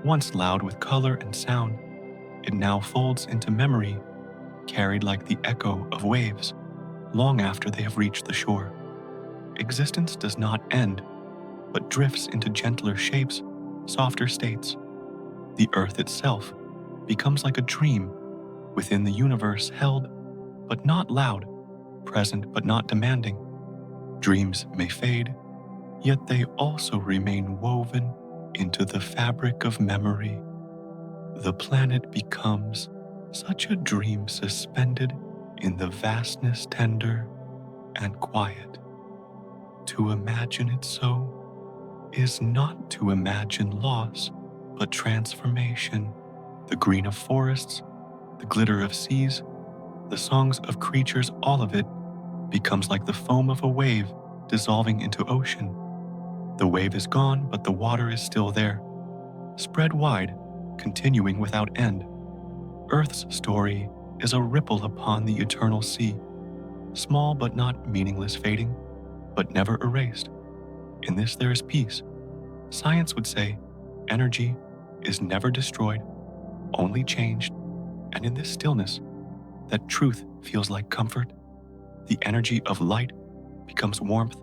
once loud with color and sound, it now folds into memory, carried like the echo of waves, long after they have reached the shore. Existence does not end, but drifts into gentler shapes, softer states. The earth itself becomes like a dream within the universe, held but not loud, present but not demanding. Dreams may fade, yet they also remain woven into the fabric of memory. The planet becomes such a dream suspended in the vastness, tender and quiet. To imagine it so is not to imagine loss, but transformation. The green of forests, the glitter of seas, the songs of creatures, all of it becomes like the foam of a wave dissolving into ocean. The wave is gone, but the water is still there, spread wide, continuing without end. Earth's story is a ripple upon the eternal sea, small but not meaningless, fading, but never erased. In this there is peace. Science would say energy is never destroyed, only changed, and in this stillness, that truth feels like comfort. The energy of light becomes warmth,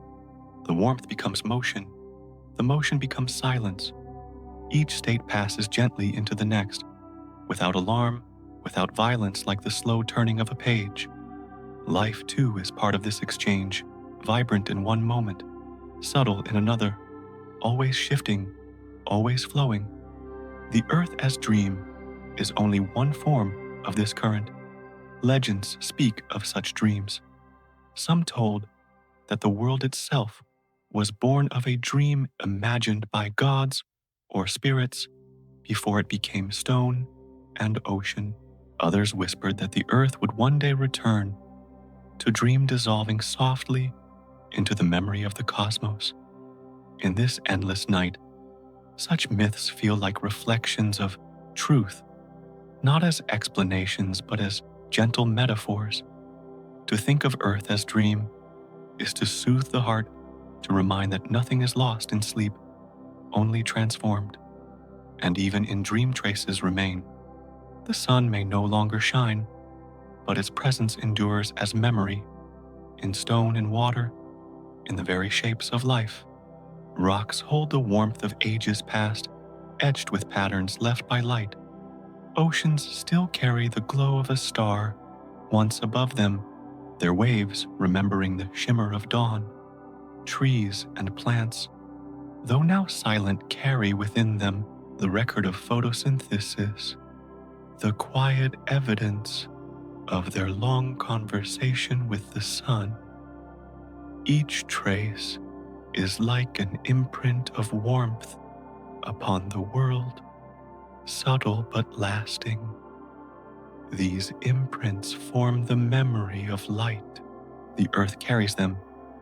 the warmth becomes motion, the motion becomes silence. Each state passes gently into the next, without alarm, without violence, like the slow turning of a page. Life, too, is part of this exchange, vibrant in one moment, subtle in another, always shifting, always flowing. The earth as dream is only one form of this current. Legends speak of such dreams. Some told that the world itself was born of a dream imagined by gods or spirits before it became stone and ocean. Others whispered that the earth would one day return to dream, dissolving softly into the memory of the cosmos. In this endless night, such myths feel like reflections of truth, not as explanations but as gentle metaphors. To think of earth as dream is to soothe the heart, to remind that nothing is lost in sleep, only transformed. And even in dream, traces remain. The sun may no longer shine, but its presence endures as memory, in stone and water, in the very shapes of life. Rocks hold the warmth of ages past, etched with patterns left by light. Oceans still carry the glow of a star once above them, their waves remembering the shimmer of dawn. Trees and plants, though now silent, carry within them the record of photosynthesis, the quiet evidence of their long conversation with the sun. Each trace is like an imprint of warmth upon the world, subtle but lasting. These imprints form the memory of light. The earth carries them,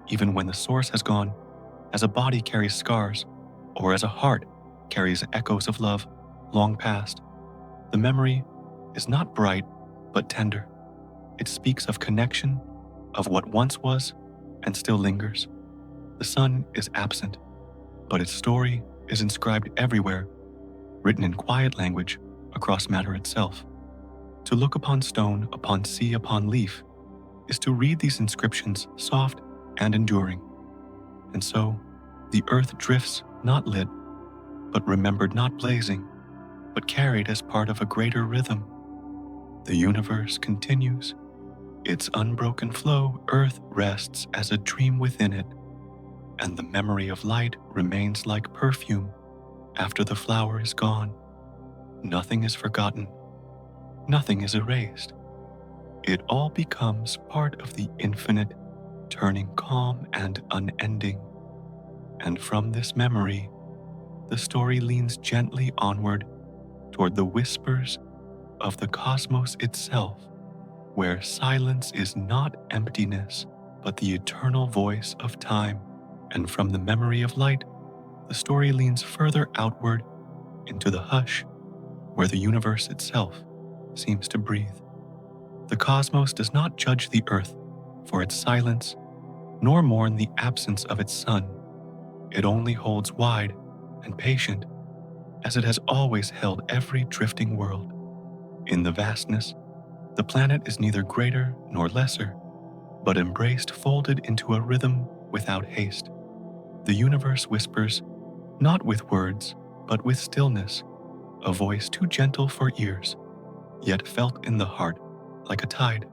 even when the source has gone, as a body carries scars, or as a heart carries echoes of love long past. The memory is not bright, but tender. It speaks of connection, of what once was and still lingers. The sun is absent, but its story is inscribed everywhere, written in quiet language across matter itself. To look upon stone, upon sea, upon leaf, is to read these inscriptions soft and enduring. And so, the earth drifts not lit, but remembered, not blazing, but carried as part of a greater rhythm. The universe continues. Its unbroken flow, earth rests as a dream within it, and the memory of light remains like perfume after the flower is gone. Nothing is forgotten. Nothing is erased. It all becomes part of the infinite, turning calm and unending. And from this memory, the story leans gently onward toward the whispers of the cosmos itself, where silence is not emptiness, but the eternal voice of time. And from the memory of light, the story leans further outward into the hush, where the universe itself seems to breathe. The cosmos does not judge the earth for its silence, nor mourn the absence of its sun. It only holds wide and patient, as it has always held every drifting world. In the vastness, the planet is neither greater nor lesser, but embraced, folded into a rhythm without haste. The universe whispers, not with words, but with stillness, a voice too gentle for ears, yet felt in the heart like a tide.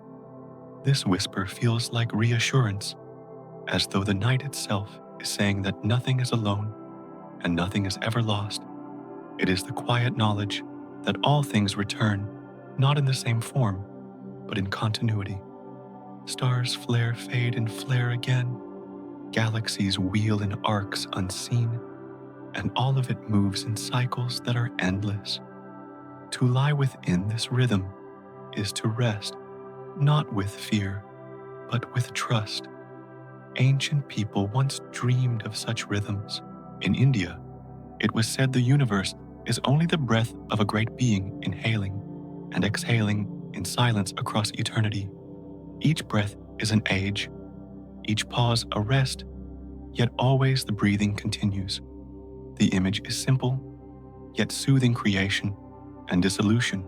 This whisper feels like reassurance, as though the night itself is saying that nothing is alone and nothing is ever lost. It is the quiet knowledge that all things return, not in the same form, but in continuity. Stars flare, fade, and flare again. Galaxies wheel in arcs unseen, and all of it moves in cycles that are endless. To lie within this rhythm is to rest, not with fear, but with trust. Ancient people once dreamed of such rhythms. In India, it was said the universe is only the breath of a great being inhaling and exhaling in silence across eternity. Each breath is an age, each pause a rest, yet always the breathing continues. The image is simple, yet soothing creation and dissolution,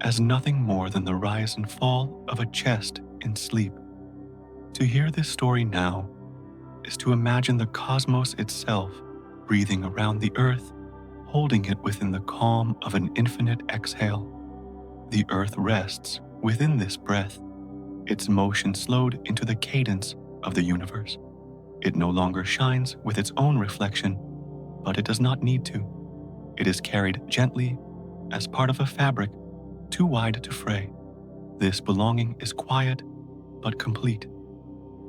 as nothing more than the rise and fall of a chest in sleep. To hear this story now is to imagine the cosmos itself breathing around the earth, holding it within the calm of an infinite exhale. The earth rests within this breath, its motion slowed into the cadence of the universe. It no longer shines with its own reflection, but it does not need to. It is carried gently as part of a fabric too wide to fray. This belonging is quiet but complete.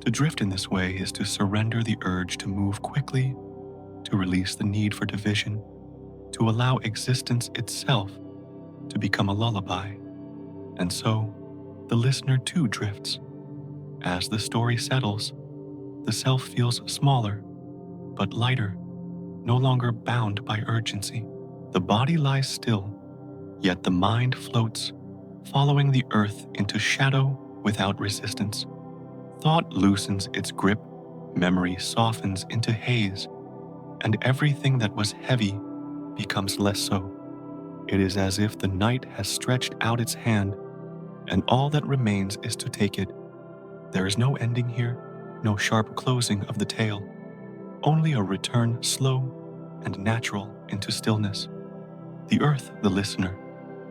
To drift in this way is to surrender the urge to move quickly, to release the need for division, to allow existence itself to become a lullaby. And so, the listener too drifts. As the story settles, the self feels smaller, but lighter, no longer bound by urgency. The body lies still, yet the mind floats, following the earth into shadow without resistance. Thought loosens its grip, memory softens into haze, and everything that was heavy becomes less so. It is as if the night has stretched out its hand, and all that remains is to take it. There is no ending here, no sharp closing of the tale, only a return slow and natural into stillness. The earth, the listener,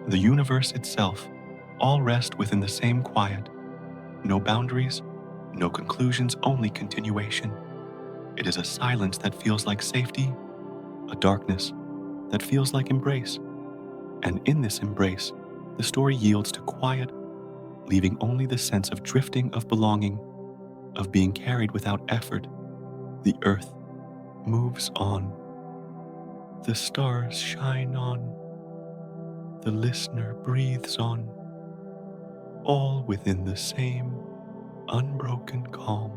the universe itself, all rest within the same quiet. No boundaries, no conclusions, only continuation. It is a silence that feels like safety, a darkness that feels like embrace. And in this embrace, the story yields to quiet, leaving only the sense of drifting, of belonging, of being carried without effort. The earth moves on. The stars shine on. The listener breathes on, all within the same unbroken calm.